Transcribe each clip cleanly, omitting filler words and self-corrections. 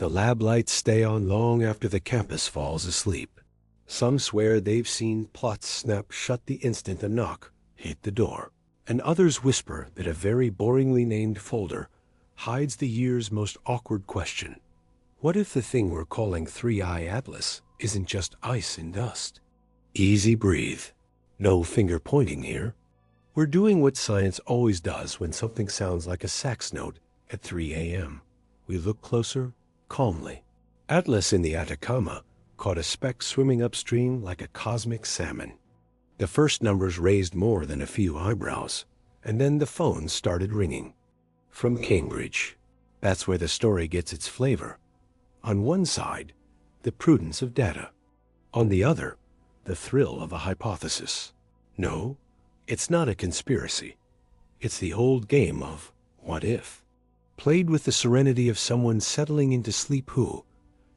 The lab lights stay on long after the campus falls asleep. Some swear they've seen plots snap shut the instant a knock hit the door, and others whisper that a very boringly named folder hides the year's most awkward question. What if the thing we're calling 3i Atlas isn't just ice and dust? Easy breathe. No finger pointing here. We're doing what science always does when something sounds like a sax note at 3 a.m. We look closer, calmly. Atlas in the Atacama caught a speck swimming upstream like a cosmic salmon. The first numbers raised more than a few eyebrows, and then the phone started ringing. From Cambridge. That's where the story gets its flavor. On one side, the prudence of data. On the other, the thrill of a hypothesis. No, it's not a conspiracy. It's the old game of what if, played with the serenity of someone settling into sleep who,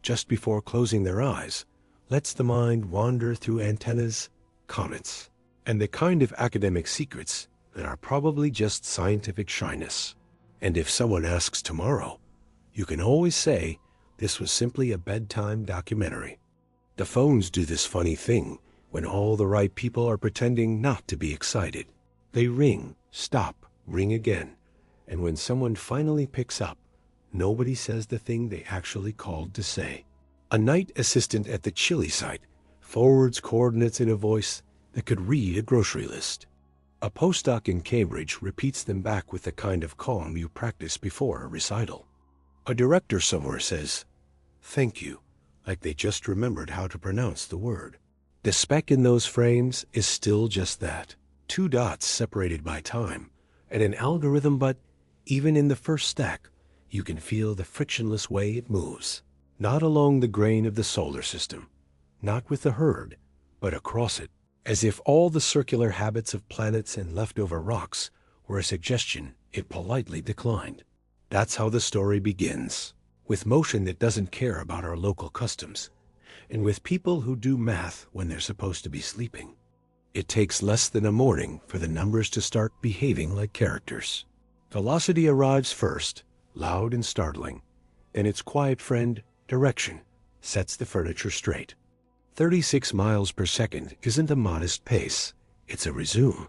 just before closing their eyes, lets the mind wander through antennas, comets, and the kind of academic secrets that are probably just scientific shyness. And if someone asks tomorrow, you can always say this was simply a bedtime documentary. The phones do this funny thing when all the right people are pretending not to be excited. They ring, stop, ring again, and when someone finally picks up, nobody says the thing they actually called to say. A night assistant at the chili site forwards coordinates in a voice that could read a grocery list. A postdoc in Cambridge repeats them back with the kind of calm you practice before a recital. A director somewhere says, "Thank you," like they just remembered how to pronounce the word. The speck in those frames is still just that. Two dots separated by time, and an algorithm, but even in the first stack, you can feel the frictionless way it moves. Not along the grain of the solar system, not with the herd, but across it, as if all the circular habits of planets and leftover rocks were a suggestion it politely declined. That's how the story begins, with motion that doesn't care about our local customs, and with people who do math when they're supposed to be sleeping. It takes less than a morning for the numbers to start behaving like characters. Velocity arrives first, loud and startling, and its quiet friend, direction, sets the furniture straight. 36 miles per second isn't a modest pace, it's a resume.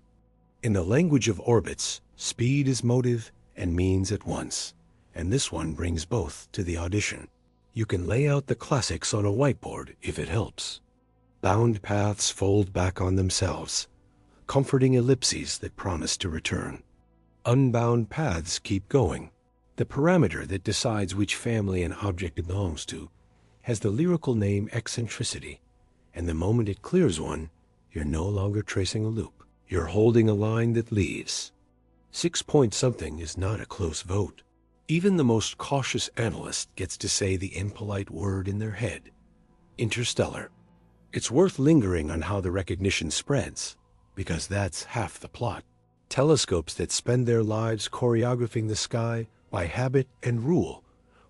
In the language of orbits, speed is motive and means at once, and this one brings both to the audition. You can lay out the classics on a whiteboard if it helps. Bound paths fold back on themselves, comforting ellipses that promise to return. Unbound paths keep going. The parameter that decides which family an object belongs to has the lyrical name eccentricity, and the moment it clears one, you're no longer tracing a loop. You're holding a line that leaves. 6 point something is not a close vote. Even the most cautious analyst gets to say the impolite word in their head. Interstellar. It's worth lingering on how the recognition spreads, because that's half the plot. Telescopes that spend their lives choreographing the sky by habit and rule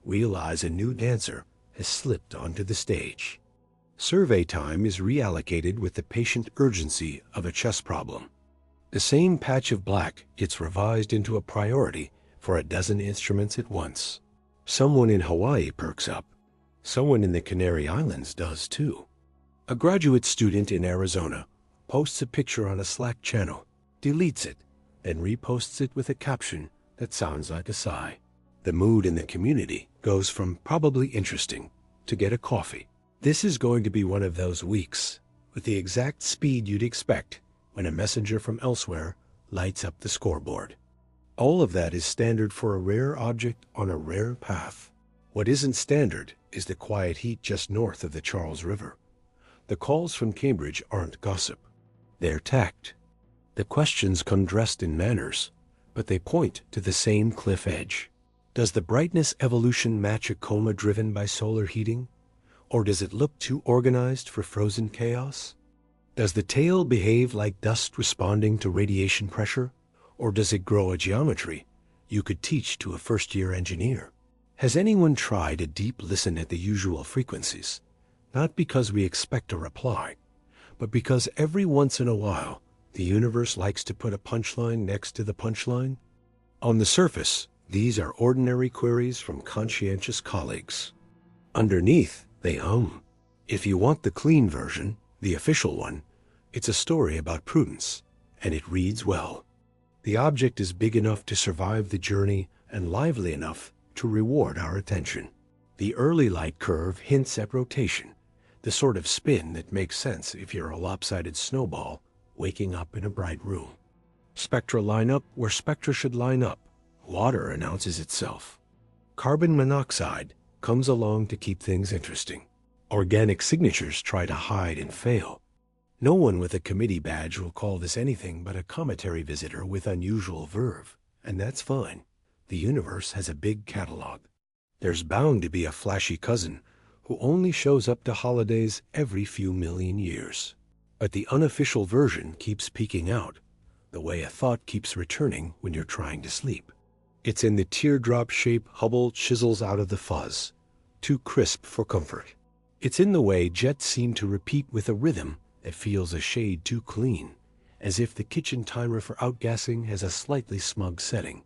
realize a new dancer has slipped onto the stage. Survey time is reallocated with the patient urgency of a chess problem. The same patch of black gets revised into a priority for a dozen instruments at once. Someone in Hawaii perks up. Someone in the Canary Islands does too. A graduate student in Arizona posts a picture on a Slack channel, deletes it, then reposts it with a caption that sounds like a sigh. The mood in the community goes from probably interesting to get a coffee. This is going to be one of those weeks, with the exact speed you'd expect when a messenger from elsewhere lights up the scoreboard. All of that is standard for a rare object on a rare path. What isn't standard is the quiet heat just north of the Charles River. The calls from Cambridge aren't gossip. They're tact. The questions come dressed in manners, but they point to the same cliff edge. Does the brightness evolution match a coma driven by solar heating? Or does it look too organized for frozen chaos? Does the tail behave like dust responding to radiation pressure? Or does it grow a geometry you could teach to a first-year engineer? Has anyone tried a deep listen at the usual frequencies? Not because we expect a reply, but because every once in a while, the universe likes to put a punchline next to the punchline. On the surface, these are ordinary queries from conscientious colleagues. Underneath, they hum. If you want the clean version, the official one, it's a story about prudence, and it reads well. The object is big enough to survive the journey and lively enough to reward our attention. The early light curve hints at rotation, the sort of spin that makes sense if you're a lopsided snowball waking up in a bright room. Spectra line up where spectra should line up. Water announces itself. Carbon monoxide comes along to keep things interesting. Organic signatures try to hide and fail. No one with a committee badge will call this anything but a cometary visitor with unusual verve, and that's fine. The universe has a big catalog. There's bound to be a flashy cousin who only shows up to holidays every few million years. But the unofficial version keeps peeking out, the way a thought keeps returning when you're trying to sleep. It's in the teardrop shape Hubble chisels out of the fuzz, too crisp for comfort. It's in the way jets seem to repeat with a rhythm that feels a shade too clean, as if the kitchen timer for outgassing has a slightly smug setting.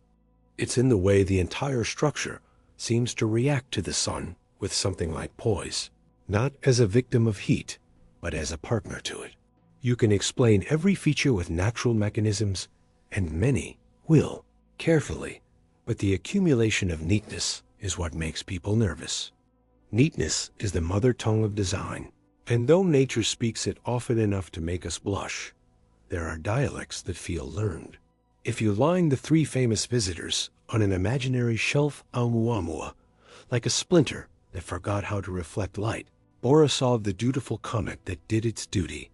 It's in the way the entire structure seems to react to the sun with something like poise, not as a victim of heat, but as a partner to it. You can explain every feature with natural mechanisms, and many will, carefully, but the accumulation of neatness is what makes people nervous. Neatness is the mother tongue of design, and though nature speaks it often enough to make us blush, there are dialects that feel learned. If you line the three famous visitors on an imaginary shelf Oumuamua, like a splinter that forgot how to reflect light, Borisov the dutiful comet that did its duty,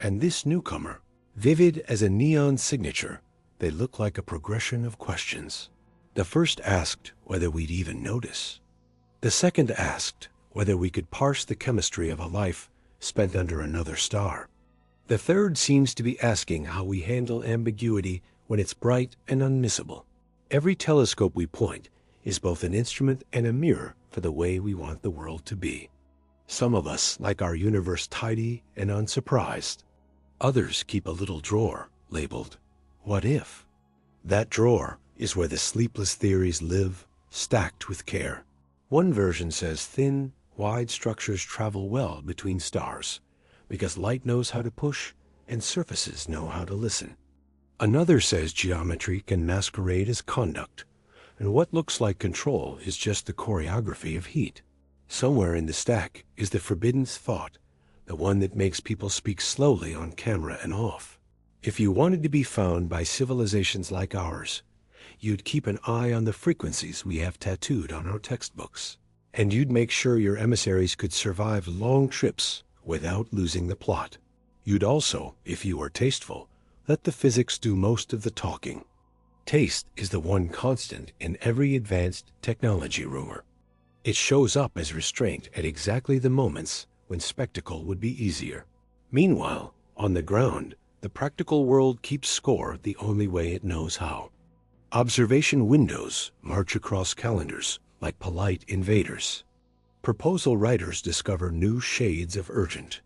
and this newcomer, vivid as a neon signature, they look like a progression of questions. The first asked whether we'd even notice. The second asked whether we could parse the chemistry of a life spent under another star. The third seems to be asking how we handle ambiguity when it's bright and unmissable. Every telescope we point is both an instrument and a mirror for the way we want the world to be. Some of us like our universe tidy and unsurprised. Others keep a little drawer labeled, "What if?" That drawer is where the sleepless theories live, stacked with care. One version says thin, wide structures travel well between stars because light knows how to push and surfaces know how to listen. Another says geometry can masquerade as conduct, and what looks like control is just the choreography of heat. Somewhere in the stack is the forbidden thought, the one that makes people speak slowly on camera and off. If you wanted to be found by civilizations like ours, you'd keep an eye on the frequencies we have tattooed on our textbooks, and you'd make sure your emissaries could survive long trips without losing the plot. You'd also, if you were tasteful, let the physics do most of the talking. Taste is the one constant in every advanced technology rumor. It shows up as restraint at exactly the moments when spectacle would be easier. Meanwhile, on the ground, the practical world keeps score the only way it knows how. Observation windows march across calendars like polite invaders. Proposal writers discover new shades of urgent.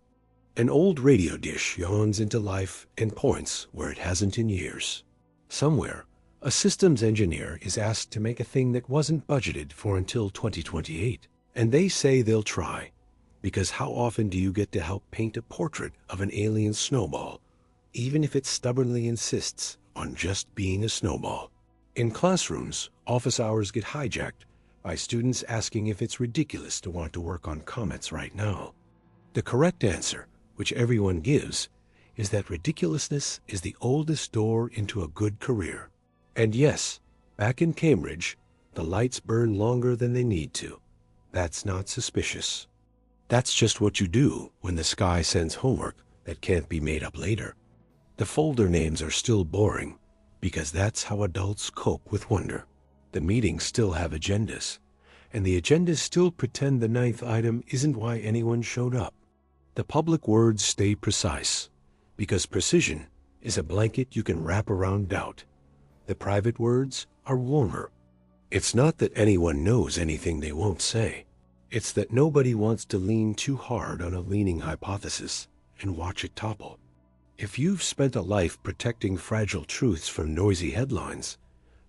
An old radio dish yawns into life and points where it hasn't in years. Somewhere, a systems engineer is asked to make a thing that wasn't budgeted for until 2028, and they say they'll try, because how often do you get to help paint a portrait of an alien snowball, even if it stubbornly insists on just being a snowball? In classrooms, office hours get hijacked by students asking if it's ridiculous to want to work on comets right now. The correct answer, which everyone gives, is that ridiculousness is the oldest door into a good career. And yes, back in Cambridge, the lights burn longer than they need to. That's not suspicious. That's just what you do when the sky sends homework that can't be made up later. The folder names are still boring, because that's how adults cope with wonder. The meetings still have agendas, and the agendas still pretend the ninth item isn't why anyone showed up. The public words stay precise, because precision is a blanket you can wrap around doubt. The private words are warmer. It's not that anyone knows anything they won't say. It's that nobody wants to lean too hard on a leaning hypothesis and watch it topple. If you've spent a life protecting fragile truths from noisy headlines,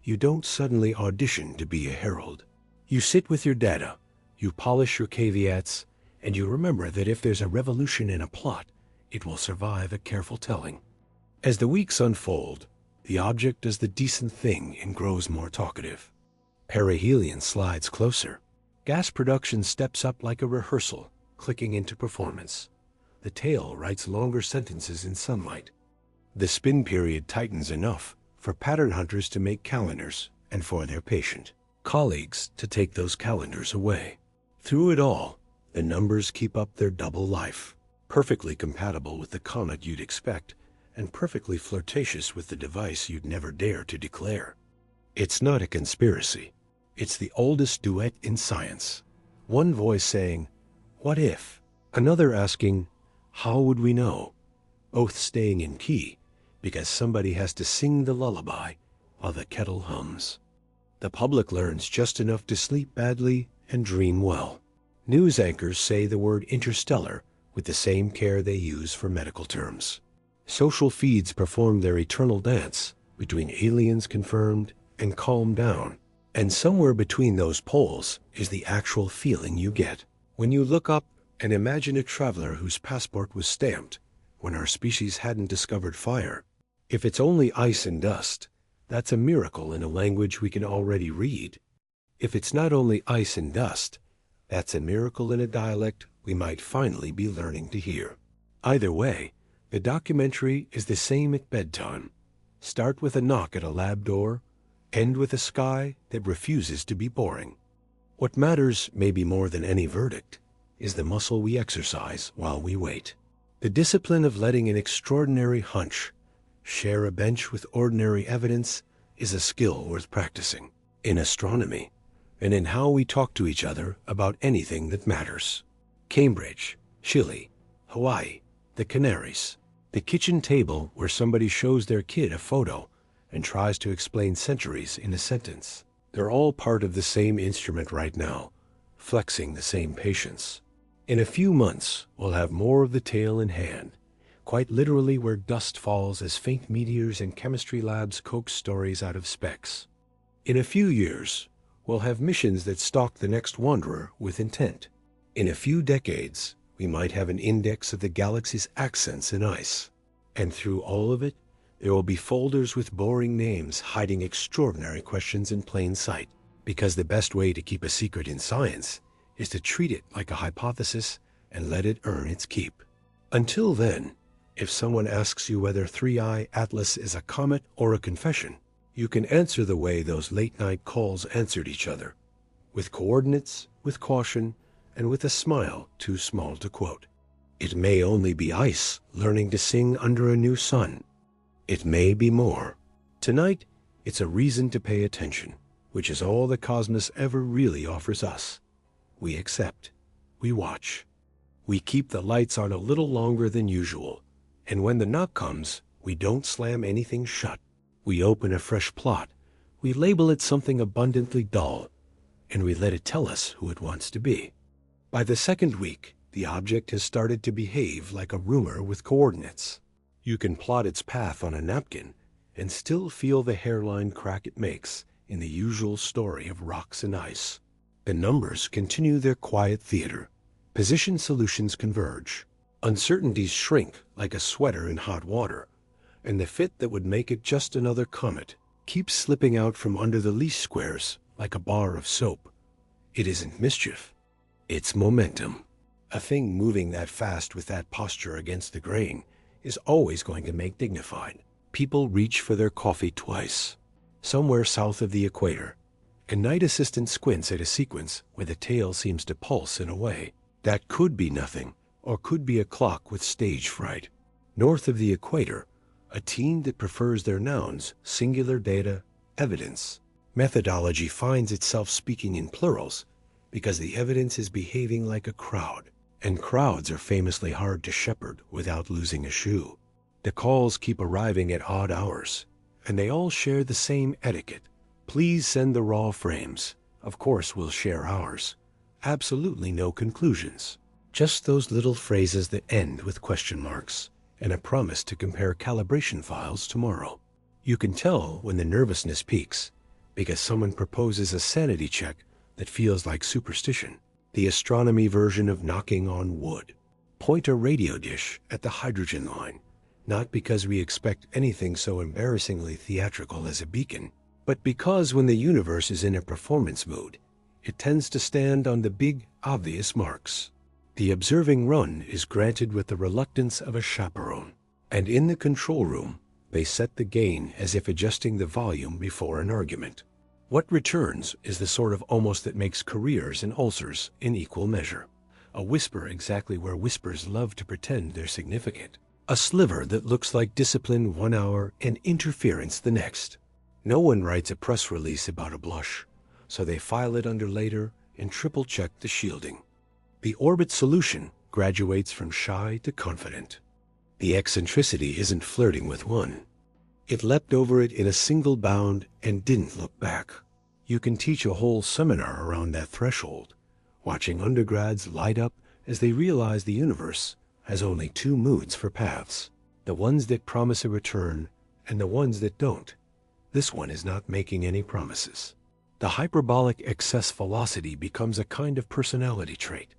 you don't suddenly audition to be a herald. You sit with your data, You polish your caveats, and you remember that if there's a revolution in a plot, it will survive a careful telling. As the weeks unfold, the object does the decent thing and grows more talkative. Perihelion slides closer. Gas production steps up like a rehearsal, clicking into performance. The tail writes longer sentences in sunlight. The spin period tightens enough for pattern hunters to make calendars and for their patient colleagues to take those calendars away. Through it all, the numbers keep up their double life, perfectly compatible with the comet you'd expect and perfectly flirtatious with the device you'd never dare to declare. It's not a conspiracy. It's the oldest duet in science. One voice saying, "What if?" Another asking, "How would we know?" Both staying in key because somebody has to sing the lullaby while the kettle hums. The public learns just enough to sleep badly and dream well. News anchors say the word interstellar with the same care they use for medical terms. Social feeds perform their eternal dance between aliens confirmed and calmed down. And somewhere between those poles is the actual feeling you get when you look up and imagine a traveler whose passport was stamped when our species hadn't discovered fire. If it's only ice and dust, that's a miracle in a language we can already read. If it's not only ice and dust, that's a miracle in a dialect we might finally be learning to hear. Either way, the documentary is the same at bedtime. Start with a knock at a lab door, end with a sky that refuses to be boring. What matters, maybe more than any verdict, is the muscle we exercise while we wait. The discipline of letting an extraordinary hunch share a bench with ordinary evidence is a skill worth practicing in astronomy and in how we talk to each other about anything that matters. Cambridge, Chile, Hawaii, the Canaries, the kitchen table where somebody shows their kid a photo and tries to explain centuries in a sentence. They're all part of the same instrument right now, flexing the same patience. In a few months, we'll have more of the tale in hand, quite literally where dust falls as faint meteors in chemistry labs coax stories out of specks. In a few years, we'll have missions that stalk the next wanderer with intent. In a few decades, we might have an index of the galaxy's accents in ice. And through all of it, there will be folders with boring names hiding extraordinary questions in plain sight, because the best way to keep a secret in science is to treat it like a hypothesis and let it earn its keep. Until then, if someone asks you whether 3I Atlas is a comet or a confession, you can answer the way those late-night calls answered each other, with coordinates, with caution, and with a smile too small to quote. It may only be ice learning to sing under a new sun. It may be more. Tonight, it's a reason to pay attention, which is all the cosmos ever really offers us. We accept. We watch. We keep the lights on a little longer than usual, and when the knock comes, we don't slam anything shut. We open a fresh plot. We label it something abundantly dull, and we let it tell us who it wants to be. By the second week, the object has started to behave like a rumor with coordinates. You can plot its path on a napkin and still feel the hairline crack it makes in the usual story of rocks and ice. The numbers continue their quiet theater. Position solutions converge. Uncertainties shrink like a sweater in hot water, and the fit that would make it just another comet keeps slipping out from under the least squares like a bar of soap. It isn't mischief. It's momentum. A thing moving that fast with that posture against the grain is always going to make dignified. People reach for their coffee twice. Somewhere south of the equator, a night assistant squints at a sequence where the tail seems to pulse in a way that could be nothing or could be a clock with stage fright. North of the equator, a team that prefers their nouns, singular data, evidence. Methodology finds itself speaking in plurals because the evidence is behaving like a crowd. And crowds are famously hard to shepherd without losing a shoe. The calls keep arriving at odd hours, and they all share the same etiquette. Please send the raw frames. Of course we'll share ours. Absolutely no conclusions. Just those little phrases that end with question marks, and a promise to compare calibration files tomorrow. You can tell when the nervousness peaks, because someone proposes a sanity check that feels like superstition. the astronomy version of knocking on wood. Point a radio dish at the hydrogen line, not because we expect anything so embarrassingly theatrical as a beacon, but because when the universe is in a performance mood, it tends to stand on the big, obvious marks. The observing run is granted with the reluctance of a chaperone, and in the control room, they set the gain as if adjusting the volume before an argument. What returns is the sort of almost that makes careers and ulcers in equal measure. A whisper exactly where whispers love to pretend they're significant. A sliver that looks like discipline 1 hour and interference the next. No one writes a press release about a blush, so they file it under later and triple-check the shielding. The orbit solution graduates from shy to confident. The eccentricity isn't flirting with one. It leapt over it in a single bound and didn't look back. You can teach a whole seminar around that threshold, watching undergrads light up as they realize the universe has only 2 moods for paths, the ones that promise a return and the ones that don't. This one is not making any promises. The hyperbolic excess velocity becomes a kind of personality trait,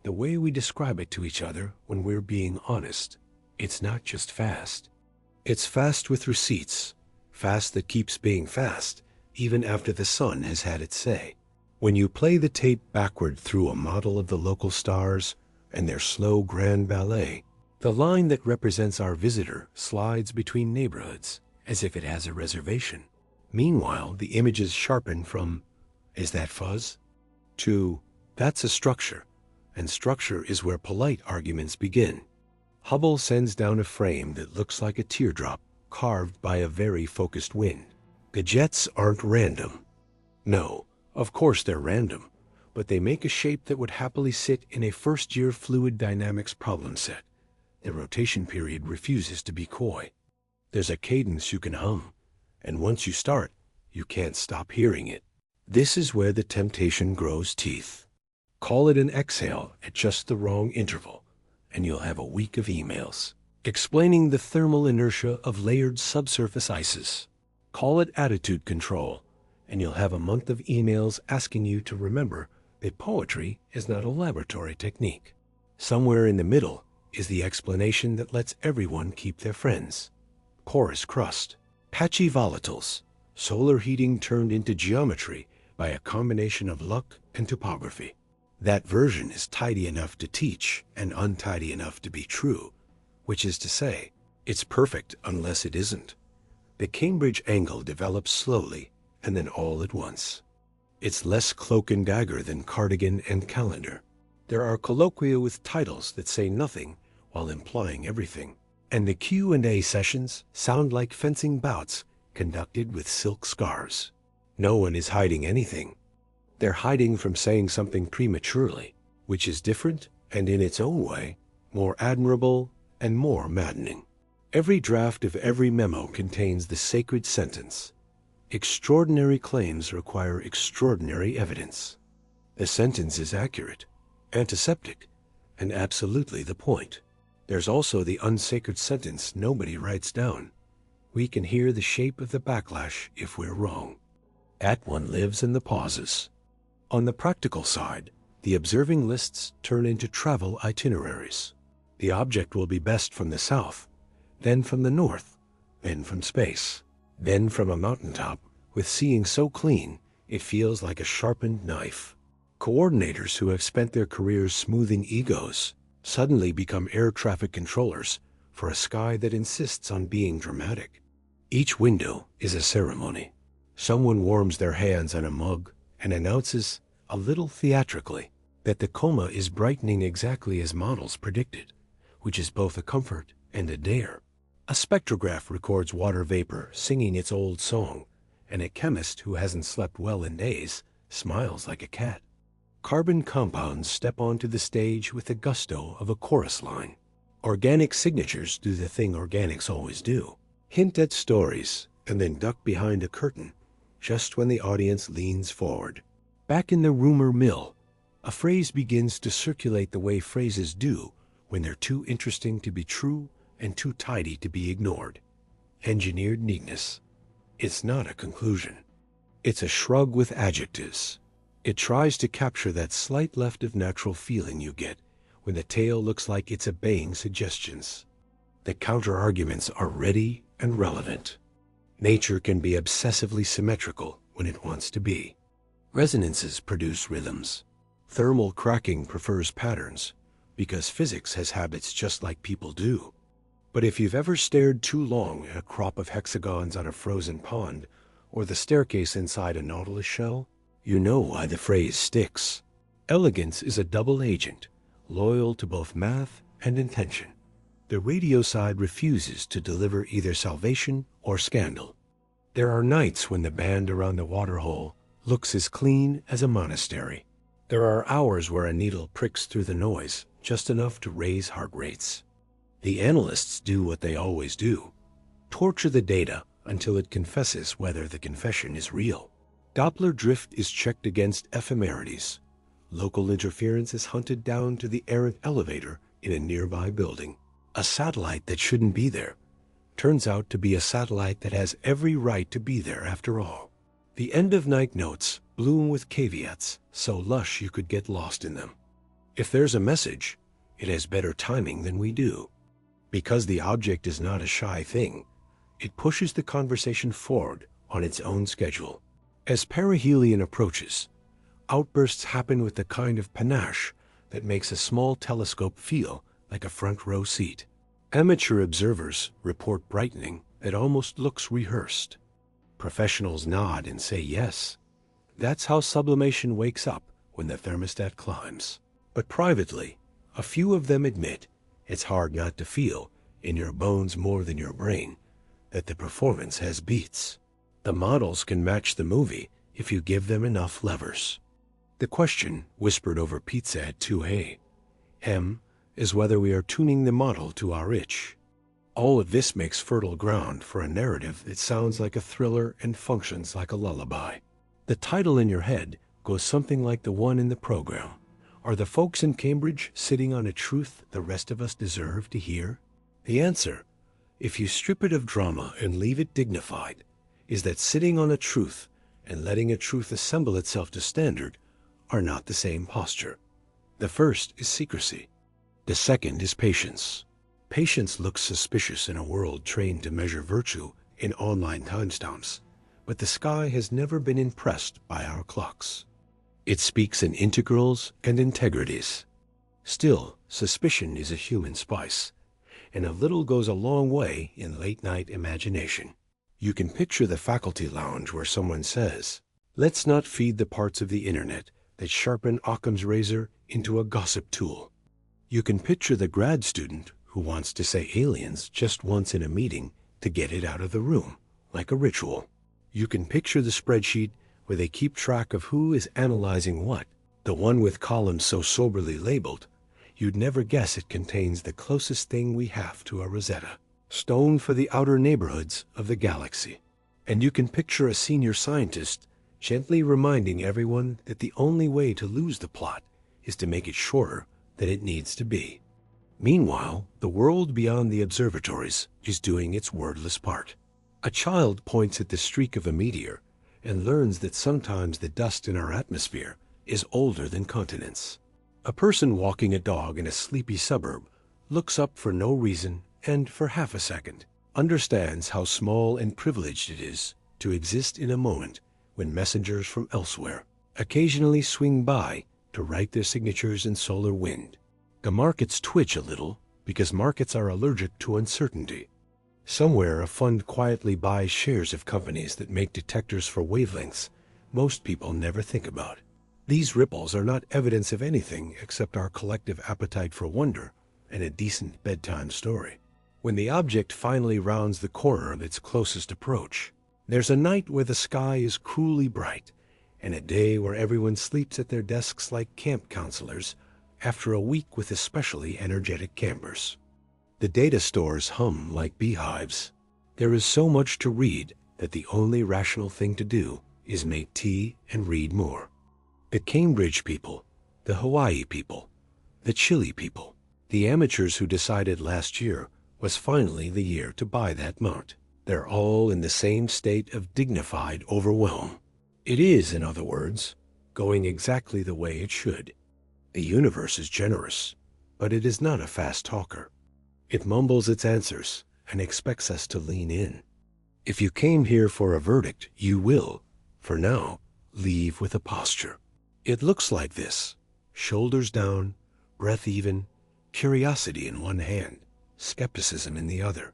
the way we describe it to each other when we're being honest. It's not just fast. It's fast with receipts, fast that keeps being fast, even after the sun has had its say. When you play the tape backward through a model of the local stars and their slow grand ballet, the line that represents our visitor slides between neighborhoods as if it has a reservation. Meanwhile, the images sharpen from, "Is that fuzz?" to, "That's a structure," and structure is where polite arguments begin. Hubble sends down a frame that looks like a teardrop carved by a very focused wind. The jets aren't random. No, of course they're random, but they make a shape that would happily sit in a first-year fluid dynamics problem set. The rotation period refuses to be coy. There's a cadence you can hum, and once you start, you can't stop hearing it. This is where the temptation grows teeth. Call it an exhale at just the wrong interval, and you'll have a week of emails explaining the thermal inertia of layered subsurface ices. Call it attitude control, and you'll have a month of emails asking you to remember that poetry is not a laboratory technique. Somewhere in the middle is the explanation that lets everyone keep their friends. Porous crust, patchy volatiles, solar heating turned into geometry by a combination of luck and topography. That version is tidy enough to teach and untidy enough to be true, which is to say, it's perfect unless it isn't. The Cambridge angle develops slowly and then all at once. It's less cloak and dagger than cardigan and calendar. There are colloquia with titles that say nothing while implying everything. And the Q&A sessions sound like fencing bouts conducted with silk scarves. No one is hiding anything. They're hiding from saying something prematurely, which is different and in its own way, more admirable and more maddening. Every draft of every memo contains the sacred sentence, "Extraordinary claims require extraordinary evidence." The sentence is accurate, antiseptic, and absolutely the point. There's also the unsacred sentence nobody writes down. We can hear the shape of the backlash if we're wrong. That one lives in the pauses. On the practical side, the observing lists turn into travel itineraries. The object will be best from the south, then from the north, then from space, then from a mountaintop with seeing so clean it feels like a sharpened knife. Coordinators who have spent their careers smoothing egos suddenly become air traffic controllers for a sky that insists on being dramatic. Each window is a ceremony. Someone warms their hands on a mug and announces, a little theatrically, that the coma is brightening exactly as models predicted, which is both a comfort and a dare. A spectrograph records water vapor singing its old song, and a chemist who hasn't slept well in days smiles like a cat. Carbon compounds step onto the stage with the gusto of a chorus line. Organic signatures do the thing organics always do, hint at stories, and then duck behind a curtain just when the audience leans forward. Back in the rumor mill, a phrase begins to circulate the way phrases do when they're too interesting to be true and too tidy to be ignored. Engineered neatness. It's not a conclusion. It's a shrug with adjectives. It tries to capture that slight left of natural feeling you get when the tail looks like it's obeying suggestions. The counter-arguments are ready and relevant. Nature can be obsessively symmetrical when it wants to be. Resonances produce rhythms. Thermal cracking prefers patterns because physics has habits just like people do. But if you've ever stared too long at a crop of hexagons on a frozen pond or the staircase inside a nautilus shell, you know why the phrase sticks. Elegance is a double agent, loyal to both math and intention. The radio side refuses to deliver either salvation or scandal. There are nights when the band around the waterhole looks as clean as a monastery. There are hours where a needle pricks through the noise, just enough to raise heart rates. The analysts do what they always do: torture the data until it confesses whether the confession is real. Doppler drift is checked against ephemerides. Local interference is hunted down to the errant elevator in a nearby building. A satellite that shouldn't be there turns out to be a satellite that has every right to be there after all. The end-of-night notes bloom with caveats, so lush you could get lost in them. If there's a message, it has better timing than we do. Because the object is not a shy thing, it pushes the conversation forward on its own schedule. As perihelion approaches, outbursts happen with the kind of panache that makes a small telescope feel like a front row seat. Amateur observers report brightening that almost looks rehearsed. Professionals nod and say yes. That's how sublimation wakes up when the thermostat climbs. But privately, a few of them admit it's hard not to feel, in your bones more than your brain, that the performance has beats. The models can match the movie if you give them enough levers. The question, whispered over pizza at 2 a.m., is whether we are tuning the model to our itch. All of this makes fertile ground for a narrative that sounds like a thriller and functions like a lullaby. The title in your head goes something like the one in the program. Are the folks in Cambridge sitting on a truth the rest of us deserve to hear? The answer, if you strip it of drama and leave it dignified, is that sitting on a truth and letting a truth assemble itself to standard are not the same posture. The first is secrecy. The second is patience. Patience looks suspicious in a world trained to measure virtue in online timestamps, but the sky has never been impressed by our clocks. It speaks in integrals and integrities. Still, suspicion is a human spice, and a little goes a long way in late-night imagination. You can picture the faculty lounge where someone says, "Let's not feed the parts of the internet that sharpen Occam's razor into a gossip tool." You can picture the grad student who wants to say aliens just once in a meeting to get it out of the room, like a ritual. You can picture the spreadsheet where they keep track of who is analyzing what, the one with columns so soberly labeled, you'd never guess it contains the closest thing we have to a Rosetta Stone for the outer neighborhoods of the galaxy. And you can picture a senior scientist gently reminding everyone that the only way to lose the plot is to make it shorter than it needs to be. Meanwhile, the world beyond the observatories is doing its wordless part. A child points at the streak of a meteor and learns that sometimes the dust in our atmosphere is older than continents. A person walking a dog in a sleepy suburb looks up for no reason and, for half a second, understands how small and privileged it is to exist in a moment when messengers from elsewhere occasionally swing by to write their signatures in solar wind. The markets twitch a little because markets are allergic to uncertainty. Somewhere a fund quietly buys shares of companies that make detectors for wavelengths most people never think about. These ripples are not evidence of anything except our collective appetite for wonder and a decent bedtime story. When the object finally rounds the corner of its closest approach, there's a night where the sky is cruelly bright and a day where everyone sleeps at their desks like camp counselors after a week with especially energetic campers. The data stores hum like beehives. There is so much to read that the only rational thing to do is make tea and read more. The Cambridge people, the Hawaii people, the Chile people, the amateurs who decided last year was finally the year to buy that mount. They're all in the same state of dignified overwhelm. It is, in other words, going exactly the way it should. The universe is generous, but it is not a fast talker. It mumbles its answers and expects us to lean in. If you came here for a verdict, you will, for now, leave with a posture. It looks like this: shoulders down, breath even, curiosity in one hand, skepticism in the other.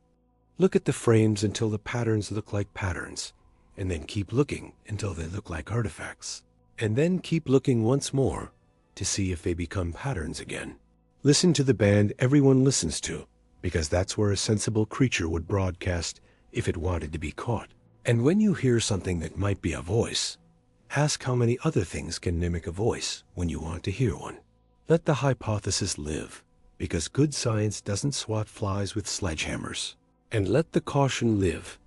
Look at the frames until the patterns look like patterns, and then keep looking until they look like artifacts. And then keep looking once more to see if they become patterns again. Listen to the band everyone listens to, because that's where a sensible creature would broadcast if it wanted to be caught. And when you hear something that might be a voice, ask how many other things can mimic a voice when you want to hear one. Let the hypothesis live, because good science doesn't swat flies with sledgehammers. And let the caution live,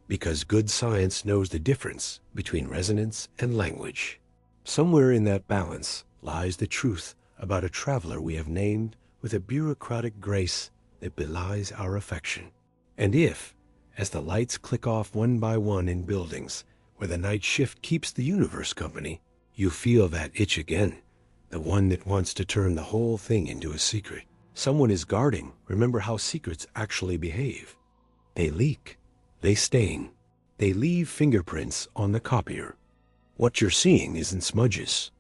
because good science knows the difference between resonance and language. Somewhere in that balance lies the truth about a traveler we have named with a bureaucratic grace that belies our affection. And if, as the lights click off one by one in buildings where the night shift keeps the universe company, you feel that itch again, the one that wants to turn the whole thing into a secret. Someone is guarding. Remember how secrets actually behave. They leak, they stain, they leave fingerprints on the copier. What you're seeing isn't smudges.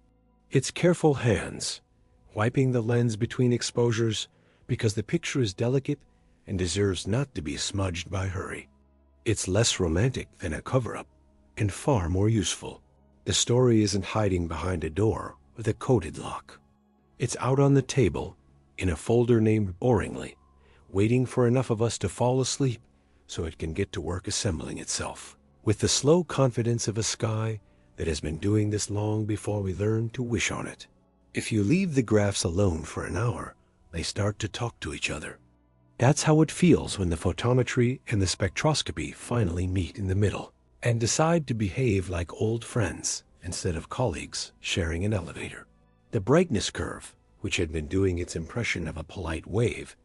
It's careful hands, wiping the lens between exposures because the picture is delicate and deserves not to be smudged by hurry. It's less romantic than a cover-up and far more useful. The story isn't hiding behind a door with a coded lock. It's out on the table in a folder named Boringly, waiting for enough of us to fall asleep so it can get to work assembling itself, with the slow confidence of a sky that has been doing this long before we learn to wish on it. If you leave the graphs alone for an hour, they start to talk to each other. That's how it feels when the photometry and the spectroscopy finally meet in the middle and decide to behave like old friends instead of colleagues sharing an elevator. The brightness curve, which had been doing its impression of a polite wave,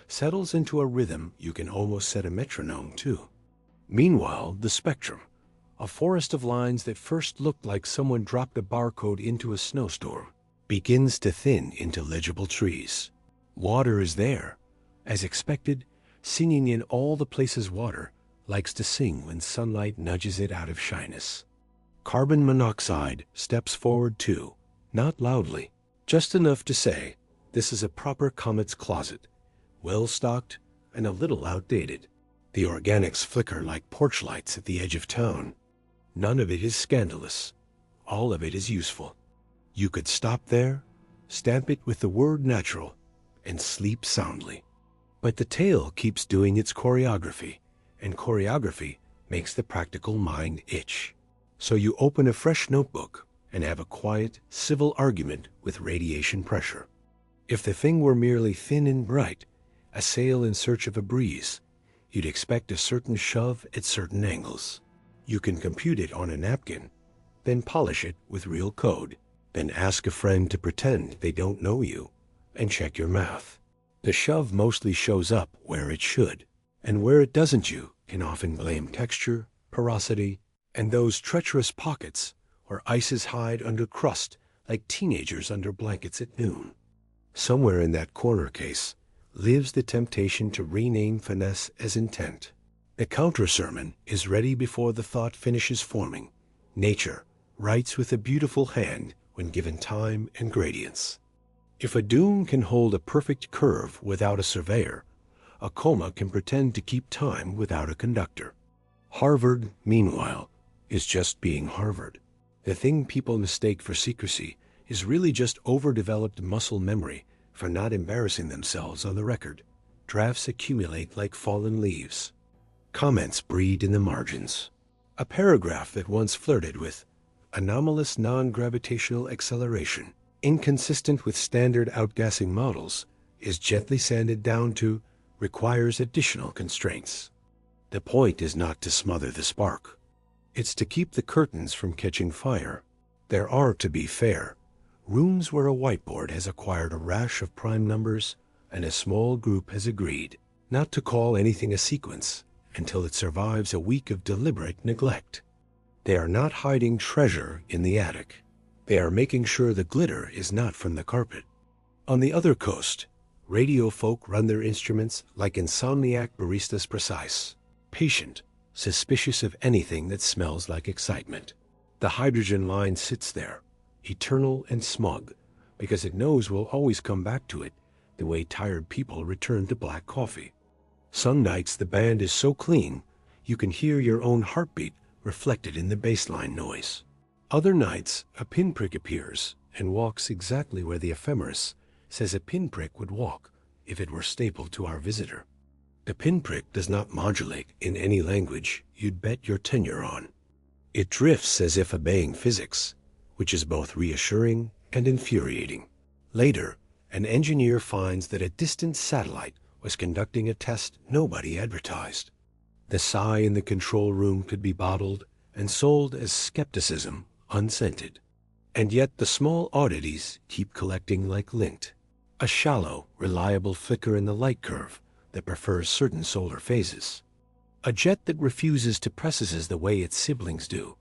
settles into a rhythm you can almost set a metronome to. Meanwhile, the spectrum, a forest of lines that first looked like someone dropped a barcode into a snowstorm, begins to thin into legible trees. Water is there, as expected, singing in all the places water likes to sing when sunlight nudges it out of shyness. Carbon monoxide steps forward too, not loudly, just enough to say, this is a proper comet's closet, well-stocked and a little outdated. The organics flicker like porch lights at the edge of town. None of it is scandalous. All of it is useful. You could stop there, stamp it with the word natural, and sleep soundly. But the tale keeps doing its choreography, and choreography makes the practical mind itch. So you open a fresh notebook and have a quiet, civil argument with radiation pressure. If the thing were merely thin and bright, a sail in search of a breeze, you'd expect a certain shove at certain angles. You can compute it on a napkin, then polish it with real code, then ask a friend to pretend they don't know you, and check your math. The shove mostly shows up where it should, and where it doesn't you can often blame texture, porosity, and those treacherous pockets where ices hide under crust like teenagers under blankets at noon. Somewhere in that corner case lives the temptation to rename finesse as intent. The counter-sermon is ready before the thought finishes forming. Nature writes with a beautiful hand when given time and gradients. If a dune can hold a perfect curve without a surveyor, a coma can pretend to keep time without a conductor. Harvard, meanwhile, is just being Harvard. The thing people mistake for secrecy is really just overdeveloped muscle memory for not embarrassing themselves on the record. Drafts accumulate like fallen leaves. Comments breed in the margins. A paragraph that once flirted with anomalous non-gravitational acceleration, inconsistent with standard outgassing models, is gently sanded down to requires additional constraints. The point is not to smother the spark. It's to keep the curtains from catching fire. There are, to be fair, rooms where a whiteboard has acquired a rash of prime numbers and a small group has agreed not to call anything a sequence until it survives a week of deliberate neglect. They are not hiding treasure in the attic. They are making sure the glitter is not from the carpet. On the other coast, radio folk run their instruments like insomniac baristas precise, patient, suspicious of anything that smells like excitement. The hydrogen line sits there, eternal and smug, because it knows we'll always come back to it the way tired people return to black coffee. Some nights the band is so clean, you can hear your own heartbeat reflected in the bassline noise. Other nights, a pinprick appears and walks exactly where the ephemeris says a pinprick would walk if it were stapled to our visitor. The pinprick does not modulate in any language you'd bet your tenure on. It drifts as if obeying physics, which is both reassuring and infuriating. Later, an engineer finds that a distant satellite was conducting a test nobody advertised. The sigh in the control room could be bottled and sold as skepticism unscented. And yet the small oddities keep collecting like lint. A shallow, reliable flicker in the light curve that prefers certain solar phases. A jet that refuses to precesses the way its siblings do,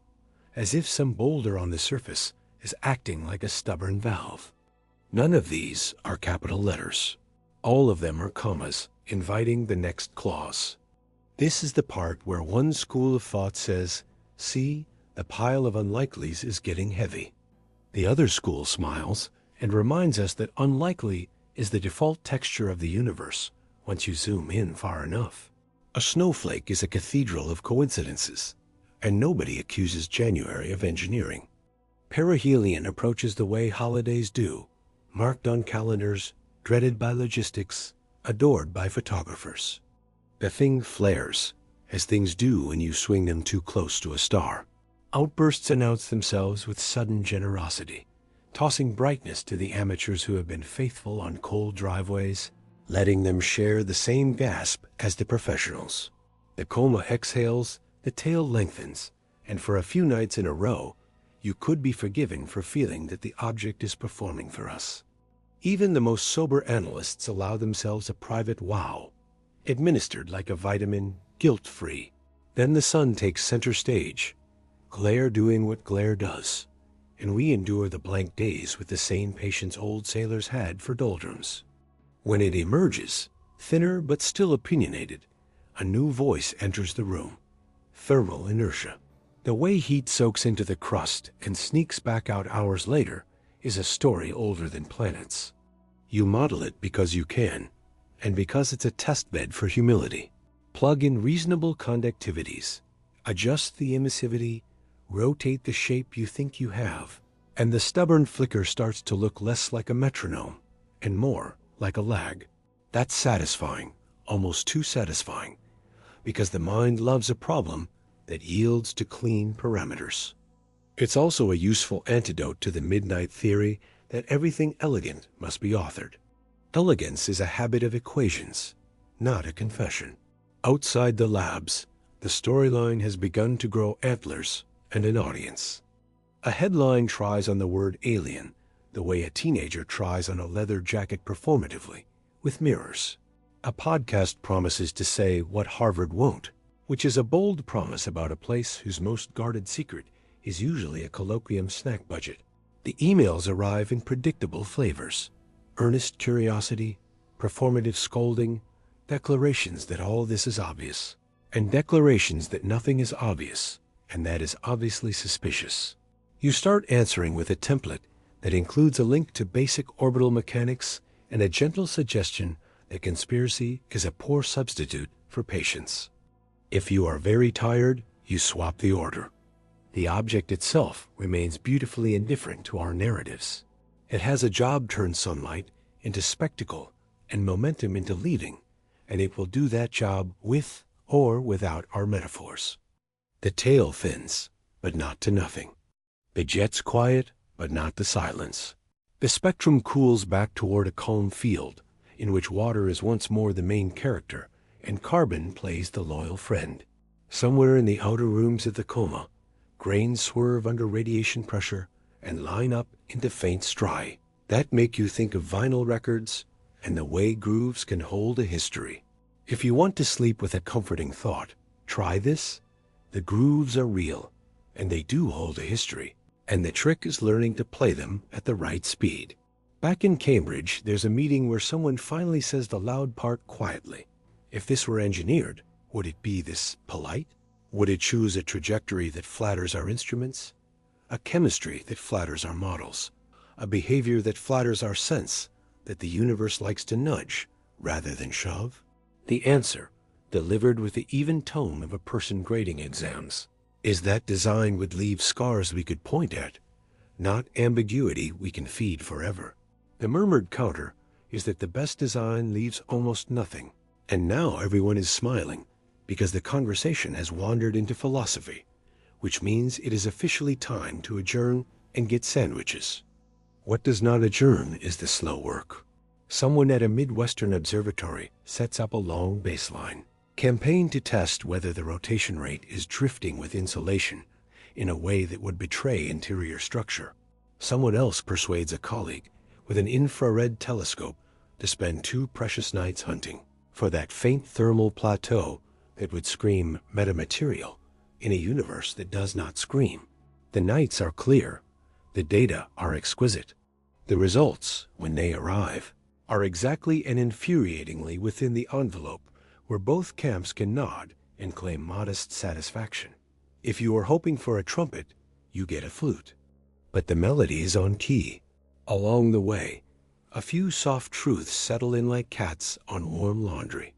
as if some boulder on the surface is acting like a stubborn valve. None of these are capital letters. All of them are commas, inviting the next clause. This is the part where one school of thought says, see, the pile of unlikelies is getting heavy. The other school smiles and reminds us that unlikely is the default texture of the universe once you zoom in far enough. A snowflake is a cathedral of coincidences, and nobody accuses January of engineering. Perihelion approaches the way holidays do, marked on calendars, dreaded by logistics, adored by photographers. The thing flares, as things do when you swing them too close to a star. Outbursts announce themselves with sudden generosity, tossing brightness to the amateurs who have been faithful on cold driveways, letting them share the same gasp as the professionals. The coma exhales, the tail lengthens, and for a few nights in a row, you could be forgiven for feeling that the object is performing for us. Even the most sober analysts allow themselves a private wow, administered like a vitamin, guilt-free. Then the sun takes center stage, glare doing what glare does, and we endure the blank days with the same patience old sailors had for doldrums. When it emerges, thinner but still opinionated, a new voice enters the room. Thermal inertia. The way heat soaks into the crust and sneaks back out hours later is a story older than planets. You model it because you can, and because it's a test bed for humility. Plug in reasonable conductivities, adjust the emissivity, rotate the shape you think you have, and the stubborn flicker starts to look less like a metronome and more like a lag. That's satisfying, almost too satisfying, because the mind loves a problem that yields to clean parameters. It's also a useful antidote to the midnight theory that everything elegant must be authored. Elegance is a habit of equations, not a confession. Outside the labs, the storyline has begun to grow antlers and an audience. A headline tries on the word alien the way a teenager tries on a leather jacket performatively, with mirrors. A podcast promises to say what Harvard won't, which is a bold promise about a place whose most guarded secret is usually a colloquium snack budget. The emails arrive in predictable flavors: earnest curiosity, performative scolding, declarations that all this is obvious, and declarations that nothing is obvious, and that is obviously suspicious. You start answering with a template that includes a link to basic orbital mechanics and a gentle suggestion that conspiracy is a poor substitute for patience. If you are very tired, you swap the order. The object itself remains beautifully indifferent to our narratives. It has a job turn sunlight into spectacle and momentum into leading, and it will do that job with or without our metaphors. The tail thins, but not to nothing. The jet's quiet, but not the silence. The spectrum cools back toward a calm field, in which water is once more the main character, and carbon plays the loyal friend. Somewhere in the outer rooms of the coma, grains swerve under radiation pressure and line up into faint stry that make you think of vinyl records and the way grooves can hold a history. If you want to sleep with a comforting thought, try this. The grooves are real, and they do hold a history. and the trick is learning to play them at the right speed. Back in Cambridge, there's a meeting where someone finally says the loud part quietly. If this were engineered, would it be this polite? Would it choose a trajectory that flatters our instruments? A chemistry that flatters our models? A behavior that flatters our sense that the universe likes to nudge rather than shove? The answer, delivered with the even tone of a person grading exams, is that design would leave scars we could point at, not ambiguity we can feed forever. The murmured counter is that the best design leaves almost nothing. And now everyone is smiling because the conversation has wandered into philosophy, which means it is officially time to adjourn and get sandwiches. What does not adjourn is the slow work. Someone at a Midwestern observatory sets up a long baseline, campaign to test whether the rotation rate is drifting with insulation in a way that would betray interior structure. Someone else persuades a colleague with an infrared telescope to spend 2 precious nights hunting for that faint thermal plateau that would scream metamaterial in a universe that does not scream. The nights are clear. The data are exquisite. The results, when they arrive, are exactly and infuriatingly within the envelope where both camps can nod and claim modest satisfaction. If you are hoping for a trumpet, you get a flute. But the melody is on key. Along the way, a few soft truths settle in like cats on warm laundry.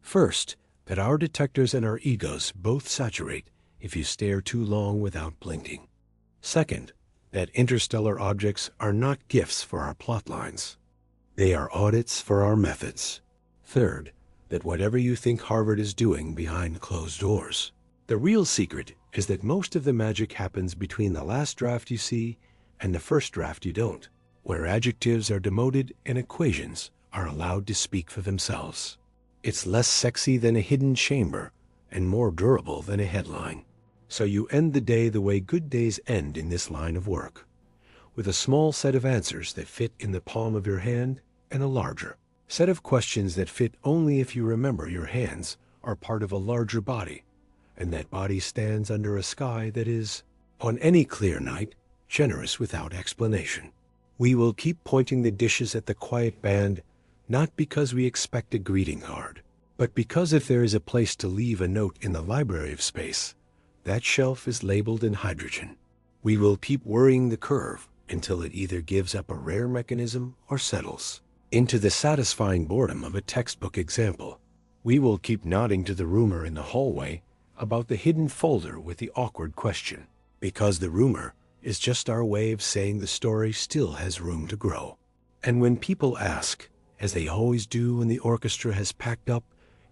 First, that our detectors and our egos both saturate if you stare too long without blinking. Second, that interstellar objects are not gifts for our plot lines. They are audits for our methods. Third, that whatever you think Harvard is doing behind closed doors, the real secret is that most of the magic happens between the last draft you see and the first draft you don't, where adjectives are demoted and equations are allowed to speak for themselves. It's less sexy than a hidden chamber and more durable than a headline. So you end the day the way good days end in this line of work, with a small set of answers that fit in the palm of your hand and a larger set of questions that fit only if you remember your hands are part of a larger body, and that body stands under a sky that is, on any clear night, generous without explanation. We will keep pointing the dishes at the quiet band, not because we expect a greeting card, but because if there is a place to leave a note in the library of space, that shelf is labeled in hydrogen. We will keep worrying the curve until it either gives up a rare mechanism or settles into the satisfying boredom of a textbook example. We will keep nodding to the rumor in the hallway about the hidden folder with the awkward question, because the rumor is just our way of saying the story still has room to grow. And when people ask, as they always do when the orchestra has packed up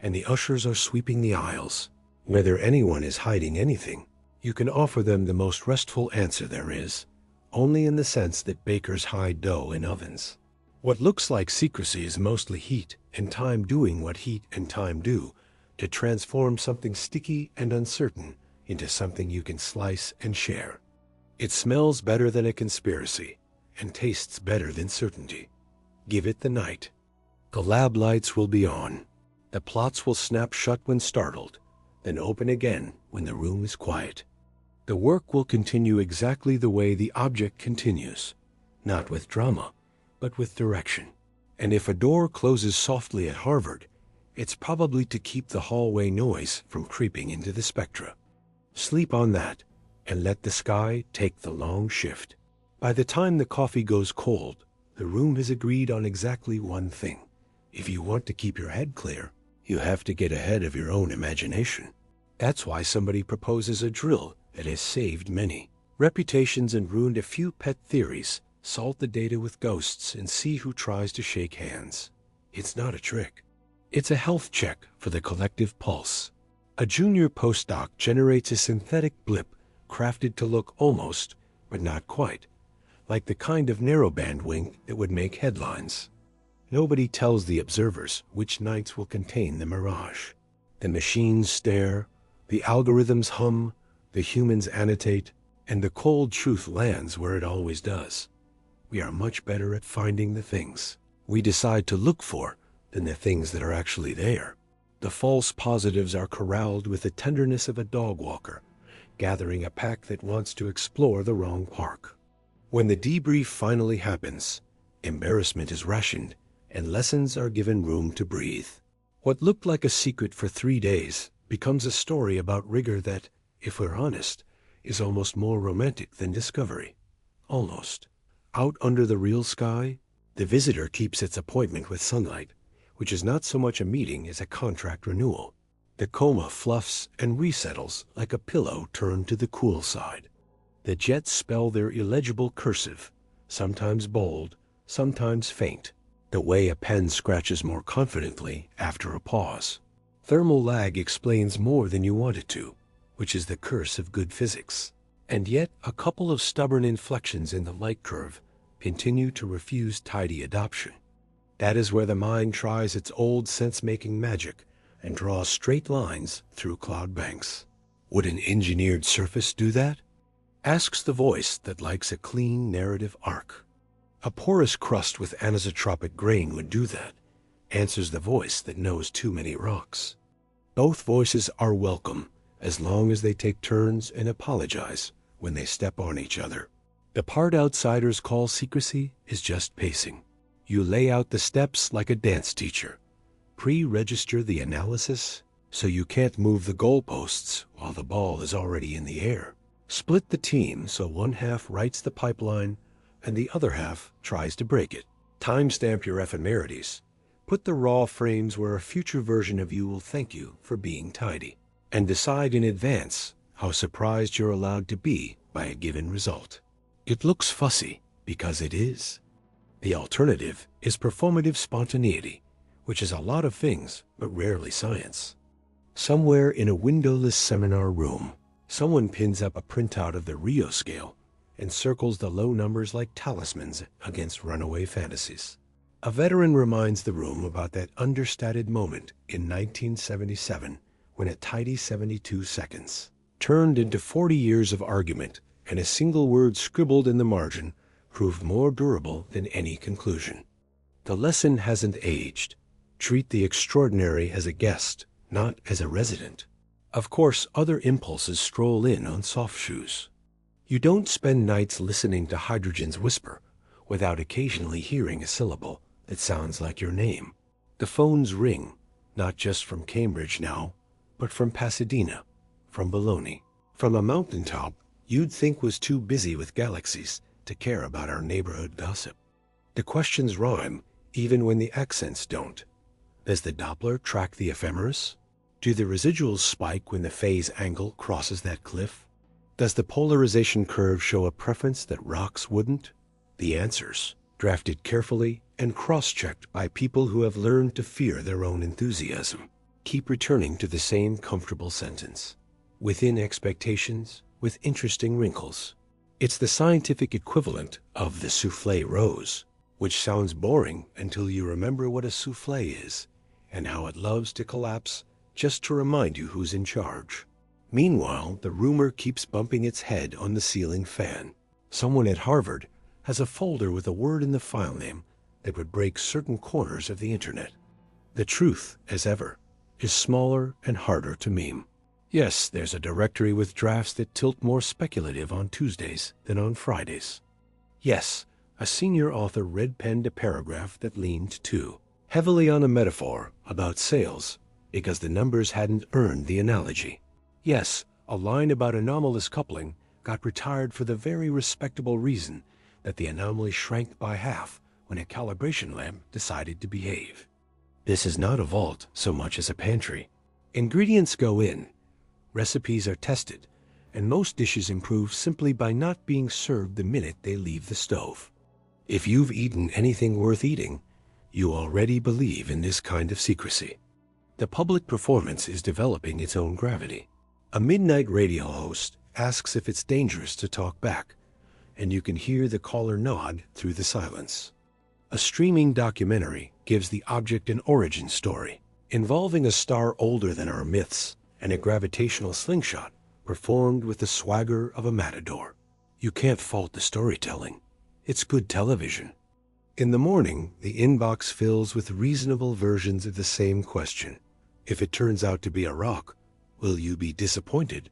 and the ushers are sweeping the aisles, whether anyone is hiding anything, you can offer them the most restful answer there is, only in the sense that bakers hide dough in ovens. What looks like secrecy is mostly heat and time doing what heat and time do to transform something sticky and uncertain into something you can slice and share. It smells better than a conspiracy and tastes better than certainty. Give it the night. The lab lights will be on. The plots will snap shut when startled, then open again when the room is quiet. The work will continue exactly the way the object continues, not with drama, but with direction. And if a door closes softly at Harvard, it's probably to keep the hallway noise from creeping into the spectra. Sleep on that, and let the sky take the long shift. By the time the coffee goes cold, the room has agreed on exactly one thing. If you want to keep your head clear, you have to get ahead of your own imagination. That's why somebody proposes a drill that has saved many reputations and ruined a few pet theories. Salt the data with ghosts and see who tries to shake hands. It's not a trick. It's a health check for the collective pulse. A junior postdoc generates a synthetic blip crafted to look almost, but not quite, like the kind of narrowband wink that would make headlines. Nobody tells the observers which nights will contain the mirage. The machines stare, the algorithms hum, the humans annotate, and the cold truth lands where it always does. We are much better at finding the things we decide to look for than the things that are actually there. The false positives are corralled with the tenderness of a dog walker, gathering a pack that wants to explore the wrong park. When the debrief finally happens, embarrassment is rationed and lessons are given room to breathe. What looked like a secret for 3 days becomes a story about rigor that, if we're honest, is almost more romantic than discovery. Almost. Out under the real sky, the visitor keeps its appointment with sunlight, which is not so much a meeting as a contract renewal. The coma fluffs and resettles like a pillow turned to the cool side. The jets spell their illegible cursive, sometimes bold, sometimes faint, the way a pen scratches more confidently after a pause. Thermal lag explains more than you want it to, which is the curse of good physics. And yet a couple of stubborn inflections in the light curve continue to refuse tidy adoption. That is where the mind tries its old sense-making magic and draws straight lines through cloud banks. Would an engineered surface do that? Asks the voice that likes a clean narrative arc. A porous crust with anisotropic grain would do that, answers the voice that knows too many rocks. Both voices are welcome as long as they take turns and apologize when they step on each other. The part outsiders call secrecy is just pacing. You lay out the steps like a dance teacher. Pre-register the analysis so you can't move the goalposts while the ball is already in the air. Split the team so one half writes the pipeline and the other half tries to break it. Timestamp your ephemerides. Put the raw frames where a future version of you will thank you for being tidy. And decide in advance how surprised you're allowed to be by a given result. It looks fussy because it is. The alternative is performative spontaneity, which is a lot of things, but rarely science. Somewhere in a windowless seminar room, someone pins up a printout of the Rio scale and circles the low numbers like talismans against runaway fantasies. A veteran reminds the room about that understated moment in 1977 when a tidy 72 seconds turned into 40 years of argument and a single word scribbled in the margin proved more durable than any conclusion. The lesson hasn't aged. Treat the extraordinary as a guest, not as a resident. Of course, other impulses stroll in on soft shoes. You don't spend nights listening to hydrogens whisper without occasionally hearing a syllable that sounds like your name. The phones ring, not just from Cambridge now, but from Pasadena, from Bologna, from a mountaintop you'd think was too busy with galaxies to care about our neighborhood gossip. The questions rhyme even when the accents don't. Does the Doppler track the ephemeris? Do the residuals spike when the phase angle crosses that cliff? Does the polarization curve show a preference that rocks wouldn't? The answers, drafted carefully and cross-checked by people who have learned to fear their own enthusiasm, keep returning to the same comfortable sentence. Within expectations, with interesting wrinkles. It's the scientific equivalent of the soufflé rose, which sounds boring until you remember what a soufflé is and how it loves to collapse just to remind you who's in charge. Meanwhile, the rumor keeps bumping its head on the ceiling fan. Someone at Harvard has a folder with a word in the file name that would break certain corners of the internet. The truth, as ever, is smaller and harder to meme. Yes, there's a directory with drafts that tilt more speculative on Tuesdays than on Fridays. Yes, a senior author red-penned a paragraph that leaned too heavily on a metaphor about sales because the numbers hadn't earned the analogy. Yes, a line about anomalous coupling got retired for the very respectable reason that the anomaly shrank by half when a calibration lamp decided to behave. This is not a vault so much as a pantry. Ingredients go in, recipes are tested, and most dishes improve simply by not being served the minute they leave the stove. If you've eaten anything worth eating, you already believe in this kind of secrecy. The public performance is developing its own gravity. A midnight radio host asks if it's dangerous to talk back, and you can hear the caller nod through the silence. A streaming documentary gives the object an origin story, involving a star older than our myths and a gravitational slingshot performed with the swagger of a matador. You can't fault the storytelling. It's good television. In the morning, the inbox fills with reasonable versions of the same question. If it turns out to be a rock, will you be disappointed?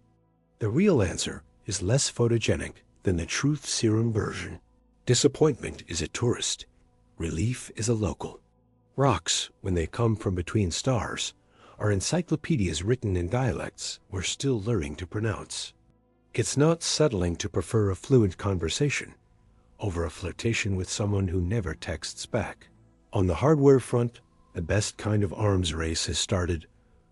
The real answer is less photogenic than the truth serum version. Disappointment is a tourist. Relief is a local. Rocks, when they come from between stars, are encyclopedias written in dialects we're still learning to pronounce. It's not settling to prefer a fluent conversation over a flirtation with someone who never texts back. On the hardware front, the best kind of arms race has started.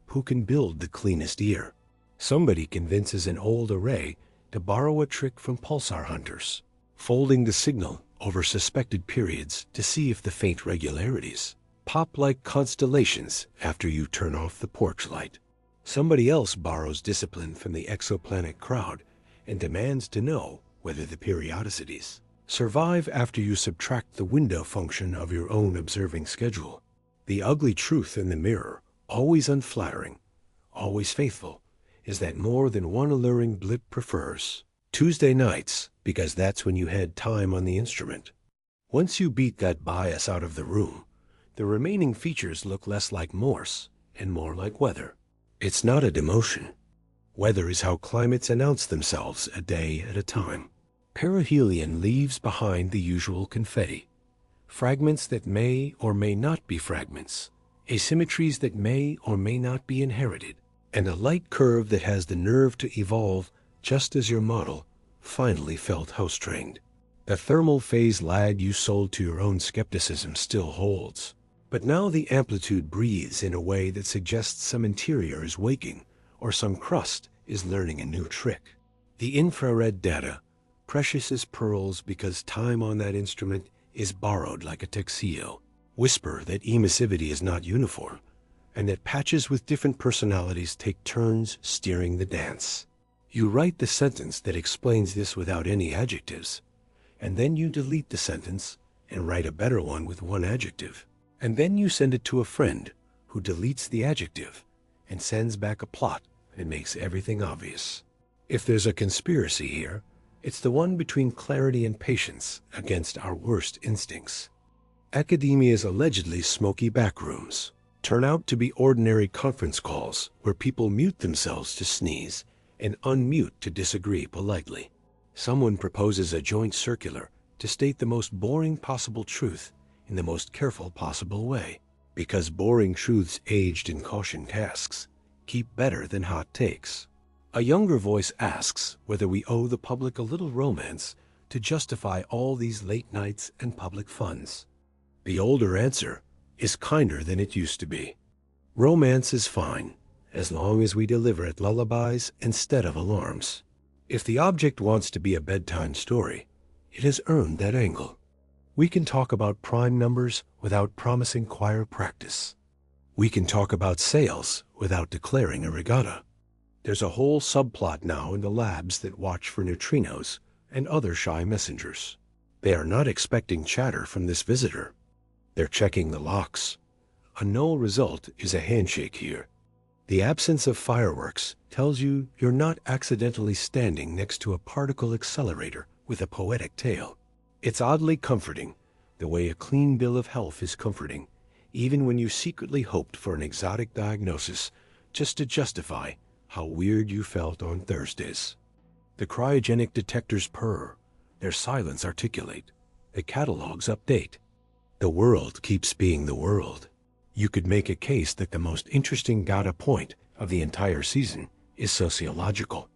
Who can build the cleanest ear? Somebody convinces an old array to borrow a trick from pulsar hunters, folding the signal over suspected periods to see if the faint regularities pop like constellations after you turn off the porch light. Somebody else borrows discipline from the exoplanet crowd and demands to know whether the periodicities survive after you subtract the window function of your own observing schedule. The ugly truth in the mirror, always unflattering, always faithful, is that more than one alluring blip prefers Tuesday nights, because that's when you had time on the instrument. Once you beat that bias out of the room, the remaining features look less like Morse and more like weather. It's not a demotion. Weather is how climates announce themselves a day at a time. Perihelion leaves behind the usual confetti, fragments that may or may not be fragments, asymmetries that may or may not be inherited, and a light curve that has the nerve to evolve just as your model finally felt house-trained. The thermal phase lag you sold to your own skepticism still holds, but now the amplitude breathes in a way that suggests some interior is waking or some crust is learning a new trick. The infrared data, precious as pearls because time on that instrument is borrowed like a tuxedo, whisper that emissivity is not uniform, and that patches with different personalities take turns steering the dance. You write the sentence that explains this without any adjectives, and then you delete the sentence and write a better one with one adjective, and then you send it to a friend who deletes the adjective and sends back a plot and makes everything obvious. If there's a conspiracy here, it's the one between clarity and patience against our worst instincts. Academia's allegedly smoky backrooms turn out to be ordinary conference calls where people mute themselves to sneeze and unmute to disagree politely. Someone proposes a joint circular to state the most boring possible truth in the most careful possible way, because boring truths aged in caution casks keep better than hot takes. A younger voice asks whether we owe the public a little romance to justify all these late nights and public funds. The older answer is kinder than it used to be. Romance is fine, as long as we deliver it lullabies instead of alarms. If the object wants to be a bedtime story, it has earned that angle. We can talk about prime numbers without promising choir practice. We can talk about sales without declaring a regatta. There's a whole subplot now in the labs that watch for neutrinos and other shy messengers. They are not expecting chatter from this visitor. They're checking the locks. A null result is a handshake here. The absence of fireworks tells you you're not accidentally standing next to a particle accelerator with a poetic tale. It's oddly comforting, the way a clean bill of health is comforting, even when you secretly hoped for an exotic diagnosis just to justify how weird you felt on Thursdays. The cryogenic detectors purr, their silence articulate, the catalogs update. The world keeps being the world. You could make a case that the most interesting data point of the entire season is sociological.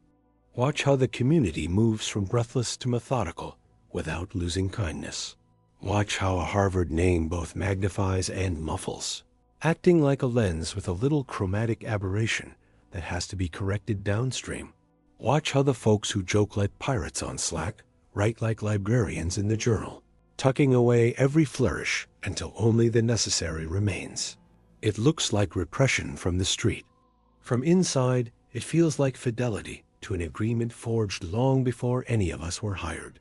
Watch how the community moves from breathless to methodical without losing kindness. Watch how a Harvard name both magnifies and muffles, acting like a lens with a little chromatic aberration that has to be corrected downstream. Watch how the folks who joke like pirates on Slack write like librarians in the journal, tucking away every flourish until only the necessary remains. It looks like repression from the street. From inside, it feels like fidelity to an agreement forged long before any of us were hired.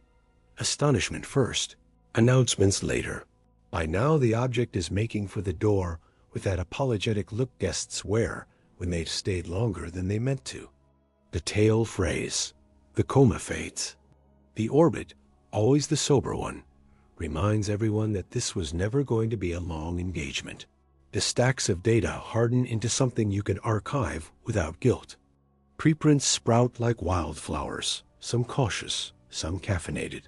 Astonishment first, announcements later. By now the object is making for the door with that apologetic look guests wear when they've stayed longer than they meant to. The tail phrase, the coma fades. The orbit, always the sober one, reminds everyone that this was never going to be a long engagement. The stacks of data harden into something you can archive without guilt. Preprints sprout like wildflowers, some cautious, some caffeinated.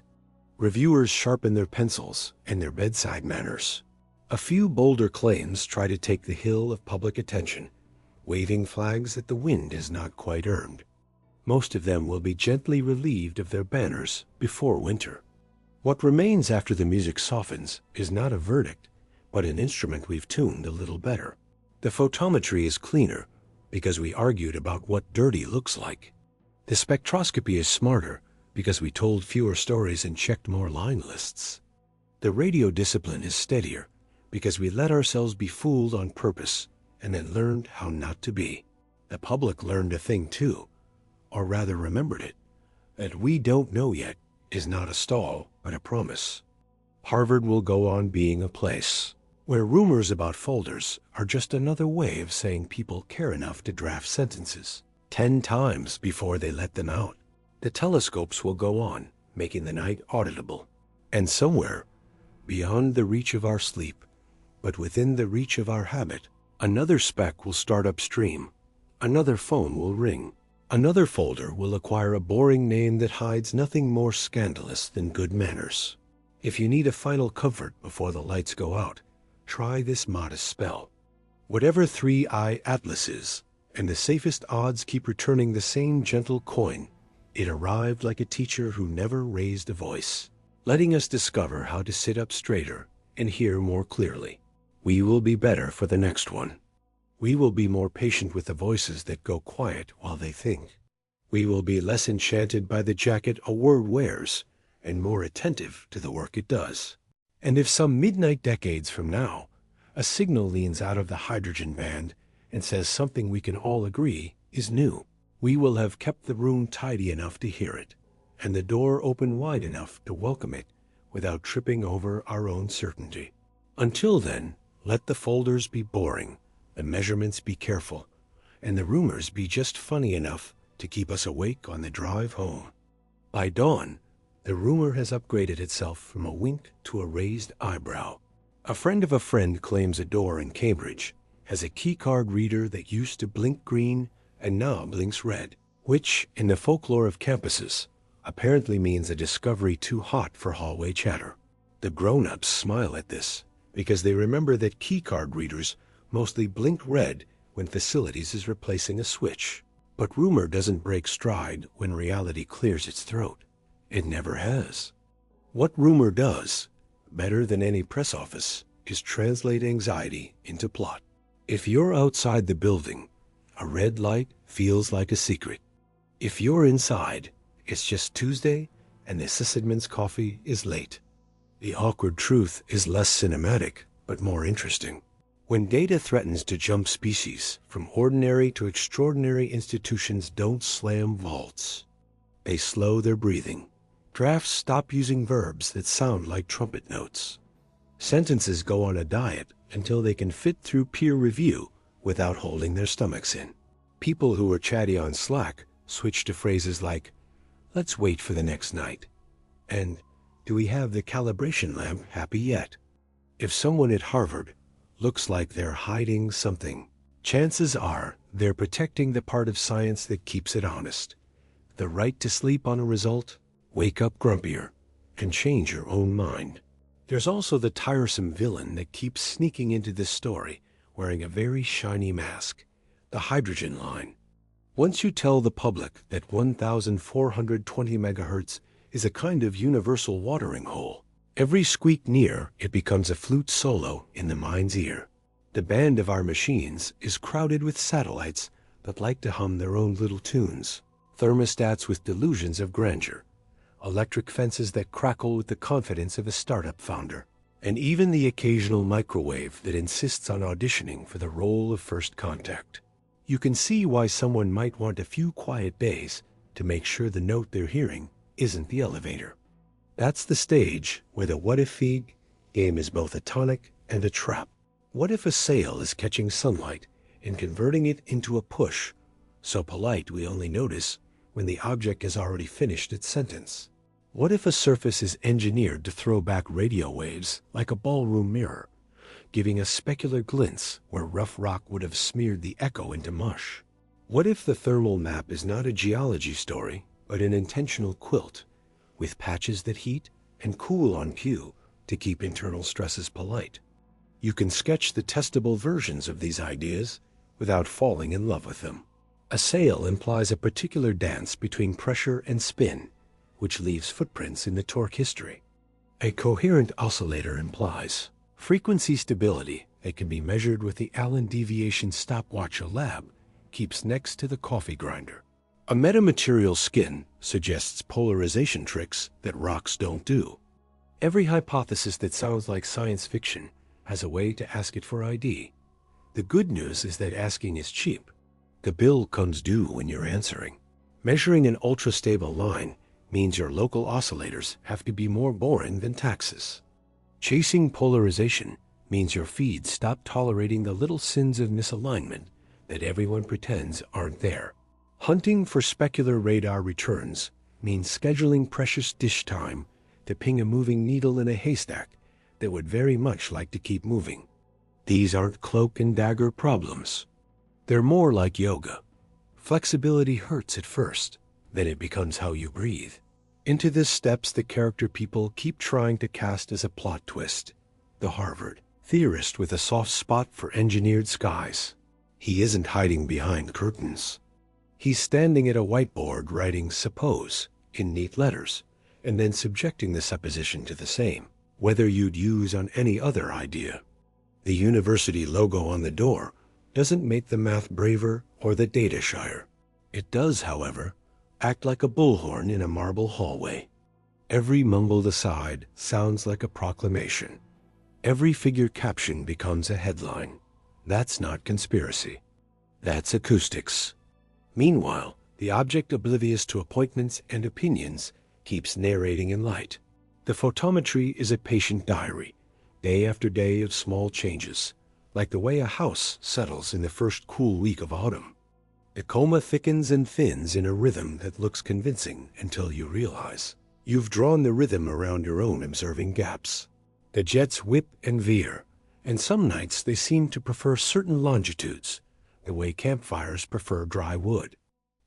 Reviewers sharpen their pencils and their bedside manners. A few bolder claims try to take the hill of public attention, waving flags that the wind has not quite earned. Most of them will be gently relieved of their banners before winter. What remains after the music softens is not a verdict, but an instrument we've tuned a little better. The photometry is cleaner because we argued about what dirty looks like. The spectroscopy is smarter because we told fewer stories and checked more line lists. The radio discipline is steadier because we let ourselves be fooled on purpose and then learned how not to be. The public learned a thing too, or rather remembered it. That we don't know yet is not a stall, but a promise. Harvard will go on being a place where rumors about folders are just another way of saying people care enough to draft sentences 10 times before they let them out. The telescopes will go on, making the night auditable. And somewhere, beyond the reach of our sleep, but within the reach of our habit, another speck will start upstream, another phone will ring, another folder will acquire a boring name that hides nothing more scandalous than good manners. If you need a final comfort before the lights go out, try this modest spell. Whatever 3i Atlas is, and the safest odds keep returning the same gentle coin, it arrived like a teacher who never raised a voice, letting us discover how to sit up straighter and hear more clearly. We will be better for the next one. We will be more patient with the voices that go quiet while they think. We will be less enchanted by the jacket a word wears and more attentive to the work it does. And if some midnight decades from now, a signal leans out of the hydrogen band and says something we can all agree is new, we will have kept the room tidy enough to hear it, and the door open wide enough to welcome it without tripping over our own certainty. Until then, let the folders be boring, the measurements be careful, and the rumors be just funny enough to keep us awake on the drive home. By dawn, the rumor has upgraded itself from a wink to a raised eyebrow. A friend of a friend claims a door in Cambridge has a keycard reader that used to blink green and now blinks red, which, in the folklore of campuses, apparently means a discovery too hot for hallway chatter. The grown-ups smile at this because they remember that keycard readers mostly blink red when facilities is replacing a switch. But rumor doesn't break stride when reality clears its throat. It never has. What rumor does, better than any press office, is translate anxiety into plot. If you're outside the building, a red light feels like a secret. If you're inside, it's just Tuesday and the Sysadmin's coffee is late. The awkward truth is less cinematic, but more interesting. When data threatens to jump species, from ordinary to extraordinary institutions don't slam vaults. They slow their breathing. Drafts stop using verbs that sound like trumpet notes. Sentences go on a diet until they can fit through peer review without holding their stomachs in. People who are chatty on Slack switch to phrases like, "Let's wait for the next night," and "Do we have the calibration lamp happy yet?" If someone at Harvard looks like they're hiding something, chances are they're protecting the part of science that keeps it honest. The right to sleep on a result, wake up grumpier, can change your own mind. There's also the tiresome villain that keeps sneaking into this story wearing a very shiny mask, the hydrogen line. Once you tell the public that 1420 megahertz is a kind of universal watering hole, every squeak near it becomes a flute solo in the mind's ear. The band of our machines is crowded with satellites that like to hum their own little tunes, thermostats with delusions of grandeur, electric fences that crackle with the confidence of a startup founder, and even the occasional microwave that insists on auditioning for the role of first contact. You can see why someone might want a few quiet days to make sure the note they're hearing isn't the elevator. That's the stage where the what-if feed game is both a tonic and a trap. What if a sail is catching sunlight and converting it into a push, so polite we only notice when the object has already finished its sentence? What if a surface is engineered to throw back radio waves like a ballroom mirror, giving us specular glints where rough rock would have smeared the echo into mush? What if the thermal map is not a geology story, but an intentional quilt, with patches that heat and cool on cue to keep internal stresses polite? You can sketch the testable versions of these ideas without falling in love with them. A sail implies a particular dance between pressure and spin, which leaves footprints in the torque history. A coherent oscillator implies frequency stability that can be measured with the Allen deviation stopwatch a lab keeps next to the coffee grinder. A metamaterial skin suggests polarization tricks that rocks don't do. Every hypothesis that sounds like science fiction has a way to ask it for ID. The good news is that asking is cheap. The bill comes due when you're answering. Measuring an ultra-stable line means your local oscillators have to be more boring than taxes. Chasing polarization means your feeds stop tolerating the little sins of misalignment that everyone pretends aren't there. Hunting for specular radar returns means scheduling precious dish time to ping a moving needle in a haystack that would very much like to keep moving. These aren't cloak and dagger problems. They're more like yoga. Flexibility hurts at first, then it becomes how you breathe. Into this steps the character people keep trying to cast as a plot twist, the Harvard theorist with a soft spot for engineered skies. He isn't hiding behind curtains. He's standing at a whiteboard writing "suppose" in neat letters, and then subjecting the supposition to the same, whether you'd use on any other idea. The university logo on the door doesn't make the math braver or the data shyer. It does, however, act like a bullhorn in a marble hallway. Every mumbled aside sounds like a proclamation. Every figure caption becomes a headline. That's not conspiracy. That's acoustics. Meanwhile, the object oblivious to appointments and opinions keeps narrating in light. The photometry is a patient diary, day after day of small changes, like the way a house settles in the first cool week of autumn. The coma thickens and thins in a rhythm that looks convincing until you realize you've drawn the rhythm around your own observing gaps. The jets whip and veer, and some nights they seem to prefer certain longitudes, the way campfires prefer dry wood.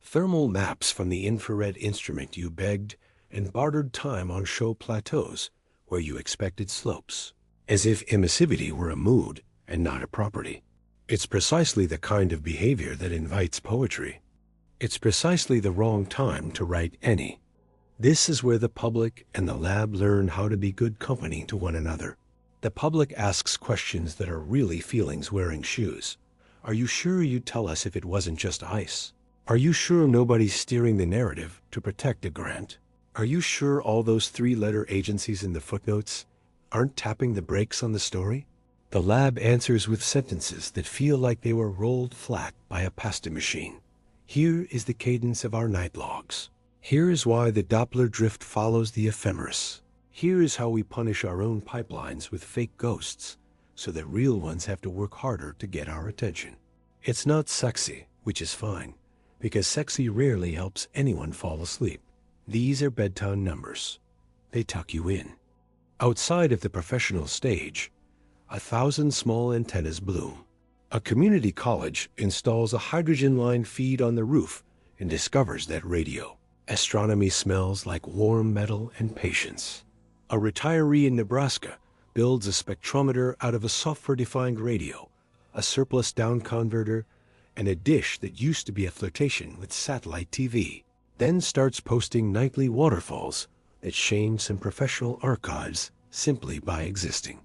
Thermal maps from the infrared instrument you begged and bartered time on show plateaus where you expected slopes, as if emissivity were a mood and not a property. It's precisely the kind of behavior that invites poetry. It's precisely the wrong time to write any. This is where the public and the lab learn how to be good company to one another. The public asks questions that are really feelings wearing shoes. Are you sure you'd tell us if it wasn't just ice? Are you sure nobody's steering the narrative to protect a grant? Are you sure all those three-letter agencies in the footnotes aren't tapping the brakes on the story? The lab answers with sentences that feel like they were rolled flat by a pasta machine. Here is the cadence of our night logs. Here is why the Doppler drift follows the ephemeris. Here is how we punish our own pipelines with fake ghosts, so that real ones have to work harder to get our attention. It's not sexy, which is fine, because sexy rarely helps anyone fall asleep. These are bedtime numbers. They tuck you in. Outside of the professional stage, 1,000 small antennas bloom. A community college installs a hydrogen line feed on the roof and discovers that radio. Astronomy smells like warm metal and patience. A retiree in Nebraska builds a spectrometer out of a software-defined radio, a surplus down converter, and a dish that used to be a flirtation with satellite TV, then starts posting nightly waterfalls that shame some professional archives simply by existing.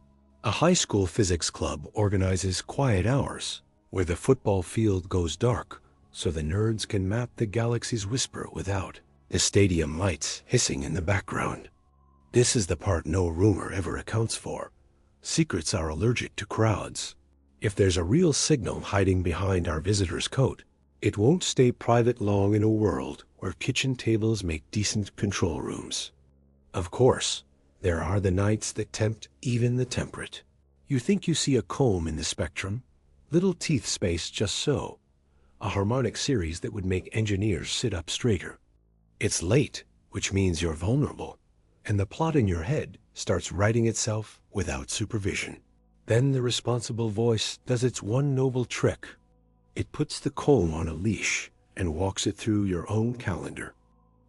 A high school physics club organizes quiet hours, where the football field goes dark so the nerds can map the galaxy's whisper without the stadium lights hissing in the background. This is the part no rumor ever accounts for. Secrets are allergic to crowds. If there's a real signal hiding behind our visitor's coat, it won't stay private long in a world where kitchen tables make decent control rooms. Of course, there are the nights that tempt even the temperate. You think you see a comb in the spectrum, little teeth spaced just so, a harmonic series that would make engineers sit up straighter. It's late, which means you're vulnerable, and the plot in your head starts writing itself without supervision. Then the responsible voice does its one noble trick. It puts the comb on a leash and walks it through your own calendar.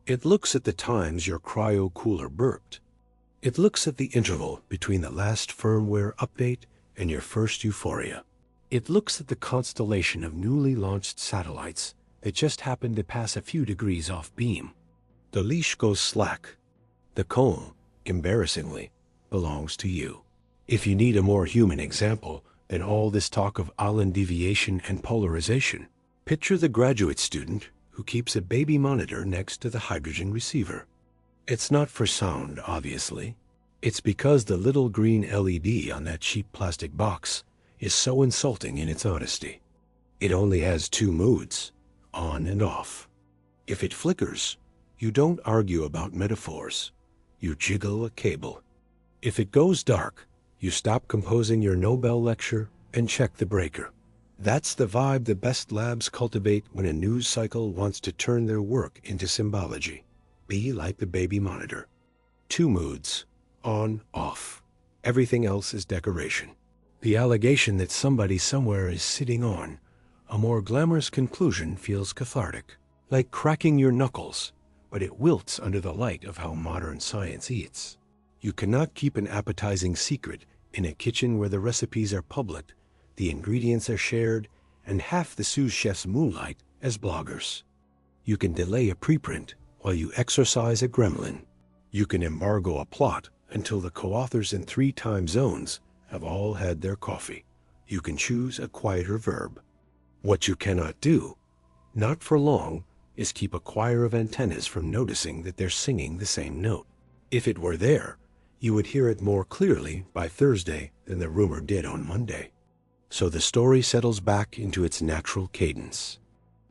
It looks at the times your cryo-cooler burped. It looks at the interval between the last firmware update and your first euphoria. It looks at the constellation of newly launched satellites that just happened to pass a few degrees off beam. The leash goes slack. The comb, embarrassingly, belongs to you. If you need a more human example than all this talk of island deviation and polarization, picture the graduate student who keeps a baby monitor next to the hydrogen receiver. It's not for sound, obviously. It's because the little green LED on that cheap plastic box is so insulting in its honesty. It only has two moods, on and off. If it flickers, you don't argue about metaphors. You jiggle a cable. If it goes dark, you stop composing your Nobel lecture and check the breaker. That's the vibe the best labs cultivate when a news cycle wants to turn their work into symbology. Be like the baby monitor. Two moods, on, off. Everything else is decoration. The allegation that somebody somewhere is sitting on a more glamorous conclusion feels cathartic, like cracking your knuckles, but it wilts under the light of how modern science eats. You cannot keep an appetizing secret in a kitchen where the recipes are public, the ingredients are shared, and half the sous chefs moonlight as bloggers. You can delay a preprint while you exorcise a gremlin. You can embargo a plot until the co-authors in 3 time zones have all had their coffee. You can choose a quieter verb. What you cannot do, not for long, is keep a choir of antennas from noticing that they're singing the same note. If it were there, you would hear it more clearly by Thursday than the rumor did on Monday. So the story settles back into its natural cadence.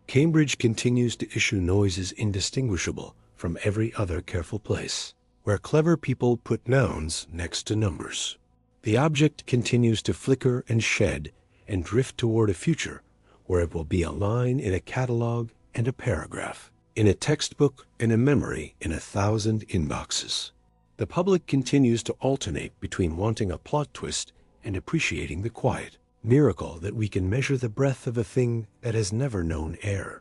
Cambridge continues to issue noises indistinguishable from every other careful place, where clever people put nouns next to numbers. The object continues to flicker and shed and drift toward a future where it will be a line in a catalog and a paragraph, in a textbook and a memory in 1,000 inboxes. The public continues to alternate between wanting a plot twist and appreciating the quiet miracle that we can measure the breadth of a thing that has never known air.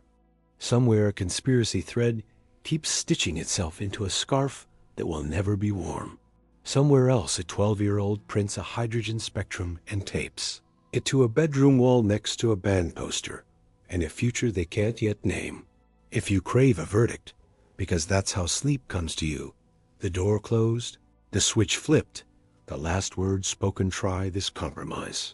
Somewhere a conspiracy thread keeps stitching itself into a scarf that will never be warm. Somewhere else a 12-year-old prints a hydrogen spectrum and tapes it to a bedroom wall next to a band poster and a future they can't yet name. If you crave a verdict, because that's how sleep comes to you, the door closed, the switch flipped, the last word spoken, try this compromise.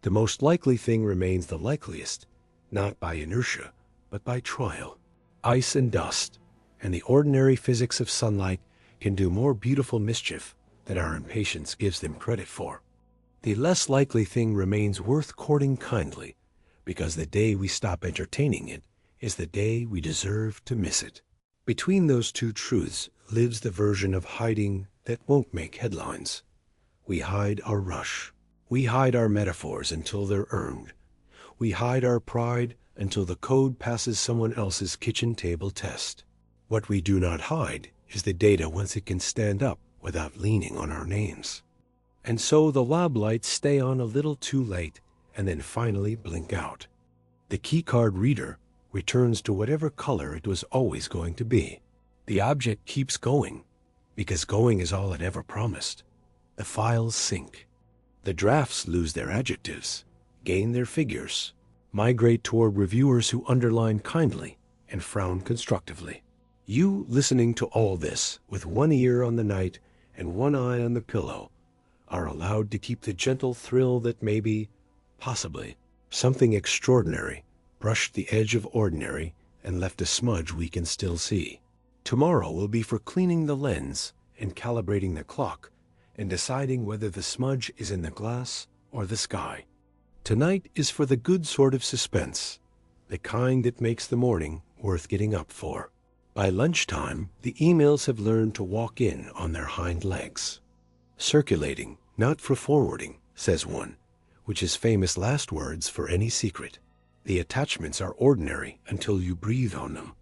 The most likely thing remains the likeliest, not by inertia, but by trial. Ice and dust, and the ordinary physics of sunlight can do more beautiful mischief than our impatience gives them credit for. The less likely thing remains worth courting kindly, because the day we stop entertaining it is the day we deserve to miss it. Between those two truths lives the version of hiding that won't make headlines. We hide our rush. We hide our metaphors until they're earned. We hide our pride until the code passes someone else's kitchen table test. What we do not hide is the data once it can stand up without leaning on our names. And so the lab lights stay on a little too late and then finally blink out. The keycard reader returns to whatever color it was always going to be. The object keeps going, because going is all it ever promised. The files sync. The drafts lose their adjectives, gain their figures, migrate toward reviewers who underline kindly and frown constructively. You listening to all this with one ear on the night and one eye on the pillow are allowed to keep the gentle thrill that maybe, possibly, something extraordinary brushed the edge of ordinary and left a smudge we can still see. Tomorrow will be for cleaning the lens and calibrating the clock and deciding whether the smudge is in the glass or the sky. Tonight is for the good sort of suspense, the kind that makes the morning worth getting up for. By lunchtime, the emails have learned to walk in on their hind legs. Circulating, not for forwarding, says one, which is famous last words for any secret. The attachments are ordinary until you breathe on them.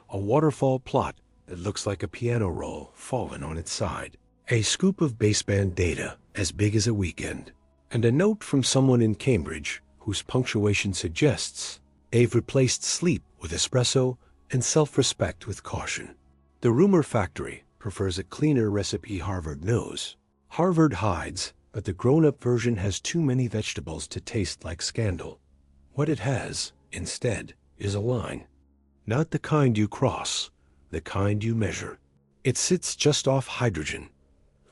A waterfall plot that looks like a piano roll fallen on its side. A scoop of baseband data as big as a weekend. And a note from someone in Cambridge who whose punctuation suggests they've replaced sleep with espresso and self-respect with caution. The rumor factory prefers a cleaner recipe Harvard knows. Harvard hides, but the grown-up version has too many vegetables to taste like scandal. What it has, instead, is a line. Not the kind you cross, the kind you measure. It sits just off hydrogen,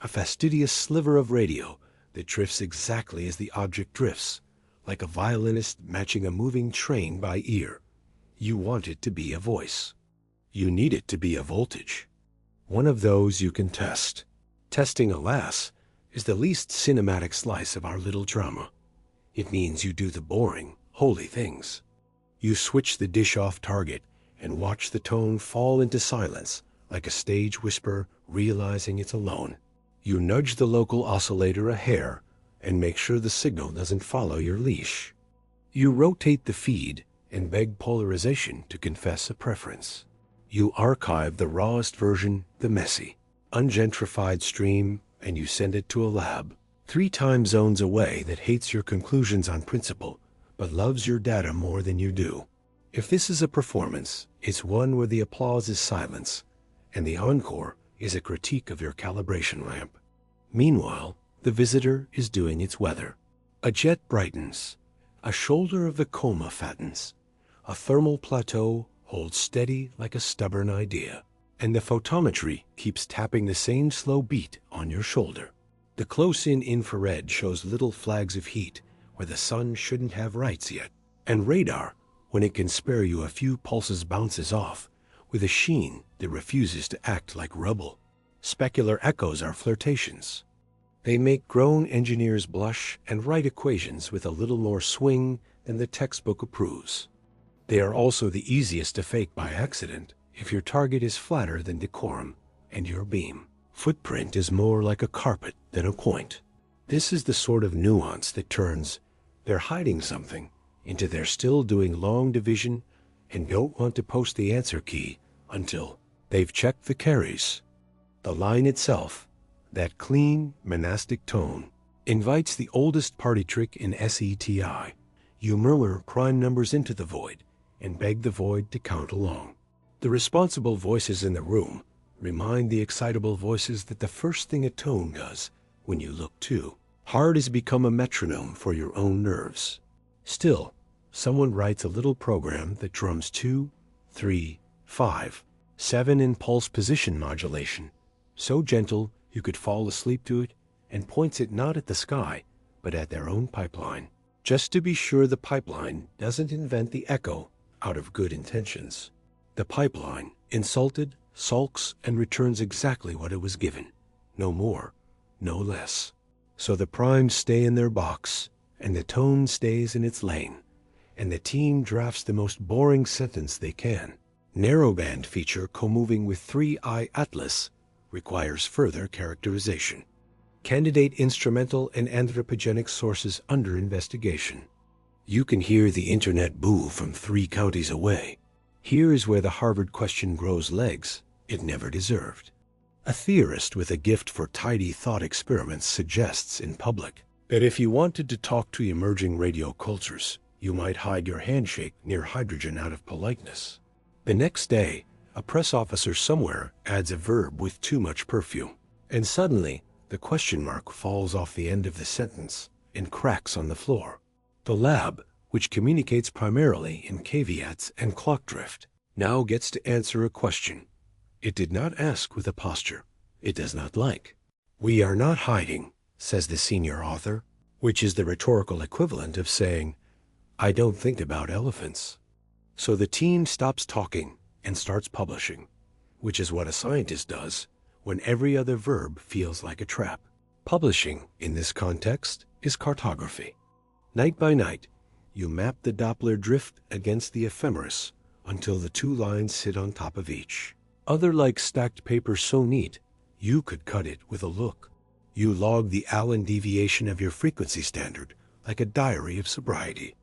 a fastidious sliver of radio that drifts exactly as the object drifts, like a violinist matching a moving train by ear. You want it to be a voice. You need it to be a voltage. One of those you can test. Testing, alas, is the least cinematic slice of our little drama. It means you do the boring, holy things. You switch the dish off target and watch the tone fall into silence like a stage whisper realizing it's alone. You nudge the local oscillator a hair and make sure the signal doesn't follow your leash. You rotate the feed and beg polarization to confess a preference. You archive the rawest version, the messy, ungentrified stream, and you send it to a lab 3 time zones away that hates your conclusions on principle, but loves your data more than you do. If this is a performance, it's one where the applause is silence, and the encore is a critique of your calibration lamp. Meanwhile, the visitor is doing its weather. A jet brightens, a shoulder of the coma fattens, a thermal plateau holds steady like a stubborn idea, and the photometry keeps tapping the same slow beat on your shoulder. The close-in infrared shows little flags of heat where the sun shouldn't have rights yet, and radar, when it can spare you a few pulses, bounces off with a sheen that refuses to act like rubble. Specular echoes are flirtations. They make grown engineers blush and write equations with a little more swing than the textbook approves. They are also the easiest to fake by accident if your target is flatter than decorum and your beam footprint is more like a carpet than a point. This is the sort of nuance that turns "they're hiding something" into "they're still doing long division and don't want to post the answer key until they've checked the carries." The line itself, that clean, monastic tone, invites the oldest party trick in SETI. You murmur prime numbers into the void and beg the void to count along. The responsible voices in the room remind the excitable voices that the first thing a tone does when you look too hard is become a metronome for your own nerves. Still, someone writes a little program that drums 2, 3, 5, 7 in pulse position modulation, so gentle you could fall asleep to it, and points it not at the sky, but at their own pipeline, just to be sure the pipeline doesn't invent the echo out of good intentions. The pipeline, insulted, sulks and returns exactly what it was given, no more, no less. So the primes stay in their box, and the tone stays in its lane, and the team drafts the most boring sentence they can. Narrowband feature co-moving with 3i Atlas requires further characterization. Candidate instrumental and anthropogenic sources under investigation. You can hear the internet boo from 3 counties away. Here is where the Harvard question grows legs it never deserved. A theorist with a gift for tidy thought experiments suggests in public that if you wanted to talk to emerging radio cultures, you might hide your handshake near hydrogen out of politeness. The next day, a press officer somewhere adds a verb with too much perfume, and suddenly the question mark falls off the end of the sentence and cracks on the floor. The lab, which communicates primarily in caveats and clock drift, now gets to answer a question it did not ask with a posture it does not like. "We are not hiding," says the senior author, which is the rhetorical equivalent of saying, "I don't think about elephants." So the team stops talking and starts publishing, which is what a scientist does when every other verb feels like a trap. Publishing, in this context, is cartography. Night by night, you map the Doppler drift against the ephemeris until the 2 lines sit on top of each. Other like stacked paper so neat, you could cut it with a look. You log the Allen deviation of your frequency standard like a diary of sobriety.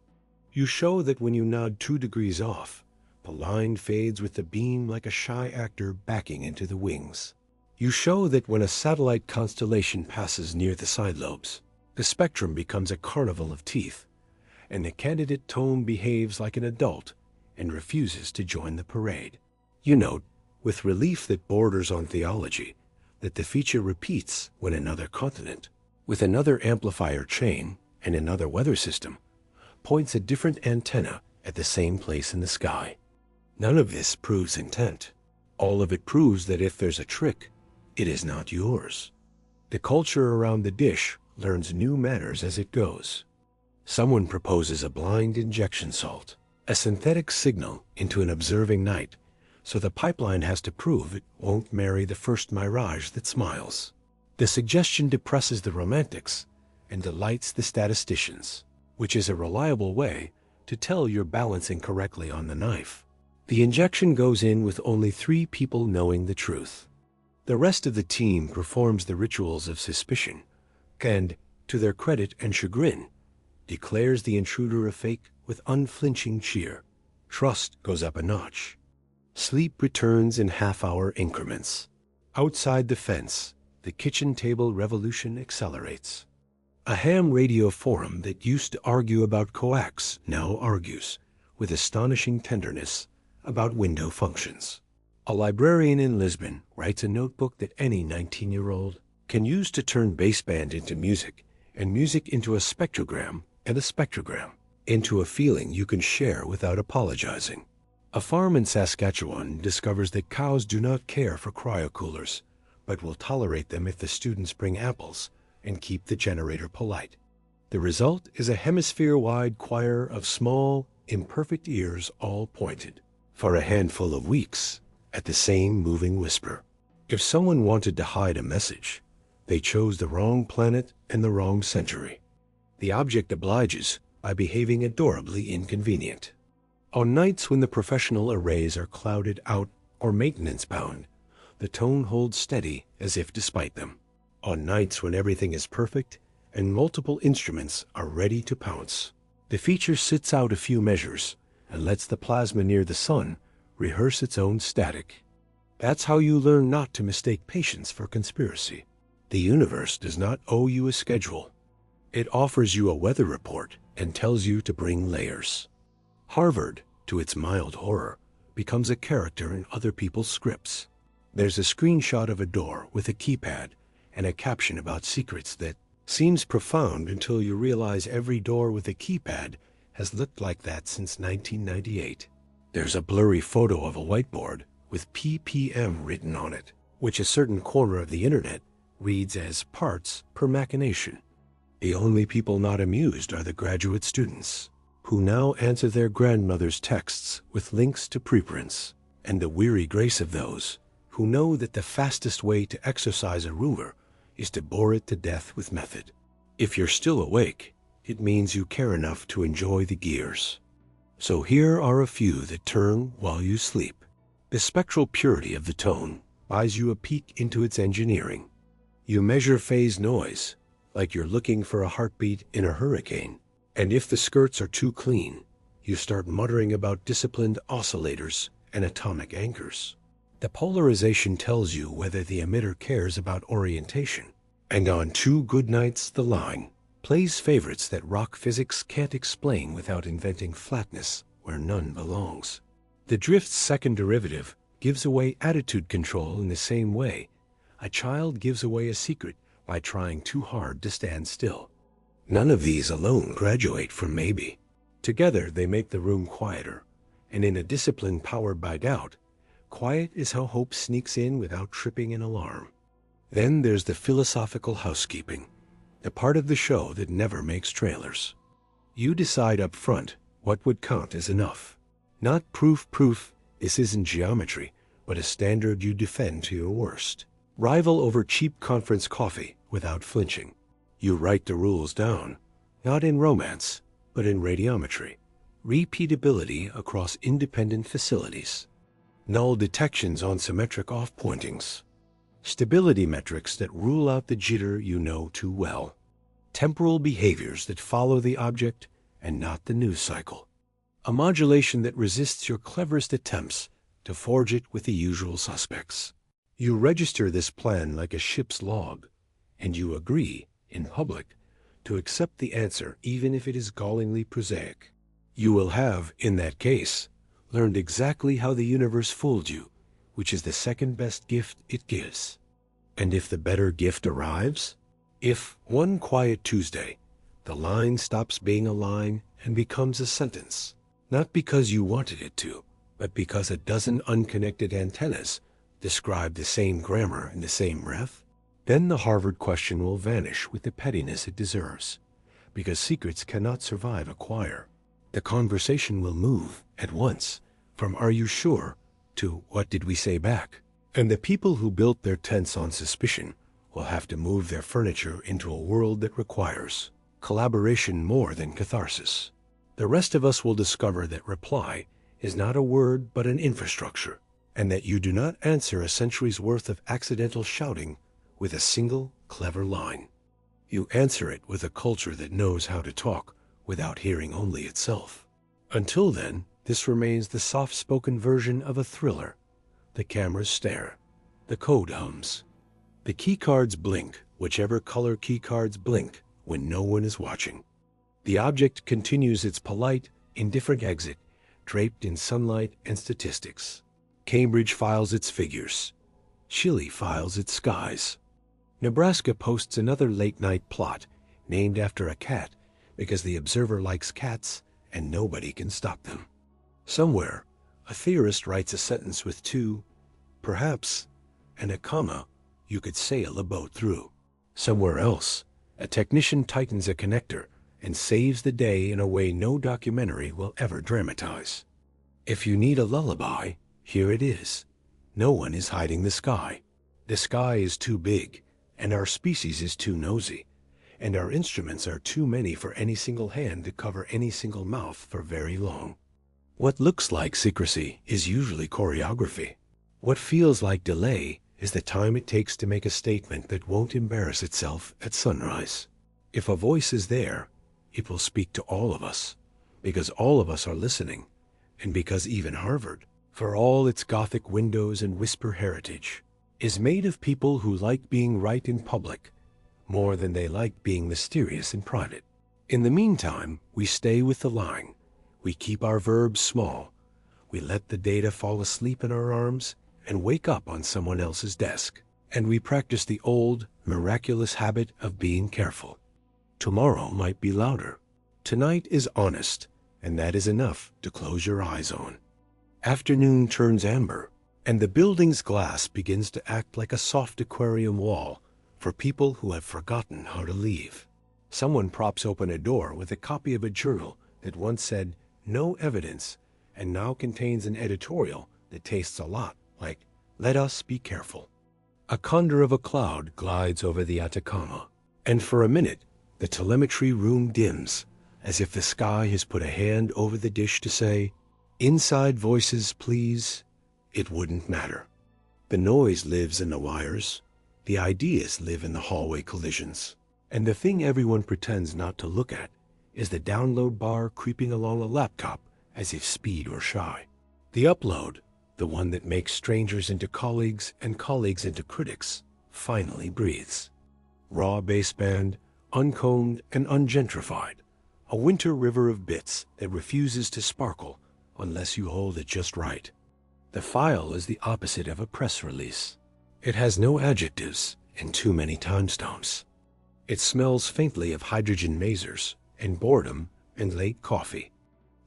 You show that when you nod 2 degrees off, the line fades with the beam like a shy actor backing into the wings. You show that when a satellite constellation passes near the side lobes, the spectrum becomes a carnival of teeth, and the candidate tone behaves like an adult and refuses to join the parade. You note, with relief that borders on theology, that the feature repeats when another continent, with another amplifier chain and another weather system, points a different antenna at the same place in the sky. None of this proves intent. All of it proves that if there's a trick, it is not yours. The culture around the dish learns new manners as it goes. Someone proposes a blind injection salt, a synthetic signal into an observing night, so the pipeline has to prove it won't marry the first mirage that smiles. The suggestion depresses the romantics and delights the statisticians, which is a reliable way to tell you're balancing correctly on the knife. The injection goes in with only 3 people knowing the truth. The rest of the team performs the rituals of suspicion and, to their credit and chagrin, declares the intruder a fake with unflinching cheer. Trust goes up a notch. Sleep returns in half-hour increments. Outside the fence, the kitchen table revolution accelerates. A ham radio forum that used to argue about coax now argues, with astonishing tenderness, about window functions. A librarian in Lisbon writes a notebook that any 19-year-old can use to turn baseband into music, and music into a spectrogram, and a spectrogram into a feeling you can share without apologizing. A farm in Saskatchewan discovers that cows do not care for cryocoolers, but will tolerate them if the students bring apples and keep the generator polite. The result is a hemisphere-wide choir of small, imperfect ears all pointed, for a handful of weeks, at the same moving whisper. If someone wanted to hide a message, they chose the wrong planet and the wrong century. The object obliges by behaving adorably inconvenient. On nights when the professional arrays are clouded out or maintenance-bound, the tone holds steady as if despite them. On nights when everything is perfect and multiple instruments are ready to pounce, the feature sits out a few measures and lets the plasma near the sun rehearse its own static. That's how you learn not to mistake patience for conspiracy. The universe does not owe you a schedule. It offers you a weather report and tells you to bring layers. Harvard, to its mild horror, becomes a character in other people's scripts. There's a screenshot of a door with a keypad and a caption about secrets that seems profound until you realize every door with a keypad has looked like that since 1998. There's a blurry photo of a whiteboard with ppm written on it, which a certain corner of the internet reads as parts per machination. The only people not amused are the graduate students, who now answer their grandmother's texts with links to preprints, and the weary grace of those who know that the fastest way to exercise a ruler is to bore it to death with method. If you're still awake, it means you care enough to enjoy the gears. So here are a few that turn while you sleep. The spectral purity of the tone buys you a peek into its engineering. You measure phase noise, like you're looking for a heartbeat in a hurricane. And if the skirts are too clean, you start muttering about disciplined oscillators and atomic anchors. The polarization tells you whether the emitter cares about orientation. And on 2 good nights, the line plays favorites that rock physics can't explain without inventing flatness where none belongs. The drift's second derivative gives away attitude control in the same way a child gives away a secret by trying too hard to stand still. None of these alone graduate from maybe. Together they make the room quieter, and in a discipline powered by doubt, quiet is how hope sneaks in without tripping an alarm. Then there's the philosophical housekeeping, the part of the show that never makes trailers. You decide up front what would count as enough. Not proof, this isn't geometry, but a standard you defend to your worst. Rival over cheap conference coffee without flinching. You write the rules down, not in romance, but in radiometry. Repeatability across independent facilities. Null detections on symmetric off-pointings. Stability metrics that rule out the jitter you know too well. Temporal behaviors that follow the object and not the news cycle. A modulation that resists your cleverest attempts to forge it with the usual suspects. You register this plan like a ship's log, and you agree, in public, to accept the answer even if it is gallingly prosaic. You will have, in that case, learned exactly how the universe fooled you, which is the second best gift it gives. And if the better gift arrives? If, one quiet Tuesday, the line stops being a line and becomes a sentence, not because you wanted it to, but because a dozen unconnected antennas describe the same grammar in the same breath, then the Harvard question will vanish with the pettiness it deserves, because secrets cannot survive a choir. The conversation will move at once from "Are you sure?" to "What did we say back?" And the people who built their tents on suspicion will have to move their furniture into a world that requires collaboration more than catharsis. The rest of us will discover that reply is not a word but an infrastructure, and that you do not answer a century's worth of accidental shouting with a single clever line. You answer it with a culture that knows how to talk without hearing only itself. Until then, this remains the soft-spoken version of a thriller. The cameras stare. The code hums. The keycards blink, whichever color keycards blink, when no one is watching. The object continues its polite, indifferent exit, draped in sunlight and statistics. Cambridge files its figures. Chile files its skies. Nebraska posts another late-night plot named after a cat because the observer likes cats and nobody can stop them. Somewhere, a theorist writes a sentence with two, perhaps, and a comma you could sail a boat through. Somewhere else, a technician tightens a connector and saves the day in a way no documentary will ever dramatize. If you need a lullaby, here it is. No one is hiding the sky. The sky is too big, and our species is too nosy, and our instruments are too many for any single hand to cover any single mouth for very long. What looks like secrecy is usually choreography. What feels like delay is the time it takes to make a statement that won't embarrass itself at sunrise. If a voice is there, it will speak to all of us, because all of us are listening, and because even Harvard, for all its Gothic windows and whisper heritage, is made of people who like being right in public more than they like being mysterious in private. In the meantime, we stay with the line. We keep our verbs small. We let the data fall asleep in our arms and wake up on someone else's desk. And we practice the old, miraculous habit of being careful. Tomorrow might be louder. Tonight is honest, and that is enough to close your eyes on. Afternoon turns amber, and the building's glass begins to act like a soft aquarium wall for people who have forgotten how to leave. Someone props open a door with a copy of a journal that once said, "No evidence," and now contains an editorial that tastes a lot like, "Let us be careful." A condor of a cloud glides over the Atacama, and for a minute the telemetry room dims, as if the sky has put a hand over the dish to say, "Inside voices, please." It wouldn't matter. The noise lives in the wires. The ideas live in the hallway collisions. And the thing everyone pretends not to look at is the download bar creeping along a laptop as if speed were shy. The upload, the one that makes strangers into colleagues and colleagues into critics, finally breathes. Raw baseband, uncombed and ungentrified. A winter river of bits that refuses to sparkle unless you hold it just right. The file is the opposite of a press release. It has no adjectives and too many timestamps. It smells faintly of hydrogen masers and boredom and late coffee.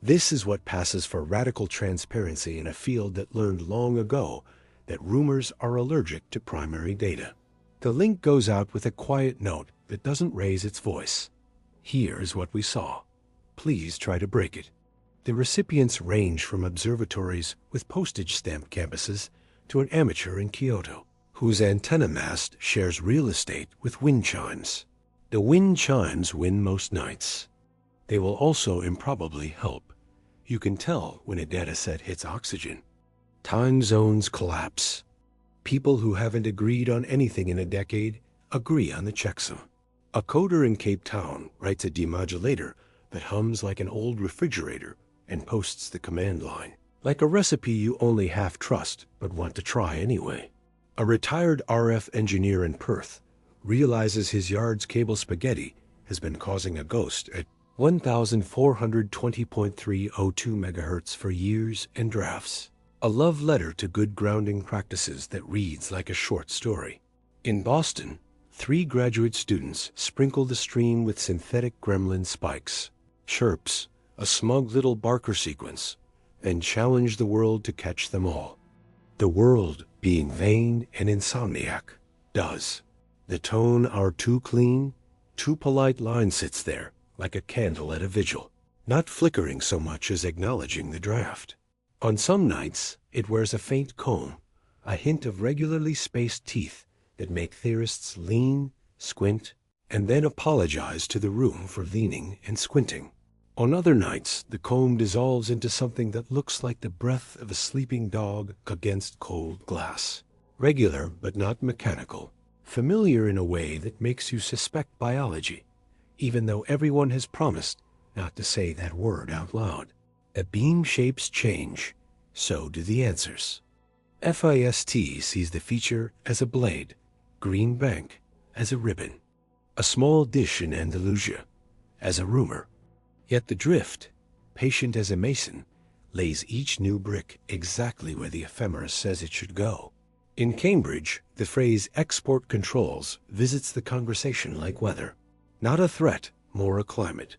This is what passes for radical transparency in a field that learned long ago that rumors are allergic to primary data. The link goes out with a quiet note that doesn't raise its voice. Here's what we saw. Please try to break it. The recipients range from observatories with postage stamp campuses to an amateur in Kyoto, whose antenna mast shares real estate with wind chimes. The wind chimes win most nights. They will also improbably help. You can tell when a dataset hits oxygen. Time zones collapse. People who haven't agreed on anything in a decade agree on the checksum. A coder in Cape Town writes a demodulator that hums like an old refrigerator and posts the command line, like a recipe you only half trust but want to try anyway. A retired RF engineer in Perth realizes his yard's cable spaghetti has been causing a ghost at 1420.302 MHz for years and drafts. A love letter to good grounding practices that reads like a short story. In Boston, 3 graduate students sprinkled the stream with synthetic gremlin spikes, chirps, a smug little barker sequence, and challenged the world to catch them all. The world, being vain and insomniac, does. The tone our too clean, too polite line sits there, like a candle at a vigil, not flickering so much as acknowledging the draft. On some nights, it wears a faint comb, a hint of regularly spaced teeth that make theorists lean, squint, and then apologize to the room for leaning and squinting. On other nights, the comb dissolves into something that looks like the breath of a sleeping dog against cold glass. Regular, but not mechanical. Familiar in a way that makes you suspect biology, even though everyone has promised not to say that word out loud. A beam shapes change, so do the answers. FIST sees the feature as a blade, Green Bank as a ribbon, a small dish in Andalusia as a rumor. Yet the drift, patient as a mason, lays each new brick exactly where the ephemeris says it should go. In Cambridge, the phrase export controls visits the conversation like weather. Not a threat, more a climate.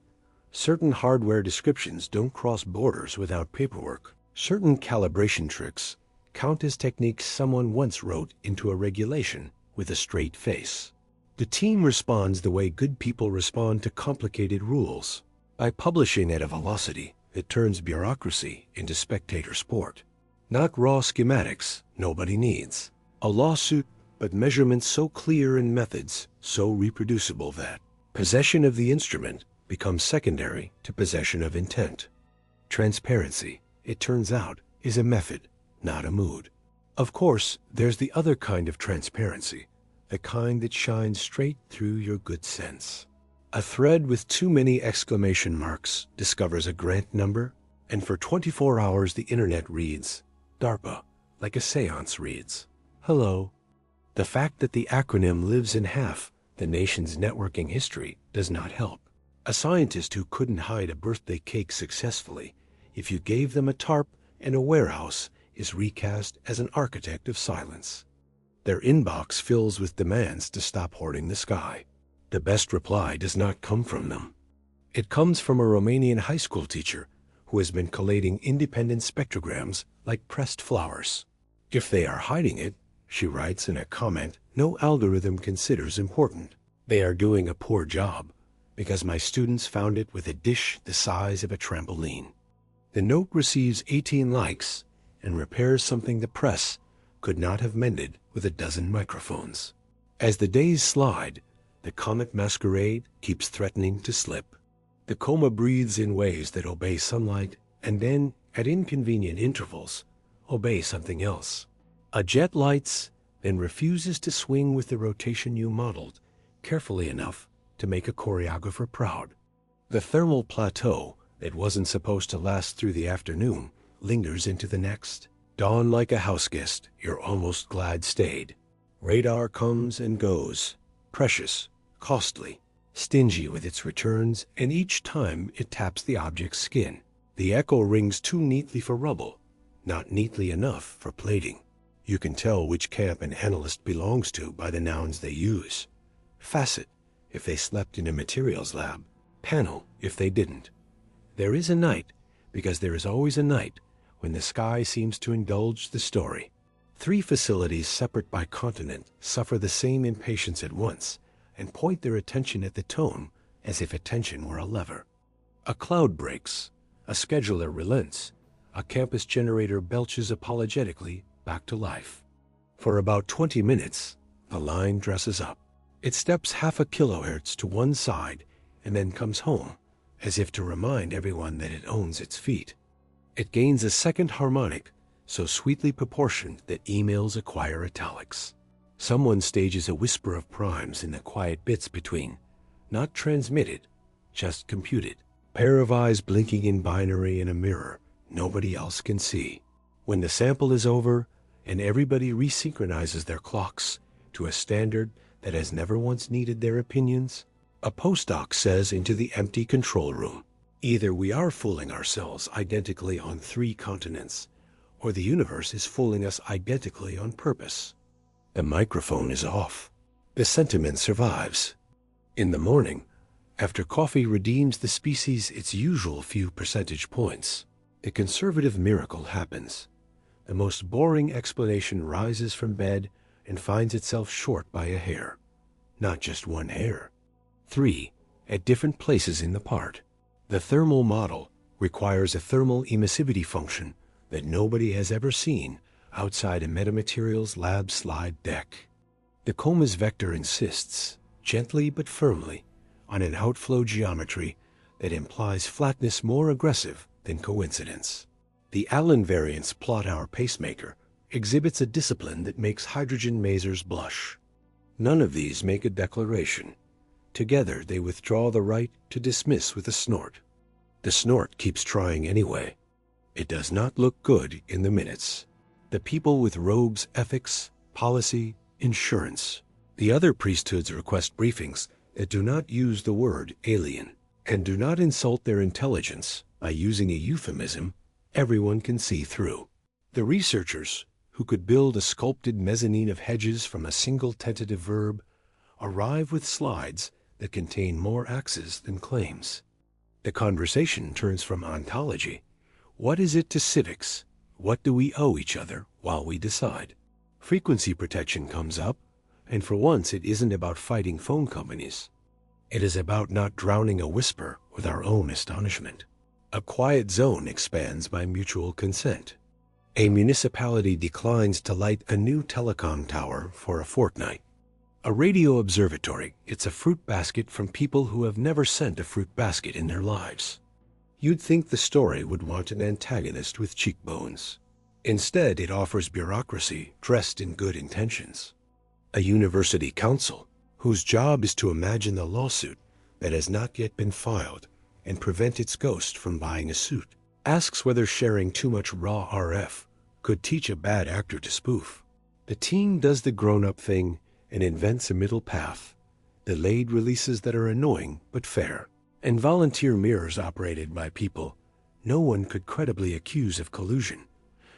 Certain hardware descriptions don't cross borders without paperwork. Certain calibration tricks count as techniques someone once wrote into a regulation with a straight face. The team responds the way good people respond to complicated rules, by publishing at a velocity that turns bureaucracy into spectator sport. Not raw schematics nobody needs. A lawsuit, but measurements so clear and methods so reproducible that possession of the instrument becomes secondary to possession of intent. Transparency, it turns out, is a method, not a mood. Of course, there's the other kind of transparency, the kind that shines straight through your good sense. A thread with too many exclamation marks discovers a grant number, and for 24 hours the internet reads, DARPA, like a seance reads, hello. The fact that the acronym lives in half the nation's networking history does not help. A scientist who couldn't hide a birthday cake successfully, if you gave them a tarp and a warehouse, is recast as an architect of silence. Their inbox fills with demands to stop hoarding the sky. The best reply does not come from them. It comes from a Romanian high school teacher who has been collating independent spectrograms like pressed flowers. If they are hiding it, she writes in a comment, no algorithm considers important. They are doing a poor job because my students found it with a dish the size of a trampoline. The note receives 18 likes and repairs something the press could not have mended with a dozen microphones. As the days slide, the comet masquerade keeps threatening to slip. The coma breathes in ways that obey sunlight and then, at inconvenient intervals, obey something else. A jet lights, then refuses to swing with the rotation you modeled carefully enough to make a choreographer proud. The thermal plateau that wasn't supposed to last through the afternoon lingers into the next. Dawn like a house guest you're almost glad stayed. Radar comes and goes, precious, costly, stingy with its returns, and each time it taps the object's skin. The echo rings too neatly for rubble, not neatly enough for plating. You can tell which camp an analyst belongs to by the nouns they use. Facet, if they slept in a materials lab. Panel, if they didn't. There is a night, because there is always a night, when the sky seems to indulge the story. 3 facilities separate by continent suffer the same impatience at once and point their attention at the tone as if attention were a lever. A cloud breaks, a scheduler relents, a campus generator belches apologetically back to life. For about 20 minutes, the line dresses up. It steps half a kilohertz to one side and then comes home, as if to remind everyone that it owns its feet. It gains a second harmonic, so sweetly proportioned that emails acquire italics. Someone stages a whisper of primes in the quiet bits between, not transmitted, just computed. Pair of eyes blinking in binary in a mirror nobody else can see. When the sample is over and everybody resynchronizes their clocks to a standard that has never once needed their opinions, A postdoc says into the empty control room, "Either we are fooling ourselves identically on 3 continents, or the universe is fooling us identically on purpose." The microphone is off. The sentiment survives. In the morning, after coffee redeems the species its usual few percentage points, a conservative miracle happens. The most boring explanation rises from bed and finds itself short by a hair. Not just 1 hair. 3, at different places in the part. The thermal model requires a thermal emissivity function that nobody has ever seen outside a metamaterials lab slide deck. The Comas vector insists, gently but firmly, on an outflow geometry that implies flatness more aggressive than coincidence. The Allen variance plot hour pacemaker exhibits a discipline that makes hydrogen masers blush. None of these make a declaration. Together they withdraw the right to dismiss with a snort. The snort keeps trying anyway. It does not look good in the minutes. The people with robes, ethics, policy, insurance. The other priesthoods request briefings that do not use the word alien and do not insult their intelligence by using a euphemism everyone can see through. The researchers, who could build a sculpted mezzanine of hedges from a single tentative verb, arrive with slides that contain more axes than claims. The conversation turns from ontology. What is it to civics? What do we owe each other while we decide? Frequency protection comes up, and for once it isn't about fighting phone companies. It is about not drowning a whisper with our own astonishment. A quiet zone expands by mutual consent. A municipality declines to light a new telecom tower for a fortnight. A radio observatory gets a fruit basket from people who have never sent a fruit basket in their lives. You'd think the story would want an antagonist with cheekbones. Instead, it offers bureaucracy dressed in good intentions. A university council, whose job is to imagine the lawsuit that has not yet been filed and prevent its ghost from buying a suit, asks whether sharing too much raw RF could teach a bad actor to spoof. The team does the grown-up thing and invents a middle path, delayed releases that are annoying but fair, and volunteer mirrors operated by people no one could credibly accuse of collusion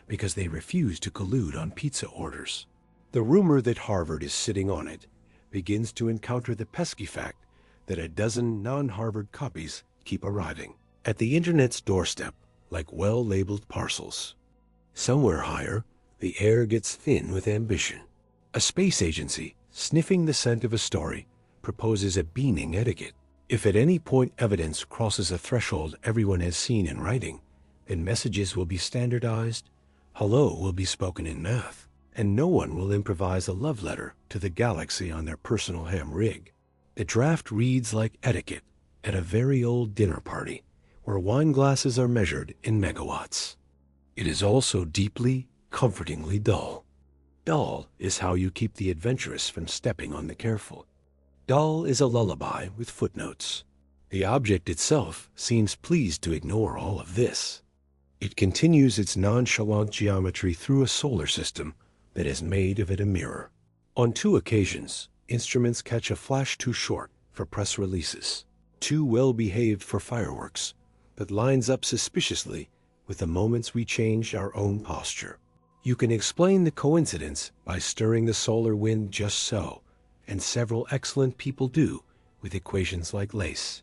because they refuse to collude on pizza orders. The rumor that Harvard is sitting on it begins to encounter the pesky fact that a dozen non-Harvard copies keep arriving at the internet's doorstep like well-labeled parcels. Somewhere higher, the air gets thin with ambition. A space agency, sniffing the scent of a story, proposes a beaming etiquette. If at any point evidence crosses a threshold everyone has seen in writing, then messages will be standardized, hello will be spoken in math, and no one will improvise a love letter to the galaxy on their personal ham rig. The draft reads like etiquette at a very old dinner party, where wine glasses are measured in megawatts. It is also deeply, comfortingly dull. Dull is how you keep the adventurous from stepping on the careful. Dull is a lullaby with footnotes. The object itself seems pleased to ignore all of this. It continues its nonchalant geometry through a solar system that has made of it a mirror. On 2 occasions, instruments catch a flash too short for press releases, too well-behaved for fireworks, that lines up suspiciously with the moments we changed our own posture. You can explain the coincidence by stirring the solar wind just so, and several excellent people do with equations like lace.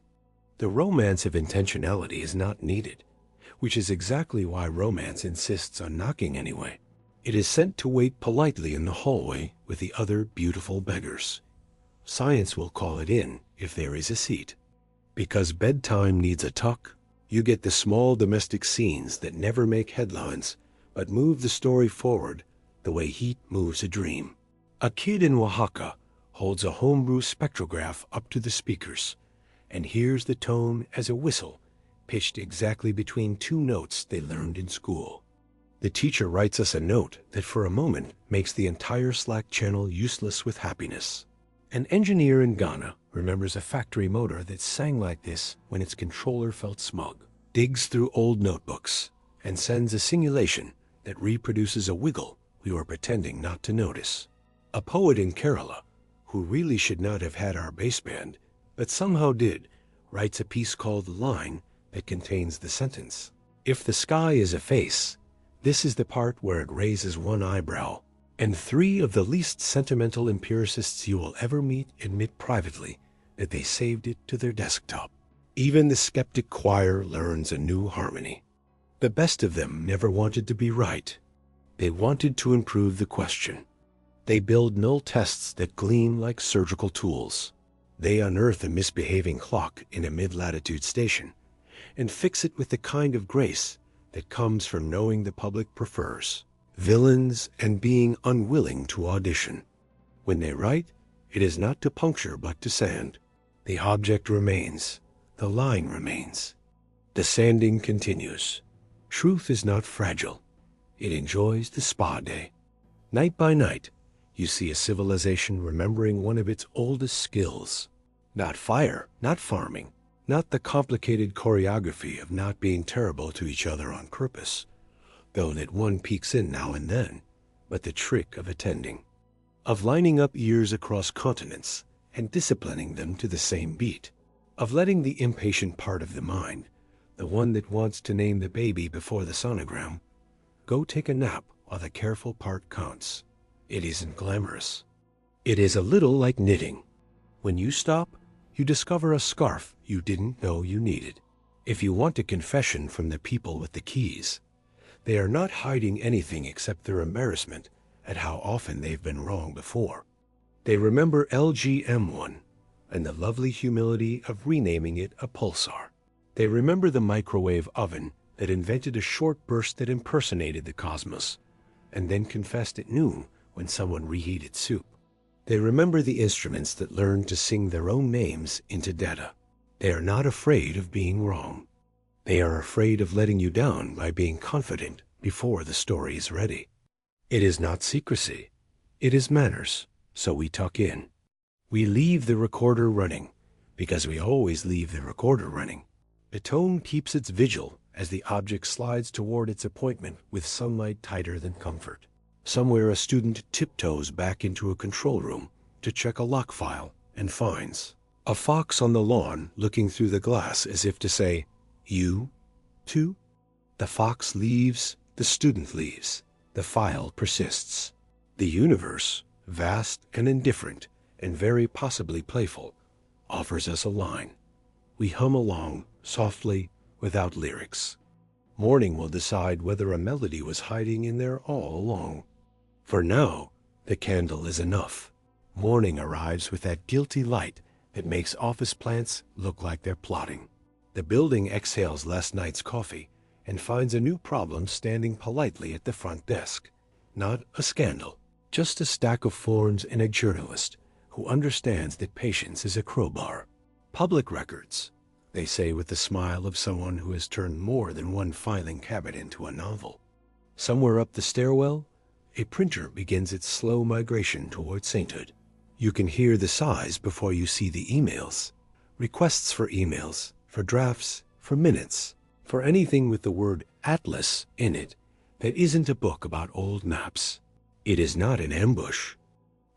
The romance of intentionality is not needed, which is exactly why romance insists on knocking anyway. It is sent to wait politely in the hallway with the other beautiful beggars. Science will call it in if there is a seat. Because bedtime needs a tuck, you get the small domestic scenes that never make headlines, but move the story forward the way heat moves a dream. A kid in Oaxaca holds a homebrew spectrograph up to the speakers and hears the tone as a whistle pitched exactly between 2 notes they learned in school. The teacher writes us a note that for a moment makes the entire Slack channel useless with happiness. An engineer in Ghana remembers a factory motor that sang like this when its controller felt smug, digs through old notebooks, and sends a simulation that reproduces a wiggle we were pretending not to notice. A poet in Kerala, who really should not have had our baseband, but somehow did, writes a piece called Line that contains the sentence, "If the sky is a face, this is the part where it raises one eyebrow." And 3 of the least sentimental empiricists you will ever meet admit privately that they saved it to their desktop. Even the skeptic choir learns a new harmony. The best of them never wanted to be right. They wanted to improve the question. They build null tests that gleam like surgical tools. They unearth a misbehaving clock in a mid-latitude station and fix it with the kind of grace that comes from knowing the public prefers villains and being unwilling to audition. When they write, it is not to puncture but to sand. The object remains. The line remains. The sanding continues. Truth is not fragile. It enjoys the spa day. Night by night, you see a civilization remembering one of its oldest skills. Not fire, not farming, not the complicated choreography of not being terrible to each other on purpose, though that one peeks in now and then, but the trick of attending, of lining up ears across continents and disciplining them to the same beat, of letting the impatient part of the mind, the one that wants to name the baby before the sonogram, go take a nap while the careful part counts. It isn't glamorous. It is a little like knitting. When you stop, you discover a scarf you didn't know you needed. If you want a confession from the people with the keys, they are not hiding anything except their embarrassment at how often they've been wrong before. They remember LGM1 and the lovely humility of renaming it a pulsar. They remember the microwave oven that invented a short burst that impersonated the cosmos and then confessed at noon when someone reheated soup. They remember the instruments that learned to sing their own names into data. They are not afraid of being wrong. They are afraid of letting you down by being confident before the story is ready. It is not secrecy. It is manners, so we tuck in. We leave the recorder running because we always leave the recorder running. The tone keeps its vigil as the object slides toward its appointment with sunlight tighter than comfort. Somewhere a student tiptoes back into a control room to check a log file and finds a fox on the lawn looking through the glass as if to say, "You, too?" The fox leaves, the student leaves, the file persists. The universe, vast and indifferent and very possibly playful, offers us a line. We hum along, softly, without lyrics. Morning will decide whether a melody was hiding in there all along. For now, the candle is enough. Morning arrives with that guilty light that makes office plants look like they're plotting. The building exhales last night's coffee and finds a new problem standing politely at the front desk. Not a scandal, just a stack of forms and a journalist who understands that patience is a crowbar. Public records, they say with the smile of someone who has turned more than one filing cabinet into a novel. Somewhere up the stairwell, a printer begins its slow migration toward sainthood. You can hear the sighs before you see the emails. Requests for emails, for drafts, for minutes, for anything with the word Atlas in it that isn't a book about old maps. It is not an ambush.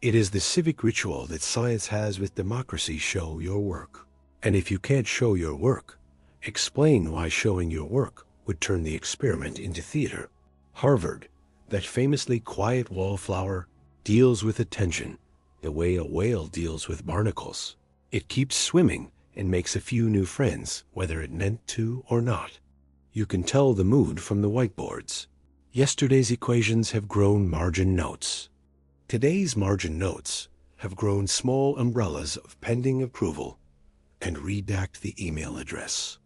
It is the civic ritual that science has with democracy. Show your work. And if you can't show your work, explain why showing your work would turn the experiment into theater. Harvard, that famously quiet wallflower, deals with attention the way a whale deals with barnacles. It keeps swimming and makes a few new friends, whether it meant to or not. You can tell the mood from the whiteboards. Yesterday's equations have grown margin notes. Today's margin notes have grown small umbrellas of pending approval and redact the email address.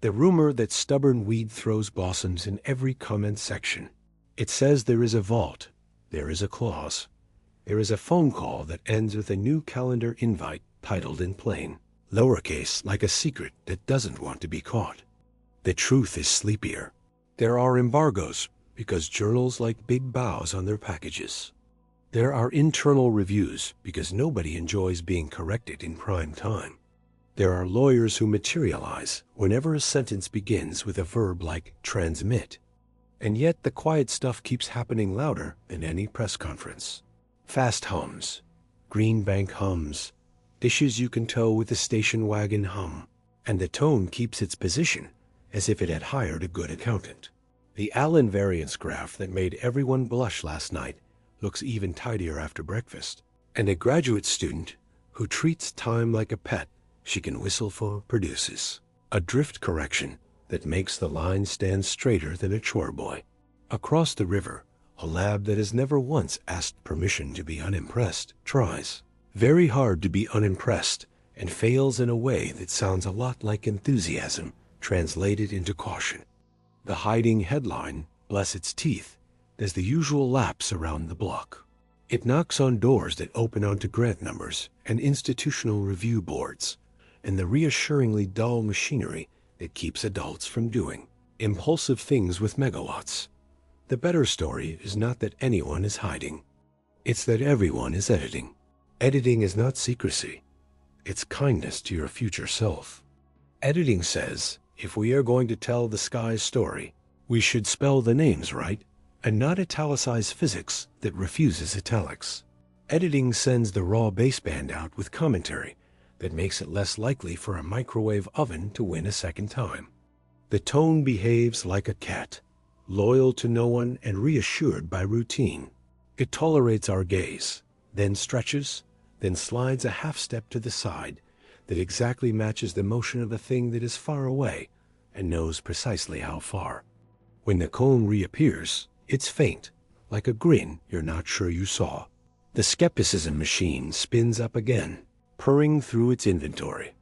The rumor that stubborn weed throws blossoms in every comment section. It says there is a vault, there is a clause, there is a phone call that ends with a new calendar invite titled in plain, lowercase, like a secret that doesn't want to be caught. The truth is sleepier. There are embargoes because journals like big bows on their packages. There are internal reviews because nobody enjoys being corrected in prime time. There are lawyers who materialize whenever a sentence begins with a verb like transmit. And yet the quiet stuff keeps happening louder than any press conference. Fast hums, Green Bank hums, dishes you can tow with the station wagon hum, and the tone keeps its position as if it had hired a good accountant. The Allen variance graph that made everyone blush last night looks even tidier after breakfast, and a graduate student who treats time like a pet she can whistle for produces a drift correction that makes the line stand straighter than a chore boy. Across the river, a lab that has never once asked permission to be unimpressed tries very hard to be unimpressed and fails in a way that sounds a lot like enthusiasm translated into caution. The hiding headline, bless its teeth, does the usual laps around the block. It knocks on doors that open onto grant numbers and institutional review boards, and the reassuringly dull machinery that keeps adults from doing impulsive things with megawatts. The better story is not that anyone is hiding. It's that everyone is editing. Editing is not secrecy. It's kindness to your future self. Editing says, if we are going to tell the sky's story, we should spell the names right and not italicize physics that refuses italics. Editing sends the raw baseband out with commentary that makes it less likely for a microwave oven to win a second time. The tone behaves like a cat, loyal to no one and reassured by routine. It tolerates our gaze, then stretches, then slides a half step to the side that exactly matches the motion of a thing that is far away and knows precisely how far. When the cone reappears, it's faint, like a grin you're not sure you saw. The skepticism machine spins up again, purring through its inventory.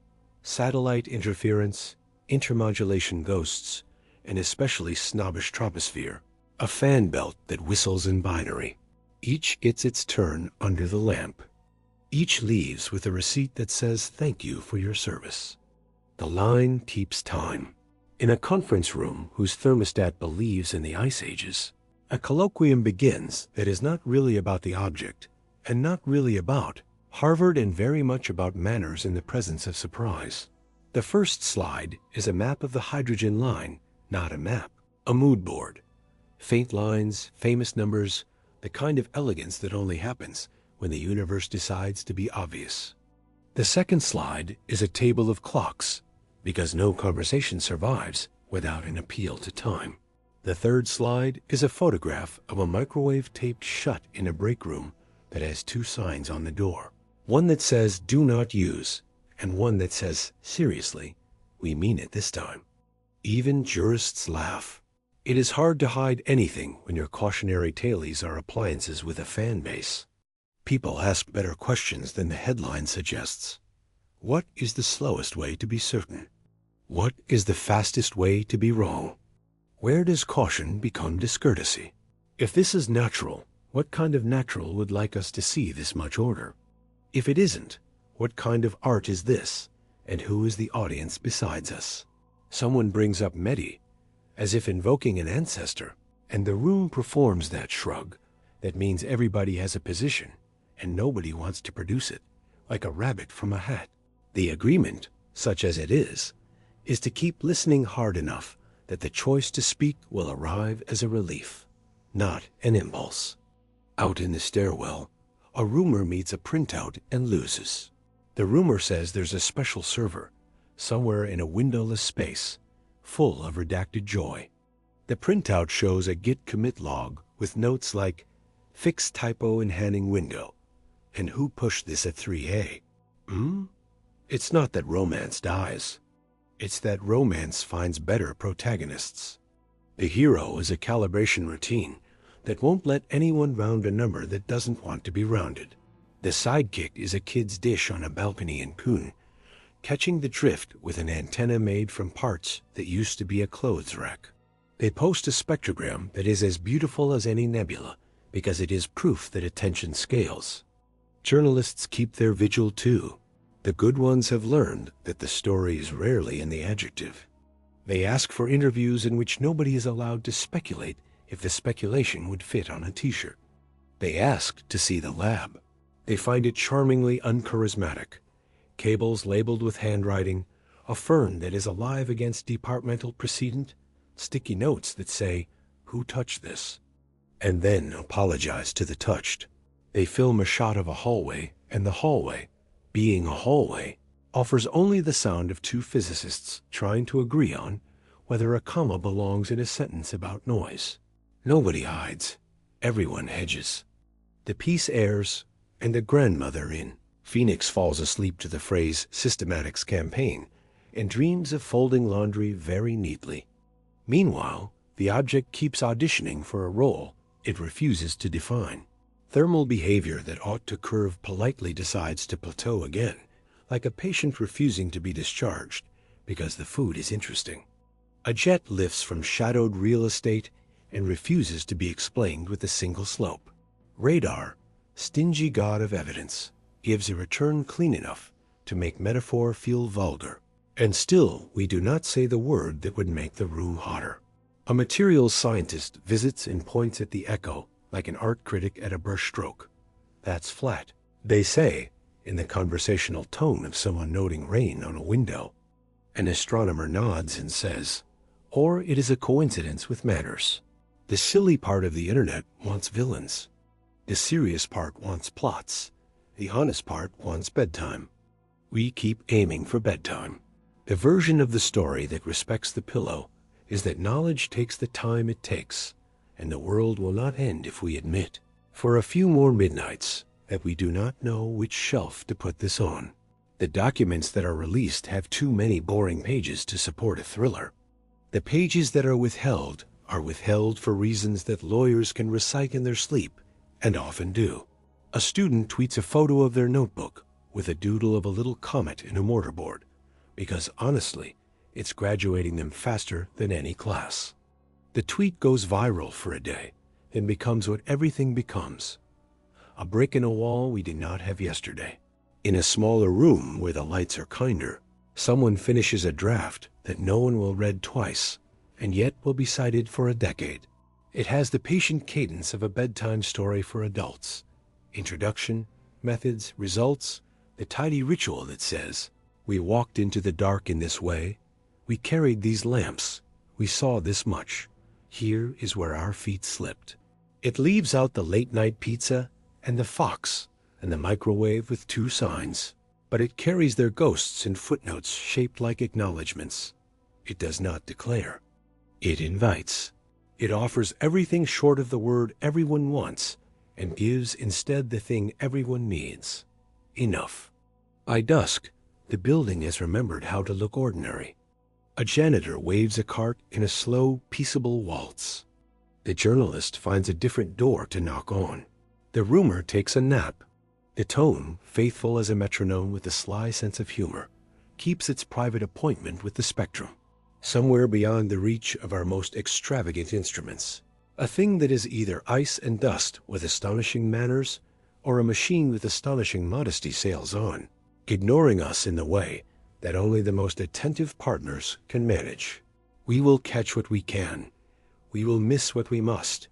Satellite interference, intermodulation ghosts, and especially snobbish troposphere. A fan belt that whistles in binary. Each gets its turn under the lamp. Each leaves with a receipt that says thank you for your service. The line keeps time. In a conference room whose thermostat believes in the ice ages, a colloquium begins that is not really about the object, and not really about Harvard and very much about manners in the presence of surprise. The first slide is a map of the hydrogen line, not a map, a mood board. Faint lines, famous numbers, the kind of elegance that only happens when the universe decides to be obvious. The second slide is a table of clocks, because no conversation survives without an appeal to time. The third slide is a photograph of a microwave taped shut in a break room that has two signs on the door. One that says, "Do not use," and one that says, "Seriously, we mean it this time." Even jurists laugh. It is hard to hide anything when your cautionary tailies are appliances with a fan base. People ask better questions than the headline suggests. What is the slowest way to be certain? What is the fastest way to be wrong? Where does caution become discourtesy? If this is natural, what kind of natural would like us to see this much order? If it isn't, what kind of art is this, and who is the audience besides us? Someone brings up Medi, as if invoking an ancestor, and the room performs that shrug that means everybody has a position, and nobody wants to produce it, like a rabbit from a hat. The agreement, such as it is to keep listening hard enough that the choice to speak will arrive as a relief, not an impulse. Out in the stairwell, a rumor meets a printout and loses. The rumor says there's a special server, somewhere in a windowless space, full of redacted joy. The printout shows a git commit log with notes like, "Fix typo in Hanning window," and "Who pushed this at 3A?" It's not that romance dies. It's that romance finds better protagonists. The hero is a calibration routine that won't let anyone round a number that doesn't want to be rounded. The sidekick is a kid's dish on a balcony in Kuhn, catching the drift with an antenna made from parts that used to be a clothes rack. They post a spectrogram that is as beautiful as any nebula because it is proof that attention scales. Journalists keep their vigil too. The good ones have learned that the story is rarely in the adjective. They ask for interviews in which nobody is allowed to speculate if the speculation would fit on a t-shirt. They ask to see the lab. They find it charmingly uncharismatic. Cables labeled with handwriting, a fern that is alive against departmental precedent, sticky notes that say, "Who touched this?" and then apologize to the touched. They film a shot of a hallway, and the hallway, being a hallway, offers only the sound of two physicists trying to agree on whether a comma belongs in a sentence about noise. Nobody hides. Everyone hedges. The piece airs, and the grandmother in Phoenix falls asleep to the phrase systematics campaign and dreams of folding laundry very neatly. Meanwhile, the object keeps auditioning for a role it refuses to define. Thermal behavior that ought to curve politely decides to plateau again, like a patient refusing to be discharged because the food is interesting. A jet lifts from shadowed real estate and refuses to be explained with a single slope. Radar, stingy god of evidence, gives a return clean enough to make metaphor feel vulgar. And still, we do not say the word that would make the room hotter. A materials scientist visits and points at the echo like an art critic at a brushstroke. That's flat, they say, in the conversational tone of someone noting rain on a window. An astronomer nods and says, or it is a coincidence with manners. The silly part of the internet wants villains. The serious part wants plots. The honest part wants bedtime. We keep aiming for bedtime. The version of the story that respects the pillow is that knowledge takes the time it takes, and the world will not end if we admit, for a few more midnights, that we do not know which shelf to put this on. The documents that are released have too many boring pages to support a thriller. The pages that are withheld for reasons that lawyers can recite in their sleep, and often do. A student tweets a photo of their notebook with a doodle of a little comet in a mortarboard, because honestly, it's graduating them faster than any class. The tweet goes viral for a day, and becomes what everything becomes. A brick in a wall we did not have yesterday. In a smaller room where the lights are kinder, someone finishes a draft that no one will read twice, and yet will be cited for a decade. It has the patient cadence of a bedtime story for adults. Introduction, methods, results, the tidy ritual that says, we walked into the dark in this way, we carried these lamps, we saw this much. Here is where our feet slipped. It leaves out the late-night pizza and the fox and the microwave with two signs, but it carries their ghosts in footnotes shaped like acknowledgments. It does not declare. It invites. It offers everything short of the word everyone wants and gives instead the thing everyone needs. Enough. By dusk, the building has remembered how to look ordinary. A janitor waves a cart in a slow, peaceable waltz. The journalist finds a different door to knock on. The rumor takes a nap. The tone, faithful as a metronome with a sly sense of humor, keeps its private appointment with the spectrum, somewhere beyond the reach of our most extravagant instruments. A thing that is either ice and dust with astonishing manners, or a machine with astonishing modesty sails on, ignoring us in the way that only the most attentive partners can manage. We will catch what we can, we will miss what we must,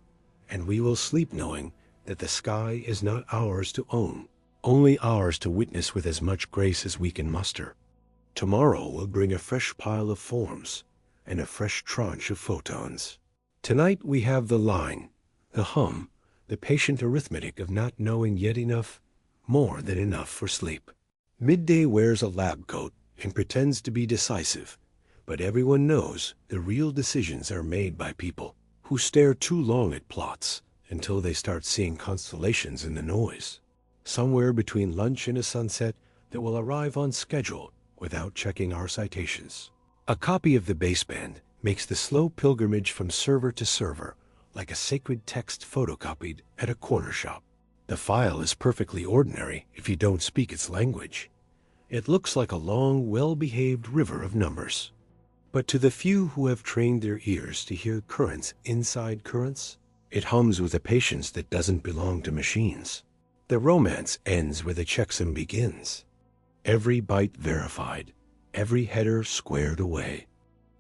and we will sleep knowing that the sky is not ours to own, only ours to witness with as much grace as we can muster. Tomorrow will bring a fresh pile of forms and a fresh tranche of photons. Tonight we have the line, the hum, the patient arithmetic of not knowing yet enough, more than enough for sleep. Midday wears a lab coat and pretends to be decisive, but everyone knows the real decisions are made by people who stare too long at plots until they start seeing constellations in the noise. Somewhere between lunch and a sunset that will arrive on schedule without checking our citations. A copy of the baseband makes the slow pilgrimage from server to server like a sacred text photocopied at a corner shop. The file is perfectly ordinary if you don't speak its language. It looks like a long, well-behaved river of numbers. But to the few who have trained their ears to hear currents inside currents, it hums with a patience that doesn't belong to machines. The romance ends where the checksum begins. Every byte verified, every header squared away.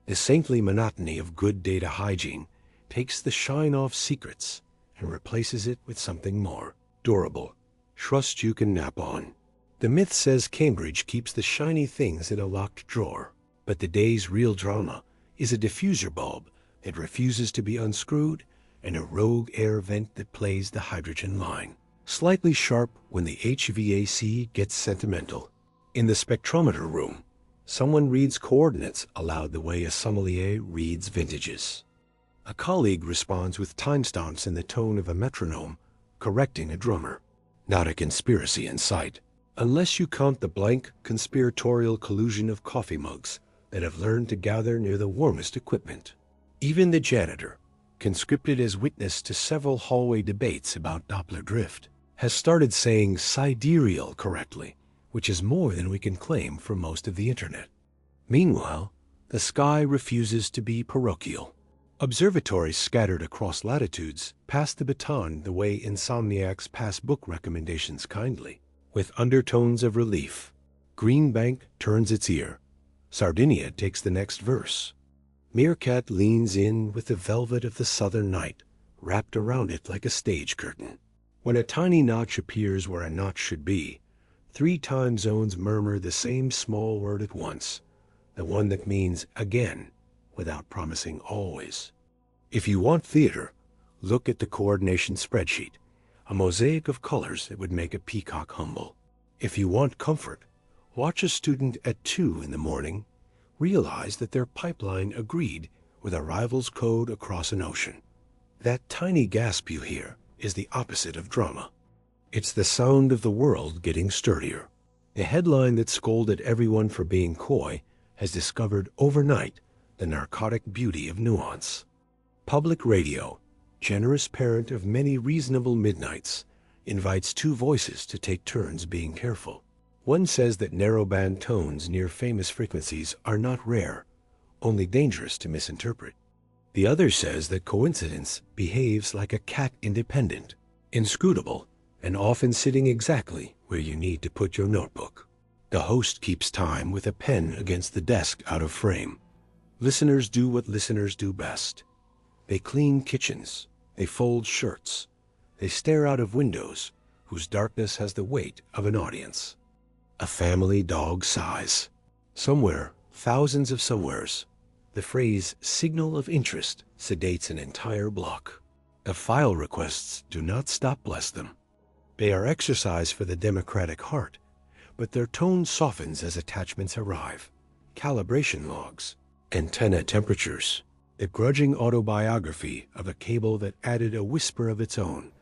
The saintly monotony of good data hygiene takes the shine off secrets and replaces it with something more durable. Trust you can nap on. The myth says Cambridge keeps the shiny things in a locked drawer, but the day's real drama is a diffuser bulb that refuses to be unscrewed and a rogue air vent that plays the hydrogen line. slightly sharp when the HVAC gets sentimental. In the spectrometer room, someone reads coordinates aloud the way a sommelier reads vintages. A colleague responds with time stamps in the tone of a metronome, correcting a drummer. Not a conspiracy in sight, unless you count the blank, conspiratorial collusion of coffee mugs that have learned to gather near the warmest equipment. Even the janitor, conscripted as witness to several hallway debates about Doppler drift, has started saying sidereal correctly, which is more than we can claim for most of the internet. Meanwhile, the sky refuses to be parochial. Observatories scattered across latitudes pass the baton the way insomniacs pass book recommendations kindly, with undertones of relief. Greenbank turns its ear. Sardinia takes the next verse. Meerkat leans in with the velvet of the southern night, wrapped around it like a stage curtain. When a tiny notch appears where a notch should be, 3 time zones murmur the same small word at once, the one that means again, without promising always. If you want theater, look at the coordination spreadsheet, a mosaic of colors that would make a peacock humble. If you want comfort, watch a student at 2 in the morning realize that their pipeline agreed with a rival's code across an ocean. That tiny gasp you hear is the opposite of drama. It's the sound of the world getting sturdier. The headline that scolded everyone for being coy has discovered overnight the narcotic beauty of nuance. Public radio, generous parent of many reasonable midnights, invites 2 voices to take turns being careful. One says that narrowband tones near famous frequencies are not rare, only dangerous to misinterpret. The other says that coincidence behaves like a cat independent, inscrutable, and often sitting exactly where you need to put your notebook. The host keeps time with a pen against the desk out of frame. Listeners do what listeners do best. They clean kitchens, they fold shirts, they stare out of windows whose darkness has the weight of an audience. A family dog sighs. Somewhere, thousands of somewheres, the phrase signal of interest sedates an entire block. The file requests do not stop, bless them. They are exercise for the democratic heart, but their tone softens as attachments arrive. Calibration logs, antenna temperatures, the grudging autobiography of a cable that added a whisper of its own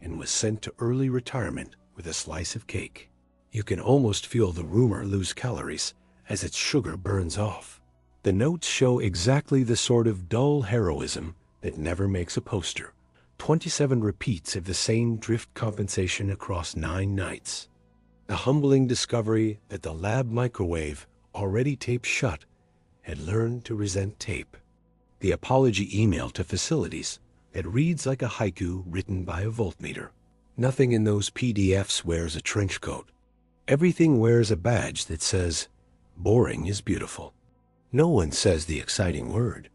and was sent to early retirement with a slice of cake. You can almost feel the rumor lose calories as its sugar burns off. The notes show exactly the sort of dull heroism that never makes a poster. 27 repeats of the same drift compensation across 9 nights. The humbling discovery that the lab microwave, already taped shut, had learned to resent tape. The apology email to facilities that reads like a haiku written by a voltmeter. Nothing in those PDFs wears a trench coat. Everything wears a badge that says, boring is beautiful. No one says the exciting word.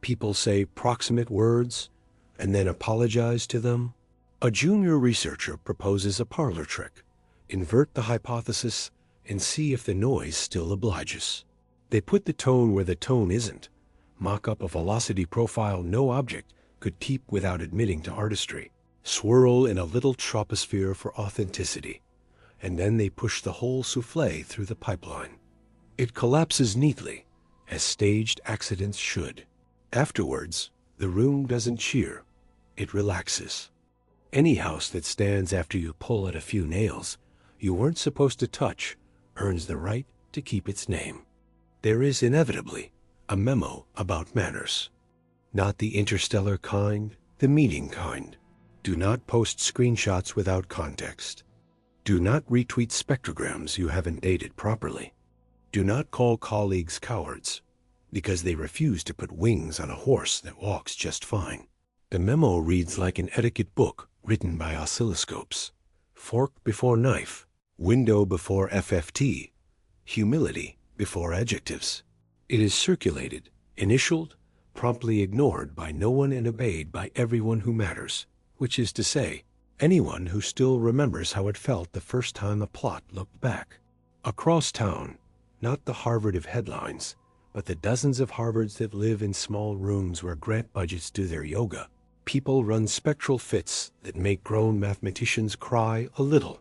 People say proximate words and then apologize to them. A junior researcher proposes a parlor trick. Invert the hypothesis and see if the noise still obliges. They put the tone where the tone isn't, mock up a velocity profile no object could keep without admitting to artistry, swirl in a little troposphere for authenticity, and then they push the whole souffle through the pipeline. It collapses neatly, as staged accidents should. Afterwards, the room doesn't cheer, it relaxes. Any house that stands after you pull at a few nails you weren't supposed to touch earns the right to keep its name. There is inevitably a memo about manners. Not the interstellar kind, the meeting kind. Do not post screenshots without context. Do not retweet spectrograms you haven't dated properly. Do not call colleagues cowards because they refuse to put wings on a horse that walks just fine. The memo reads like an etiquette book written by oscilloscopes. Fork before knife, window before FFT, humility before adjectives. It is circulated, initialed, promptly ignored by no one and obeyed by everyone who matters, which is to say, anyone who still remembers how it felt the first time a plot looked back. Across town, not the Harvard of headlines, but the dozens of Harvards that live in small rooms where grant budgets do their yoga, People run spectral fits that make grown mathematicians cry a little.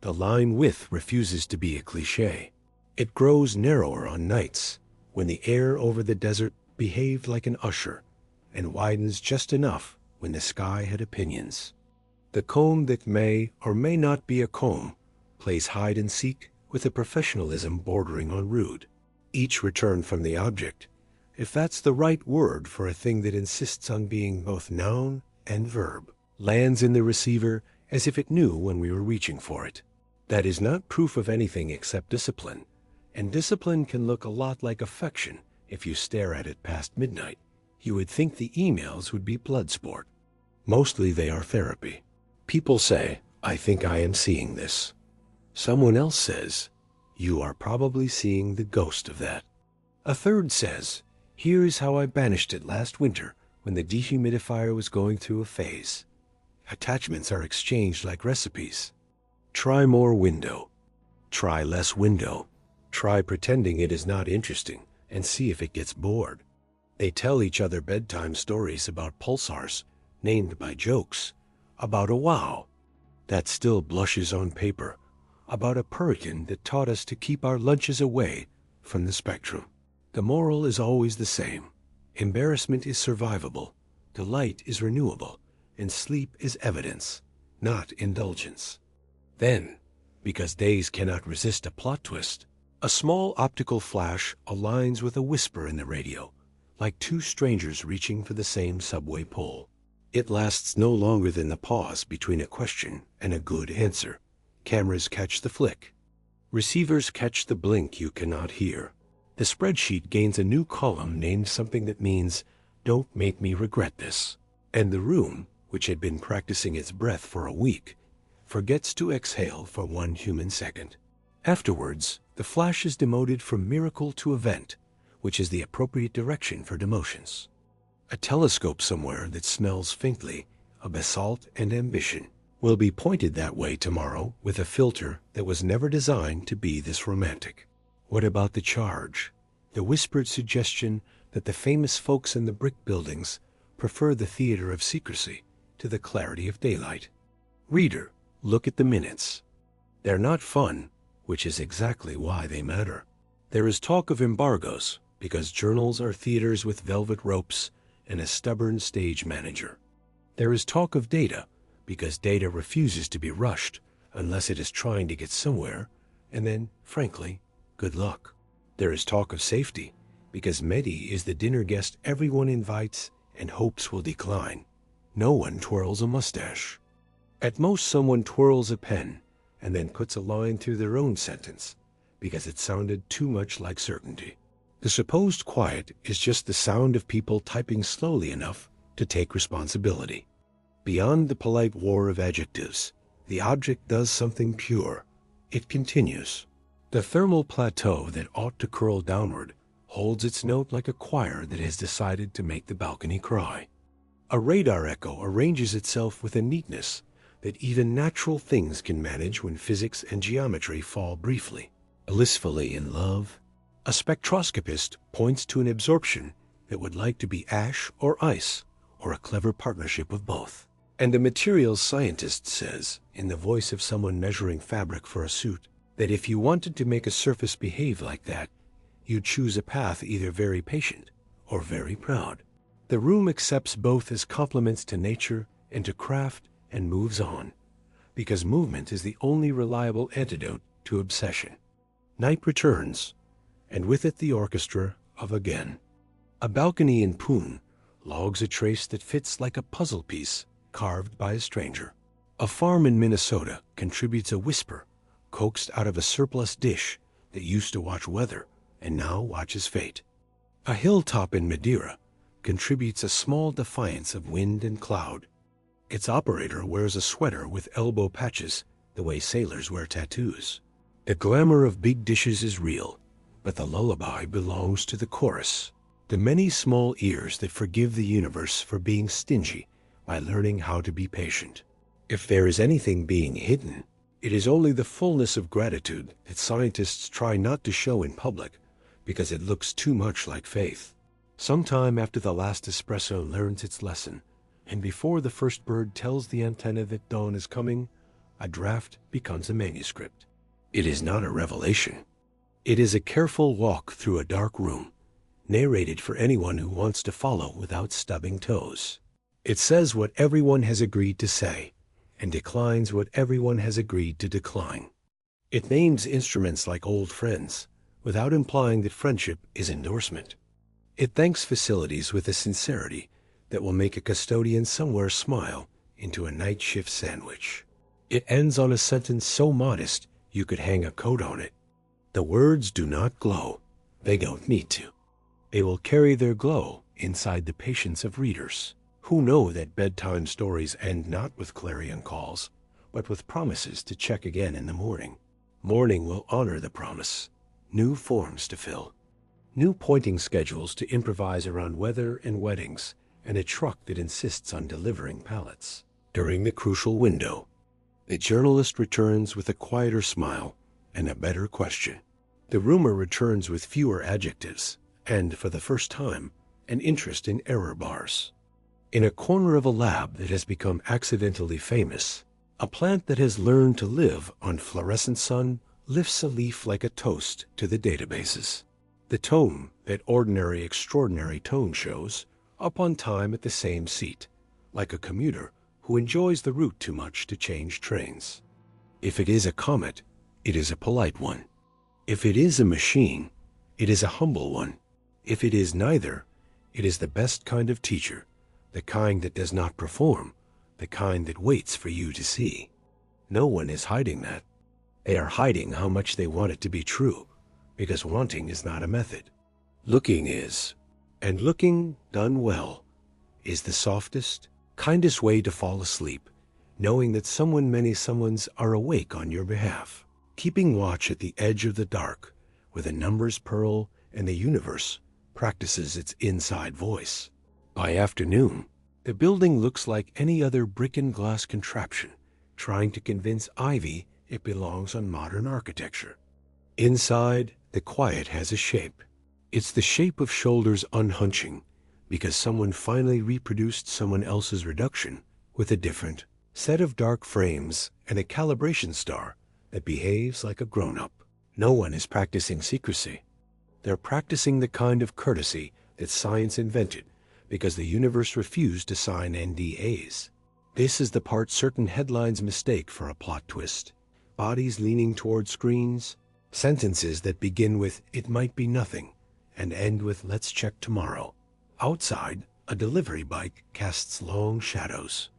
The line width refuses to be a cliché. It grows narrower on nights when the air over the desert behaved like an usher, and widens just enough when the sky had opinions. The comb that may or may not be a comb plays hide and seek with a professionalism bordering on rude. Each return from the object, if that's the right word for a thing that insists on being both noun and verb, lands in the receiver as if it knew when we were reaching for it. That is not proof of anything except discipline, and discipline can look a lot like affection if you stare at it past midnight. You would think the emails would be blood sport. Mostly they are therapy. People say, "I think I am seeing this." Someone else says, "You are probably seeing the ghost of that." A third says, "Here's how I banished it last winter when the dehumidifier was going through a phase." Attachments are exchanged like recipes. Try more window. Try less window. Try pretending it is not interesting and see if it gets bored. They tell each other bedtime stories about pulsars, named by jokes, about a wow that still blushes on paper, about a purican that taught us to keep our lunches away from the spectrum. The moral is always the same. Embarrassment is survivable, delight is renewable, and sleep is evidence, not indulgence. Then, because days cannot resist a plot twist, a small optical flash aligns with a whisper in the radio, like two strangers reaching for the same subway pole. It lasts no longer than the pause between a question and a good answer. Cameras catch the flick. Receivers catch the blink you cannot hear. The spreadsheet gains a new column named something that means, "Don't make me regret this." And the room, which had been practicing its breath for a week, forgets to exhale for 1 human second. Afterwards, the flash is demoted from miracle to event, which is the appropriate direction for demotions. A telescope somewhere that smells faintly of basalt and ambition will be pointed that way tomorrow with a filter that was never designed to be this romantic. What about the charge? The whispered suggestion that the famous folks in the brick buildings prefer the theater of secrecy to the clarity of daylight. Reader, look at the minutes. They're not fun, which is exactly why they matter. There is talk of embargoes because journals are theaters with velvet ropes and a stubborn stage manager. There is talk of data because data refuses to be rushed unless it is trying to get somewhere, and then, frankly, good luck. There is talk of safety because Medi is the dinner guest everyone invites and hopes will decline. No one twirls a mustache. At most, someone twirls a pen and then puts a line through their own sentence because it sounded too much like certainty. The supposed quiet is just the sound of people typing slowly enough to take responsibility. Beyond the polite war of adjectives, the object does something pure. It continues. The thermal plateau that ought to curl downward holds its note like a choir that has decided to make the balcony cry. A radar echo arranges itself with a neatness that even natural things can manage when physics and geometry fall briefly, blissfully in love. A spectroscopist points to an absorption that would like to be ash or ice, or a clever partnership of both. And a materials scientist says, in the voice of someone measuring fabric for a suit, that if you wanted to make a surface behave like that, you'd choose a path either very patient or very proud. The room accepts both as compliments to nature and to craft and moves on, because movement is the only reliable antidote to obsession. Night returns, and with it the orchestra of again. A balcony in Poon logs a trace that fits like a puzzle piece carved by a stranger. A farm in Minnesota contributes a whisper coaxed out of a surplus dish that used to watch weather and now watches fate. A hilltop in Madeira contributes a small defiance of wind and cloud. Its operator wears a sweater with elbow patches the way sailors wear tattoos. The glamour of big dishes is real, but the lullaby belongs to the chorus. The many small ears that forgive the universe for being stingy by learning how to be patient. If there is anything being hidden, it is only the fullness of gratitude that scientists try not to show in public because it looks too much like faith. Sometime after the last espresso learns its lesson, And before the first bird tells the antenna that dawn is coming, a draft becomes a manuscript. It is not a revelation. It is a careful walk through a dark room, narrated for anyone who wants to follow without stubbing toes. It says what everyone has agreed to say, and declines what everyone has agreed to decline. It names instruments like old friends, without implying that friendship is endorsement. It thanks facilities with a sincerity that will make a custodian somewhere smile into a night shift sandwich. It ends on a sentence so modest you could hang a coat on it. The words do not glow. They don't need to. They will carry their glow inside the patience of readers, who know that bedtime stories end not with clarion calls, but with promises to check again in the morning. Morning will honor the promise. New forms to fill. New pointing schedules to improvise around weather and weddings, and a truck that insists on delivering pallets. During the crucial window, the journalist returns with a quieter smile and a better question. The rumor returns with fewer adjectives, and, for the first time, an interest in error bars. In a corner of a lab that has become accidentally famous, a plant that has learned to live on fluorescent sun lifts a leaf like a toast to the databases. The tone that ordinary extraordinary tone shows up on time at the same seat, like a commuter who enjoys the route too much to change trains. If it is a comet, it is a polite one. If it is a machine, it is a humble one. If it is neither, it is the best kind of teacher, the kind that does not perform, the kind that waits for you to see. No one is hiding that. They are hiding how much they want it to be true, because wanting is not a method. Looking is. And looking, done well, is the softest, kindest way to fall asleep, knowing that many someones are awake on your behalf, keeping watch at the edge of the dark, where the numbers purl and the universe practices its inside voice. By afternoon, the building looks like any other brick and glass contraption, trying to convince Ivy it belongs on modern architecture. Inside, the quiet has a shape. It's the shape of shoulders unhunching, because someone finally reproduced someone else's reduction with a different set of dark frames and a calibration star that behaves like a grown-up. No one is practicing secrecy. They're practicing the kind of courtesy that science invented because the universe refused to sign NDAs. This is the part certain headlines mistake for a plot twist. Bodies leaning toward screens, sentences that begin with "it might be nothing" and end with "let's check tomorrow." Outside, a delivery bike casts long shadows.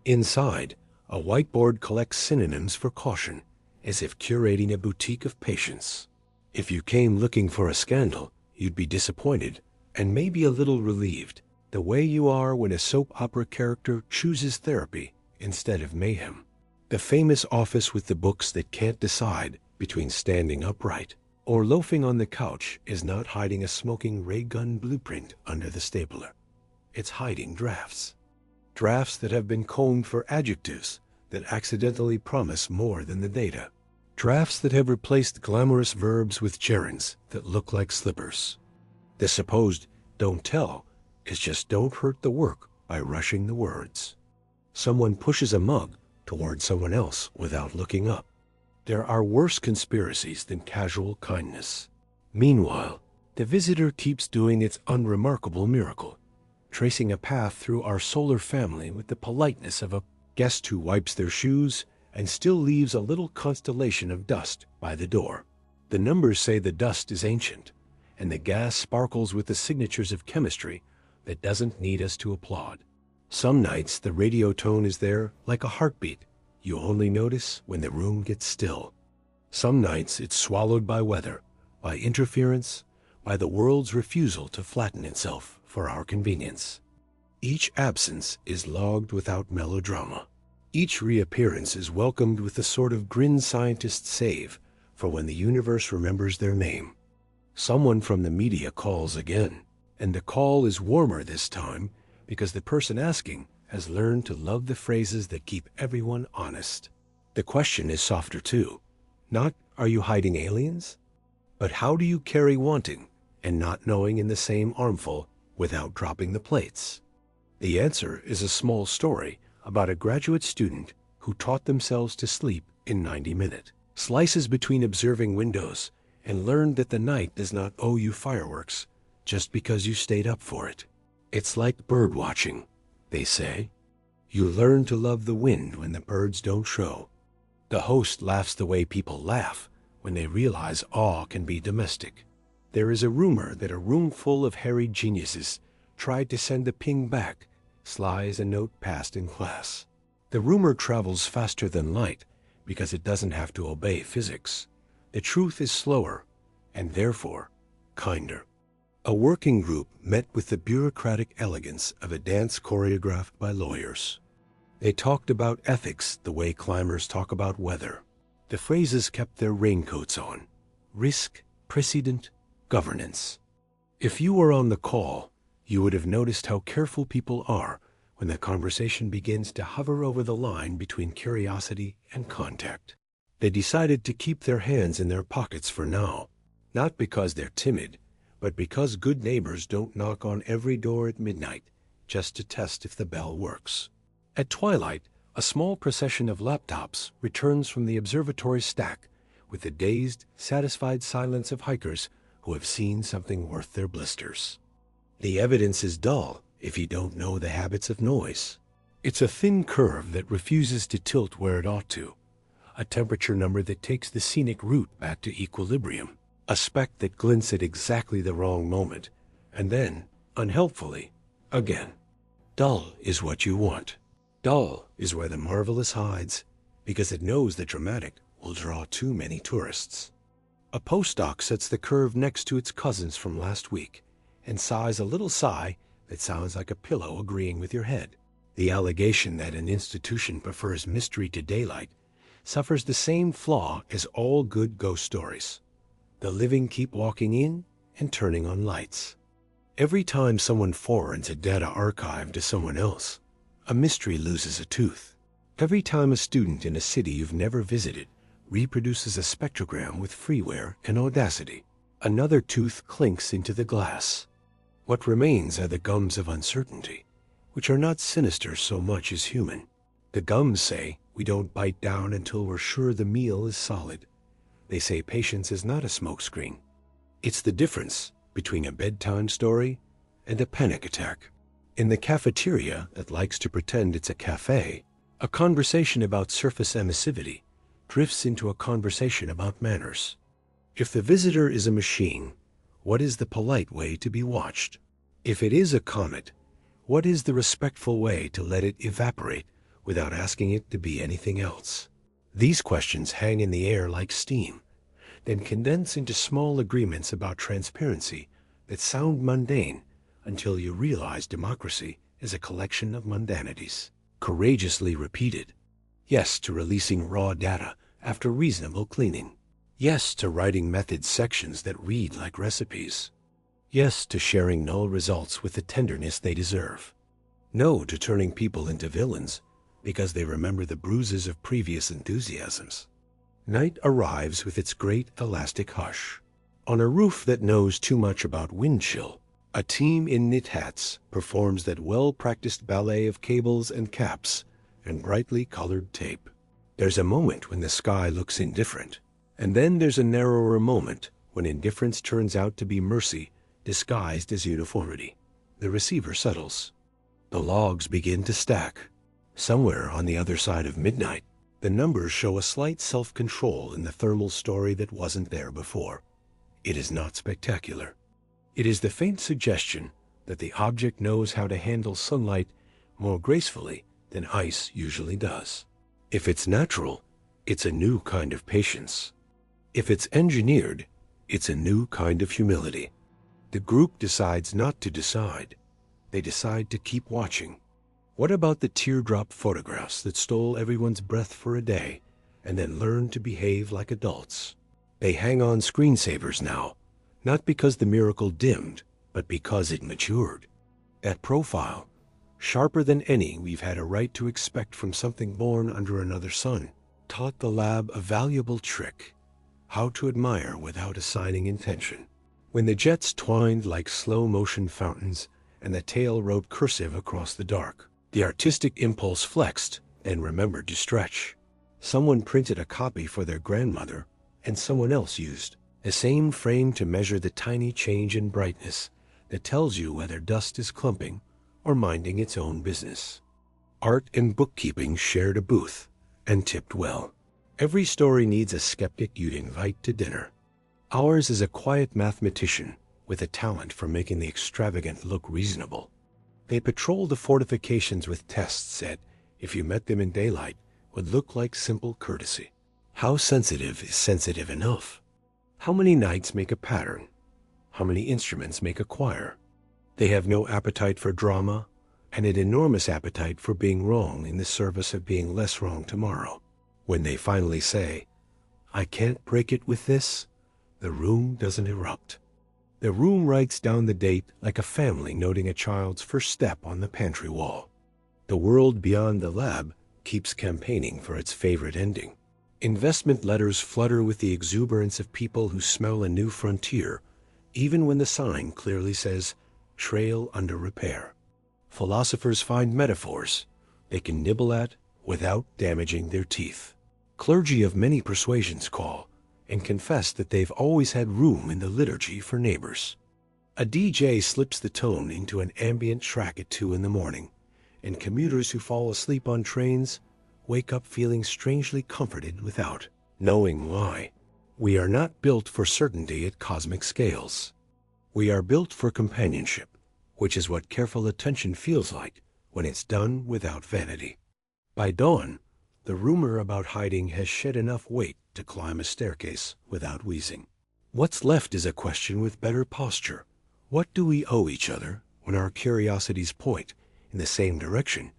Inside, a whiteboard collects synonyms for caution, as if curating a boutique of patience. If you came looking for a scandal, you'd be disappointed and maybe a little relieved, the way you are when a soap opera character chooses therapy instead of mayhem. The famous office with the books that can't decide between standing upright or loafing on the couch is not hiding a smoking ray gun blueprint under the stapler. It's hiding drafts. Drafts that have been combed for adjectives that accidentally promise more than the data. Drafts that have replaced glamorous verbs with gerunds that look like slippers. The supposed "don't tell" is just don't hurt the work by rushing the words. Someone pushes a mug toward someone else without looking up. There are worse conspiracies than casual kindness. Meanwhile, the visitor keeps doing its unremarkable miracle, tracing a path through our solar family with the politeness of a guest who wipes their shoes and still leaves a little constellation of dust by the door. The numbers say the dust is ancient, and the gas sparkles with the signatures of chemistry that doesn't need us to applaud. Some nights the radio tone is there like a heartbeat. You only notice when the room gets still. Some nights it's swallowed by weather, by interference, by the world's refusal to flatten itself for our convenience. Each absence is logged without melodrama. Each reappearance is welcomed with the sort of grin scientists save for when the universe remembers their name. Someone from the media calls again, and the call is warmer this time because the person asking has learned to love the phrases that keep everyone honest. The question is softer too. Not, "Are you hiding aliens?" but "How do you carry wanting and not knowing in the same armful without dropping the plates?" The answer is a small story about a graduate student who taught themselves to sleep in 90-minute slices between observing windows and learned that the night does not owe you fireworks just because you stayed up for it. It's like bird watching, they say. You learn to love the wind when the birds don't show. The host laughs the way people laugh when they realize awe can be domestic. There is a rumor that a room full of harried geniuses tried to send the ping back, sly as a note passed in class. The rumor travels faster than light because it doesn't have to obey physics. The truth is slower and therefore kinder. A working group met with the bureaucratic elegance of a dance choreographed by lawyers. They talked about ethics the way climbers talk about weather. The phrases kept their raincoats on: risk, precedent, governance. If you were on the call, you would have noticed how careful people are when the conversation begins to hover over the line between curiosity and contact. They decided to keep their hands in their pockets for now, not because they're timid, but because good neighbors don't knock on every door at midnight just to test if the bell works. At twilight, a small procession of laptops returns from the observatory stack with the dazed, satisfied silence of hikers who have seen something worth their blisters. The evidence is dull if you don't know the habits of noise. It's a thin curve that refuses to tilt where it ought to, a temperature number that takes the scenic route back to equilibrium, a speck that glints at exactly the wrong moment, and then, unhelpfully, again. Dull is what you want. Dull is where the marvelous hides, because it knows the dramatic will draw too many tourists. A postdoc sets the curve next to its cousins from last week and sighs a little sigh that sounds like a pillow agreeing with your head. The allegation that an institution prefers mystery to daylight suffers the same flaw as all good ghost stories. The living keep walking in and turning on lights. Every time someone forwards a data archive to someone else, a mystery loses a tooth. Every time a student in a city you've never visited reproduces a spectrogram with freeware and audacity, another tooth clinks into the glass. What remains are the gums of uncertainty, which are not sinister so much as human. The gums say we don't bite down until we're sure the meal is solid. They say patience is not a smokescreen. It's the difference between a bedtime story and a panic attack. In the cafeteria that likes to pretend it's a cafe, a conversation about surface emissivity drifts into a conversation about manners. If the visitor is a machine, what is the polite way to be watched? If it is a comet, what is the respectful way to let it evaporate without asking it to be anything else? These questions hang in the air like steam, then condense into small agreements about transparency that sound mundane until you realize democracy is a collection of mundanities, courageously repeated. Yes to releasing raw data after reasonable cleaning. Yes to writing methods sections that read like recipes. Yes to sharing null results with the tenderness they deserve. No to turning people into villains because they remember the bruises of previous enthusiasms. Night arrives with its great elastic hush. On a roof that knows too much about wind chill, a team in knit hats performs that well-practiced ballet of cables and caps and brightly colored tape. There's a moment when the sky looks indifferent, and then there's a narrower moment when indifference turns out to be mercy disguised as uniformity. The receiver settles. The logs begin to stack. Somewhere on the other side of midnight, the numbers show a slight self-control in the thermal story that wasn't there before. It is not spectacular. It is the faint suggestion that the object knows how to handle sunlight more gracefully than ice usually does. If it's natural, it's a new kind of patience. If it's engineered, it's a new kind of humility. The group decides not to decide. They decide to keep watching. What about the teardrop photographs that stole everyone's breath for a day and then learned to behave like adults? They hang on screensavers now, not because the miracle dimmed, but because it matured. At profile, sharper than any we've had a right to expect from something born under another sun, taught the lab a valuable trick: how to admire without assigning intention. When the jets twined like slow-motion fountains and the tail wrote cursive across the dark. The artistic impulse flexed and remembered to stretch. Someone printed a copy for their grandmother, and someone else used the same frame to measure the tiny change in brightness that tells you whether dust is clumping or minding its own business. Art and bookkeeping shared a booth and tipped well. Every story needs a skeptic you'd invite to dinner. Ours is a quiet mathematician with a talent for making the extravagant look reasonable. They patrol the fortifications with tests that, if you met them in daylight, would look like simple courtesy. How sensitive is sensitive enough? How many nights make a pattern? How many instruments make a choir? They have no appetite for drama, and an enormous appetite for being wrong in the service of being less wrong tomorrow. When they finally say, "I can't break it with this," the room doesn't erupt. The room writes down the date like a family noting a child's first step on the pantry wall. The world beyond the lab keeps campaigning for its favorite ending. Investment letters flutter with the exuberance of people who smell a new frontier, even when the sign clearly says, "Trail under repair." Philosophers find metaphors they can nibble at without damaging their teeth. Clergy of many persuasions call and confess that they've always had room in the liturgy for neighbors. A DJ slips the tone into an ambient track at 2 in the morning, and commuters who fall asleep on trains wake up feeling strangely comforted without knowing why. We are not built for certainty at cosmic scales. We are built for companionship, which is what careful attention feels like when it's done without vanity. By dawn, the rumor about hiding has shed enough weight to climb a staircase without wheezing. What's left is a question with better posture. What do we owe each other when our curiosities point in the same direction,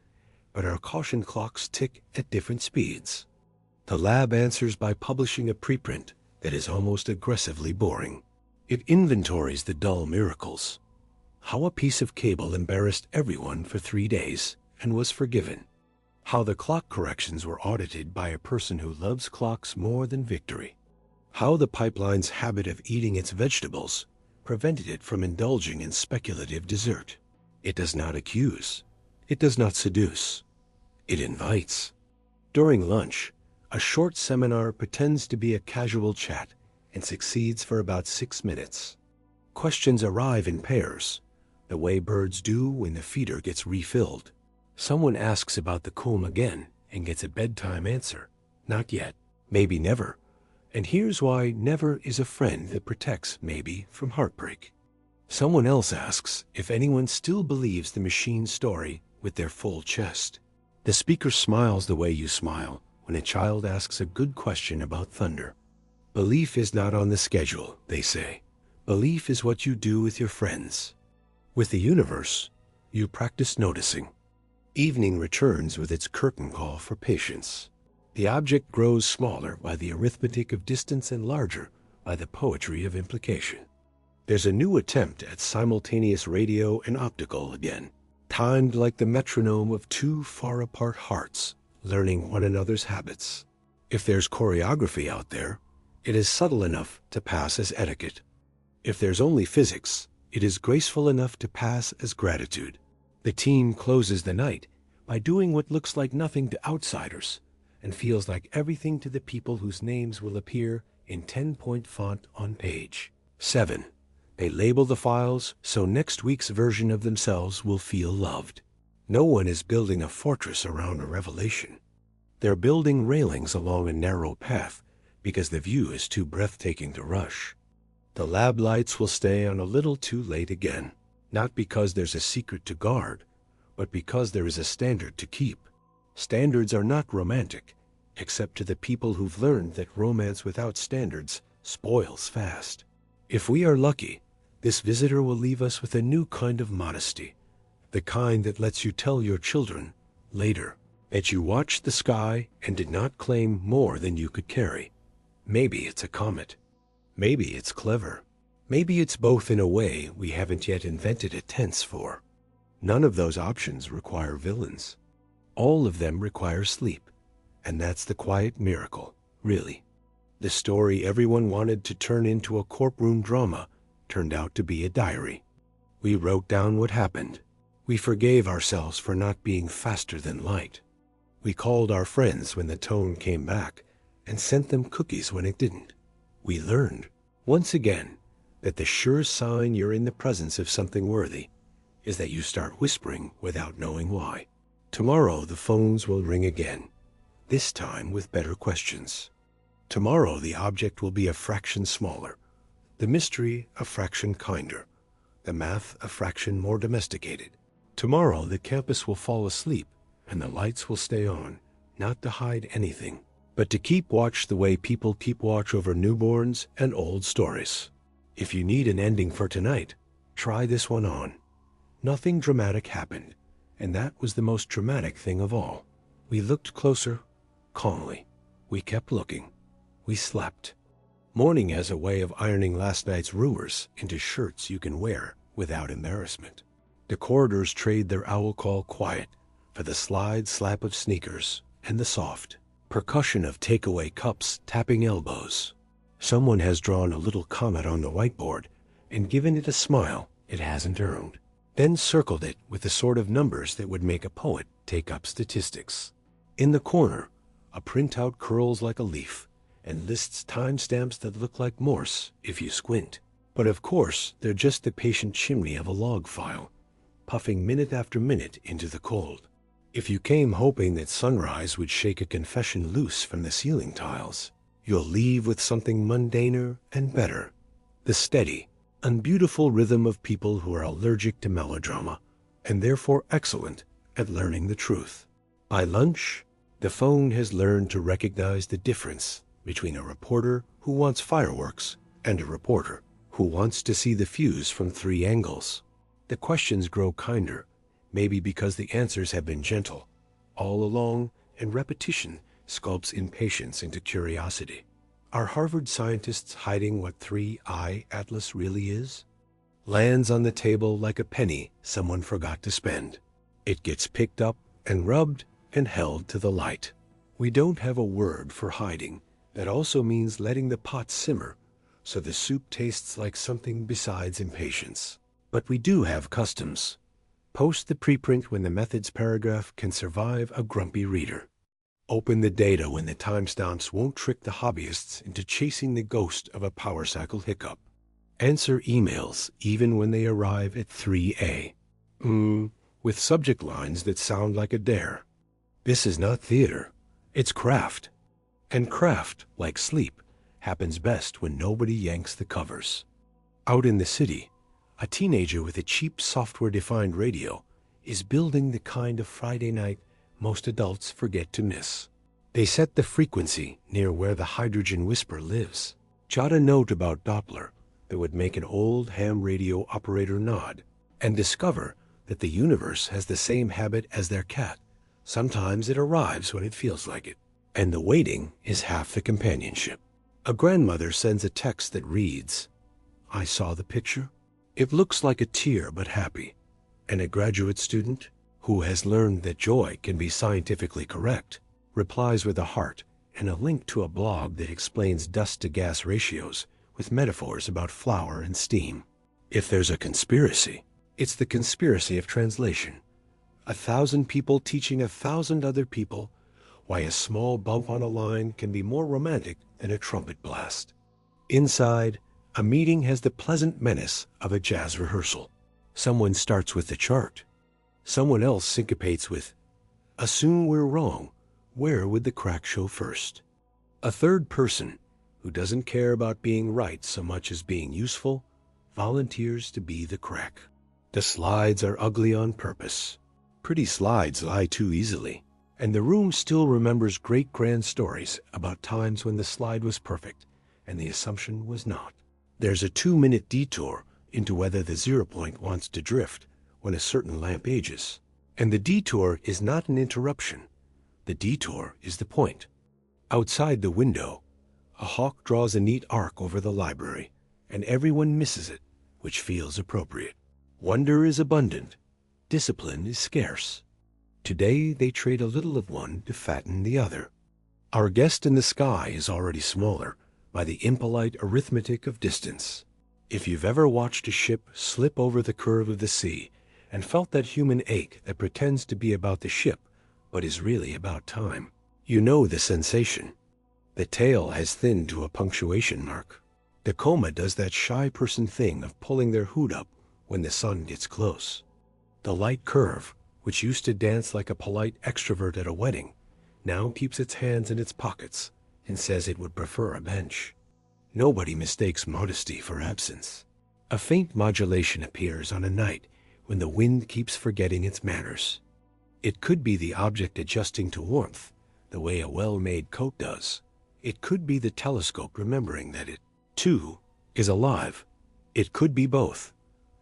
but our caution clocks tick at different speeds? The lab answers by publishing a preprint that is almost aggressively boring. It inventories the dull miracles. How a piece of cable embarrassed everyone for 3 days and was forgiven. How the clock corrections were audited by a person who loves clocks more than victory. How the pipeline's habit of eating its vegetables prevented it from indulging in speculative dessert. It does not accuse. It does not seduce. It invites. During lunch, a short seminar pretends to be a casual chat and succeeds for about 6 minutes. Questions arrive in pairs, the way birds do when the feeder gets refilled. Someone asks about the comb again and gets a bedtime answer. Not yet. Maybe never. And here's why never is a friend that protects maybe from heartbreak. Someone else asks if anyone still believes the machine story with their full chest. The speaker smiles the way you smile when a child asks a good question about thunder. Belief is not on the schedule, they say. Belief is what you do with your friends. With the universe, you practice noticing. Evening returns with its curtain call for patience. The object grows smaller by the arithmetic of distance and larger by the poetry of implication. There's a new attempt at simultaneous radio and optical again, timed like the metronome of two far-apart hearts, learning one another's habits. If there's choreography out there, it is subtle enough to pass as etiquette. If there's only physics, it is graceful enough to pass as gratitude. The team closes the night by doing what looks like nothing to outsiders and feels like everything to the people whose names will appear in 10-point font on page 7. They label the files so next week's version of themselves will feel loved. No one is building a fortress around a revelation. They're building railings along a narrow path because the view is too breathtaking to rush. The lab lights will stay on a little too late again. Not because there's a secret to guard, but because there is a standard to keep. Standards are not romantic, except to the people who've learned that romance without standards spoils fast. If we are lucky, this visitor will leave us with a new kind of modesty, the kind that lets you tell your children later that you watched the sky and did not claim more than you could carry. Maybe it's a comet. Maybe it's clever. Maybe it's both in a way we haven't yet invented a tense for. None of those options require villains. All of them require sleep, and that's the quiet miracle, really. The story everyone wanted to turn into a courtroom drama turned out to be a diary. We wrote down what happened. We forgave ourselves for not being faster than light. We called our friends when the tone came back and sent them cookies when it didn't. We learned, once again, that the sure sign you're in the presence of something worthy is that you start whispering without knowing why. Tomorrow the phones will ring again, this time with better questions. Tomorrow the object will be a fraction smaller, the mystery a fraction kinder, the math a fraction more domesticated. Tomorrow the campus will fall asleep and the lights will stay on, not to hide anything, but to keep watch the way people keep watch over newborns and old stories. If you need an ending for tonight, try this one on. Nothing dramatic happened, and that was the most dramatic thing of all. We looked closer, calmly. We kept looking. We slept. Morning has a way of ironing last night's rumors into shirts you can wear without embarrassment. The corridors trade their owl call quiet for the slide slap of sneakers and the soft percussion of takeaway cups tapping elbows. Someone has drawn a little comet on the whiteboard and given it a smile it hasn't earned, then circled it with the sort of numbers that would make a poet take up statistics. In the corner, a printout curls like a leaf and lists timestamps that look like Morse if you squint. But of course, they're just the patient chimney of a log file, puffing minute after minute into the cold. If you came hoping that sunrise would shake a confession loose from the ceiling tiles, you'll leave with something mundaner and better. The steady, unbeautiful rhythm of people who are allergic to melodrama, and therefore excellent at learning the truth. By lunch, the phone has learned to recognize the difference between a reporter who wants fireworks and a reporter who wants to see the fuse from 3 angles. The questions grow kinder, maybe because the answers have been gentle all along, and repetition sculpts impatience into curiosity. Are Harvard scientists hiding what 3I Atlas really is? Lands on the table like a penny someone forgot to spend. It gets picked up and rubbed and held to the light. We don't have a word for hiding that also means letting the pot simmer so the soup tastes like something besides impatience. But we do have customs. Post the preprint when the methods paragraph can survive a grumpy reader. Open the data when the timestamps won't trick the hobbyists into chasing the ghost of a power cycle hiccup. Answer emails even when they arrive at 3A. With subject lines that sound like a dare. This is not theater. It's craft. And craft, like sleep, happens best when nobody yanks the covers. Out in the city, a teenager with a cheap software-defined radio is building the kind of Friday night most adults forget to miss. They set the frequency near where the hydrogen whisper lives. Jot a note about Doppler that would make an old ham radio operator nod, and discover that the universe has the same habit as their cat. Sometimes it arrives when it feels like it, and the waiting is half the companionship. A grandmother sends a text that reads, "I saw the picture. It looks like a tear but happy." And a graduate student, who has learned that joy can be scientifically correct, replies with a heart and a link to a blog that explains dust-to-gas ratios with metaphors about flour and steam. If there's a conspiracy, it's the conspiracy of translation. 1,000 people teaching 1,000 other people why a small bump on a line can be more romantic than a trumpet blast. Inside, a meeting has the pleasant menace of a jazz rehearsal. Someone starts with the chart. Someone else syncopates with, "Assume we're wrong. Where would the crack show first?" A third person, who doesn't care about being right so much as being useful, volunteers to be the crack. The slides are ugly on purpose. Pretty slides lie too easily, and the room still remembers great grand stories about times when the slide was perfect and the assumption was not. There's a 2-minute detour into whether the 0 point wants to drift when a certain lamp ages. And the detour is not an interruption. The detour is the point. Outside the window, a hawk draws a neat arc over the library, and everyone misses it, which feels appropriate. Wonder is abundant. Discipline is scarce. Today they trade a little of one to fatten the other. Our guest in the sky is already smaller by the impolite arithmetic of distance. If you've ever watched a ship slip over the curve of the sea and felt that human ache that pretends to be about the ship but is really about time, you know the sensation. The tail has thinned to a punctuation mark. The coma does that shy person thing of pulling their hood up when the sun gets close. The light curve, which used to dance like a polite extrovert at a wedding, now keeps its hands in its pockets and says it would prefer a bench. Nobody mistakes modesty for absence. A faint modulation appears on a night when the wind keeps forgetting its manners. It could be the object adjusting to warmth, the way a well-made coat does. It could be the telescope remembering that it, too, is alive. It could be both.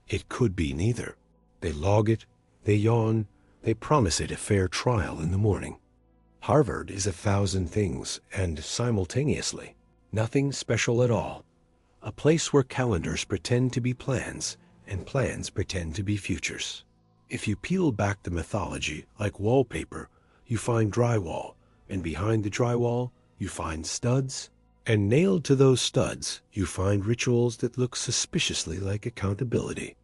It could be neither. They log it, they yawn, they promise it a fair trial in the morning. Harvard is 1,000 things, and simultaneously, nothing special at all. A place where calendars pretend to be plans, and plans pretend to be futures. If you peel back the mythology like wallpaper, you find drywall, and behind the drywall, you find studs, and nailed to those studs, you find rituals that look suspiciously like accountability.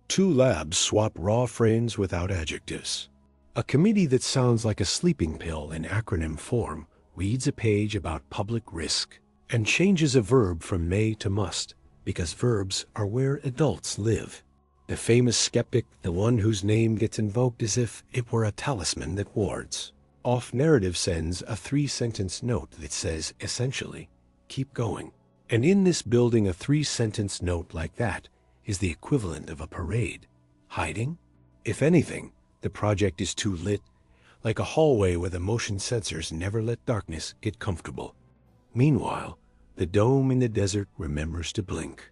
2 labs swap raw frames without adjectives. A committee that sounds like a sleeping pill in acronym form reads a page about public risk and changes a verb from may to must, because verbs are where adults live. The famous skeptic, the one whose name gets invoked as if it were a talisman that wards. Off-narrative sends a 3-sentence note that says, essentially, keep going. And in this building, a 3-sentence note like that is the equivalent of a parade. Hiding? If anything, the project is too lit, like a hallway where the motion sensors never let darkness get comfortable. Meanwhile, the dome in the desert remembers to blink.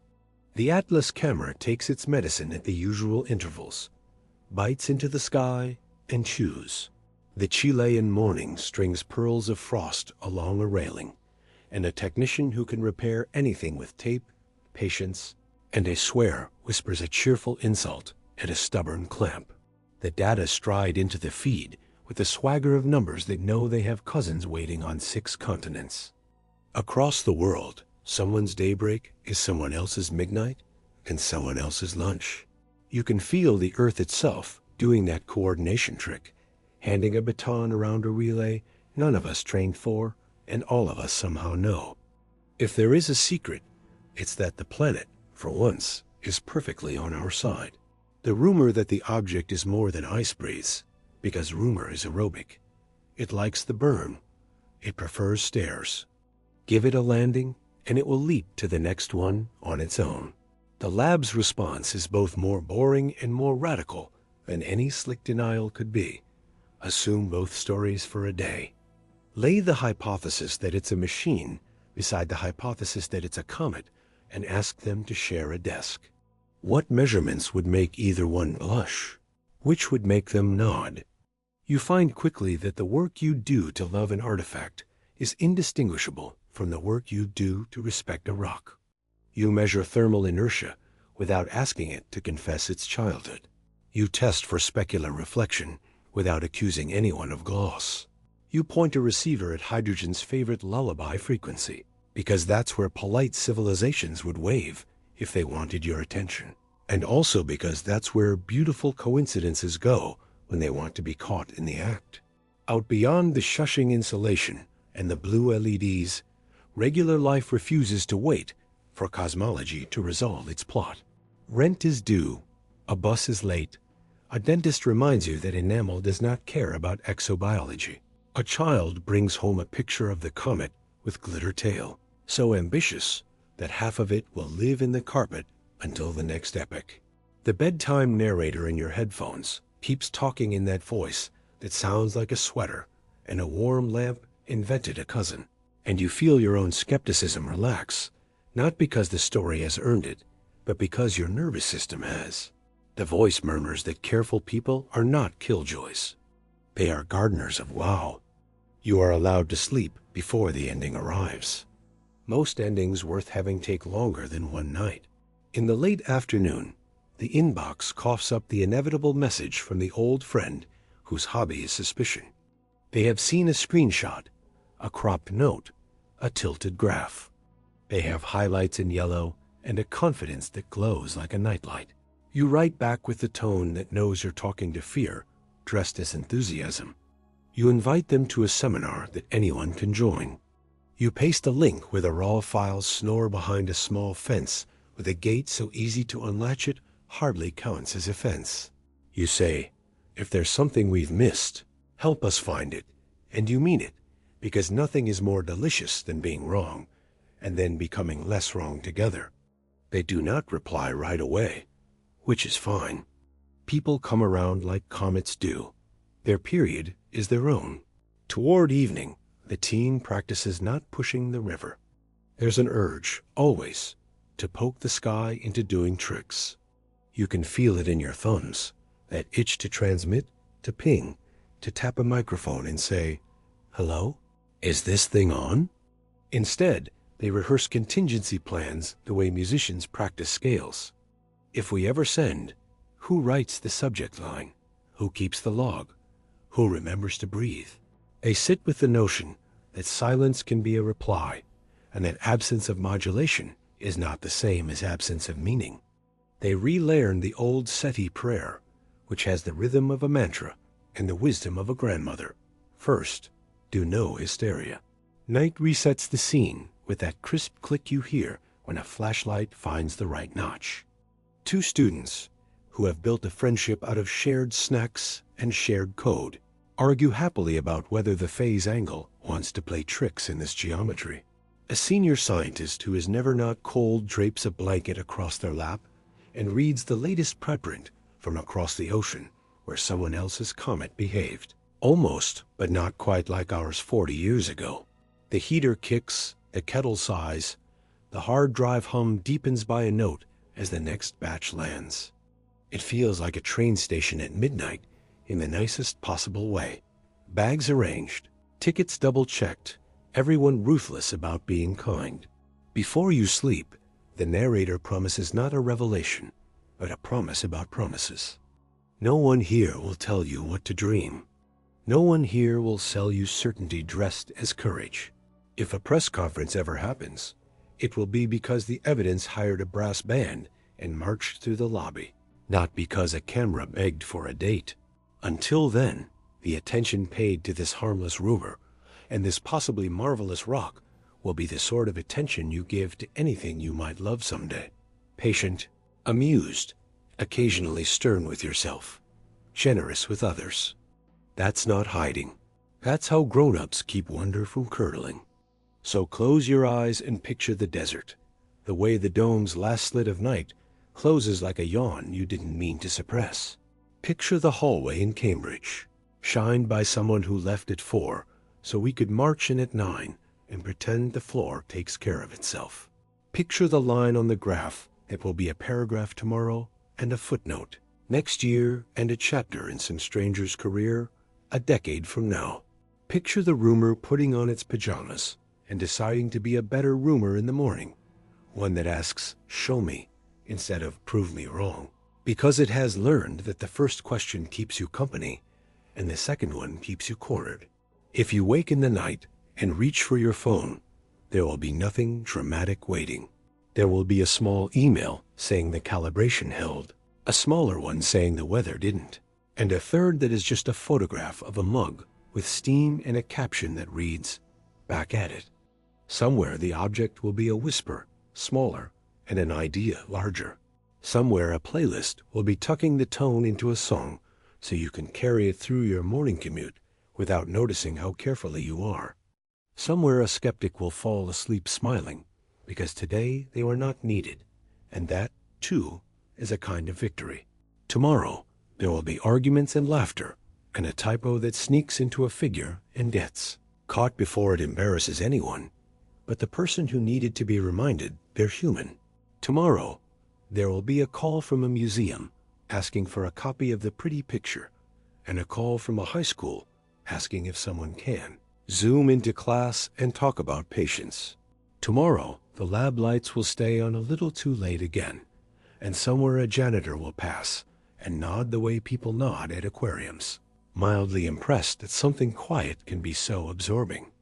The Atlas camera takes its medicine at the usual intervals, bites into the sky and chews. The Chilean morning strings pearls of frost along a railing, and a technician who can repair anything with tape, patience, and a swear whispers a cheerful insult at a stubborn clamp. The data stride into the feed with the swagger of numbers that know they have cousins waiting on 6 continents. Across the world, someone's daybreak is someone else's midnight and someone else's lunch. You can feel the Earth itself doing that coordination trick, handing a baton around a relay none of us trained for and all of us somehow know. If there is a secret, it's that the planet, for once, is perfectly on our side. The rumor that the object is more than ice breathes, because rumor is aerobic. It likes the burn. It prefers stairs. Give it a landing, and it will leap to the next one on its own. The lab's response is both more boring and more radical than any slick denial could be. Assume both stories for a day. Lay the hypothesis that it's a machine beside the hypothesis that it's a comet, and ask them to share a desk. What measurements would make either one blush? Which would make them nod? You find quickly that the work you do to love an artifact is indistinguishable from the work you do to respect a rock. You measure thermal inertia without asking it to confess its childhood. You test for specular reflection without accusing anyone of gloss. You point a receiver at hydrogen's favorite lullaby frequency, because that's where polite civilizations would wave if they wanted your attention, and also because that's where beautiful coincidences go when they want to be caught in the act. Out beyond the shushing insulation and the blue LEDs, regular life refuses to wait for cosmology to resolve its plot. Rent is due, a bus is late, a dentist reminds you that enamel does not care about exobiology. A child brings home a picture of the comet with glitter tail, so ambitious that half of it will live in the carpet until the next epoch. The bedtime narrator in your headphones keeps talking in that voice that sounds like a sweater, and a warm lamp invented a cousin. And you feel your own skepticism relax, not because the story has earned it, but because your nervous system has. The voice murmurs that careful people are not killjoys. They are gardeners of wow. You are allowed to sleep before the ending arrives. Most endings worth having take longer than one night. In the late afternoon, the inbox coughs up the inevitable message from the old friend whose hobby is suspicion. They have seen a screenshot, a cropped note, a tilted graph. They have highlights in yellow, and a confidence that glows like a nightlight. You write back with the tone that knows you're talking to fear, dressed as enthusiasm. You invite them to a seminar that anyone can join. You paste a link where the raw files snore behind a small fence with a gate so easy to unlatch it hardly counts as offense. You say, if there's something we've missed, help us find it. And you mean it, because nothing is more delicious than being wrong, and then becoming less wrong together. They do not reply right away, which is fine. People come around like comets do. Their period is their own. Toward evening, the teen practices not pushing the river. There's an urge, always, to poke the sky into doing tricks. You can feel it in your thumbs, that itch to transmit, to ping, to tap a microphone and say, "Hello? Is this thing on?" Instead, they rehearse contingency plans the way musicians practice scales. If we ever send, who writes the subject line? Who keeps the log? Who remembers to breathe? They sit with the notion that silence can be a reply, and that absence of modulation is not the same as absence of meaning. They relearn the old SETI prayer, which has the rhythm of a mantra and the wisdom of a grandmother. First, do no hysteria. Night resets the scene with that crisp click you hear when a flashlight finds the right notch. Two students, who have built a friendship out of shared snacks and shared code, argue happily about whether the phase angle wants to play tricks in this geometry. A senior scientist who is never not cold drapes a blanket across their lap and reads the latest preprint from across the ocean where someone else's comet behaved. Almost, but not quite like ours 40 years ago. The heater kicks, the kettle sighs, the hard drive hum deepens by a note as the next batch lands. It feels like a train station at midnight in the nicest possible way. Bags arranged, tickets double-checked, everyone ruthless about being kind. Before you sleep, the narrator promises not a revelation, but a promise about promises. No one here will tell you what to dream. No one here will sell you certainty dressed as courage. If a press conference ever happens, it will be because the evidence hired a brass band and marched through the lobby, not because a camera begged for a date. Until then, the attention paid to this harmless rumor and this possibly marvelous rock will be the sort of attention you give to anything you might love someday. Patient, amused, occasionally stern with yourself, generous with others. That's not hiding. That's how grown-ups keep wonder from curdling. So close your eyes and picture the desert, the way the dome's last slit of night closes like a yawn you didn't mean to suppress. Picture the hallway in Cambridge, shined by someone who left at 4, so we could march in at 9 and pretend the floor takes care of itself. Picture the line on the graph that will be a paragraph tomorrow and a footnote next year and a chapter in some stranger's career a decade from now. Picture the rumor putting on its pajamas and deciding to be a better rumor in the morning, one that asks, "Show me," instead of "Prove me wrong," because it has learned that the first question keeps you company and the second one keeps you cornered. If you wake in the night and reach for your phone, there will be nothing dramatic waiting. There will be a small email saying the calibration held, a smaller one saying the weather didn't, and a third that is just a photograph of a mug with steam and a caption that reads, "Back at it." Somewhere the object will be a whisper, smaller, and an idea larger. Somewhere a playlist will be tucking the tone into a song so you can carry it through your morning commute without noticing how carefully you are. Somewhere a skeptic will fall asleep smiling because today they were not needed, and that, too, is a kind of victory. Tomorrow there will be arguments and laughter and a typo that sneaks into a figure and gets caught before it embarrasses anyone, but the person who needed to be reminded they're human. Tomorrow there will be a call from a museum asking for a copy of the pretty picture, and a call from a high school asking if someone can zoom into class and talk about patience. Tomorrow the lab lights will stay on a little too late again, and somewhere a janitor will pass and nod the way people nod at aquariums, mildly impressed that something quiet can be so absorbing.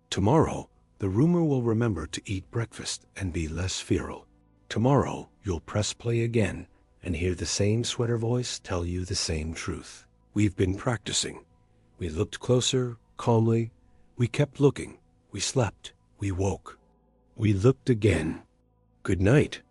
Tomorrow the rumor will remember to eat breakfast and be less feral. Tomorrow, you'll press play again and hear the same sweater voice tell you the same truth. We've been practicing. We looked closer, calmly. We kept looking. We slept. We woke. We looked again. Good night.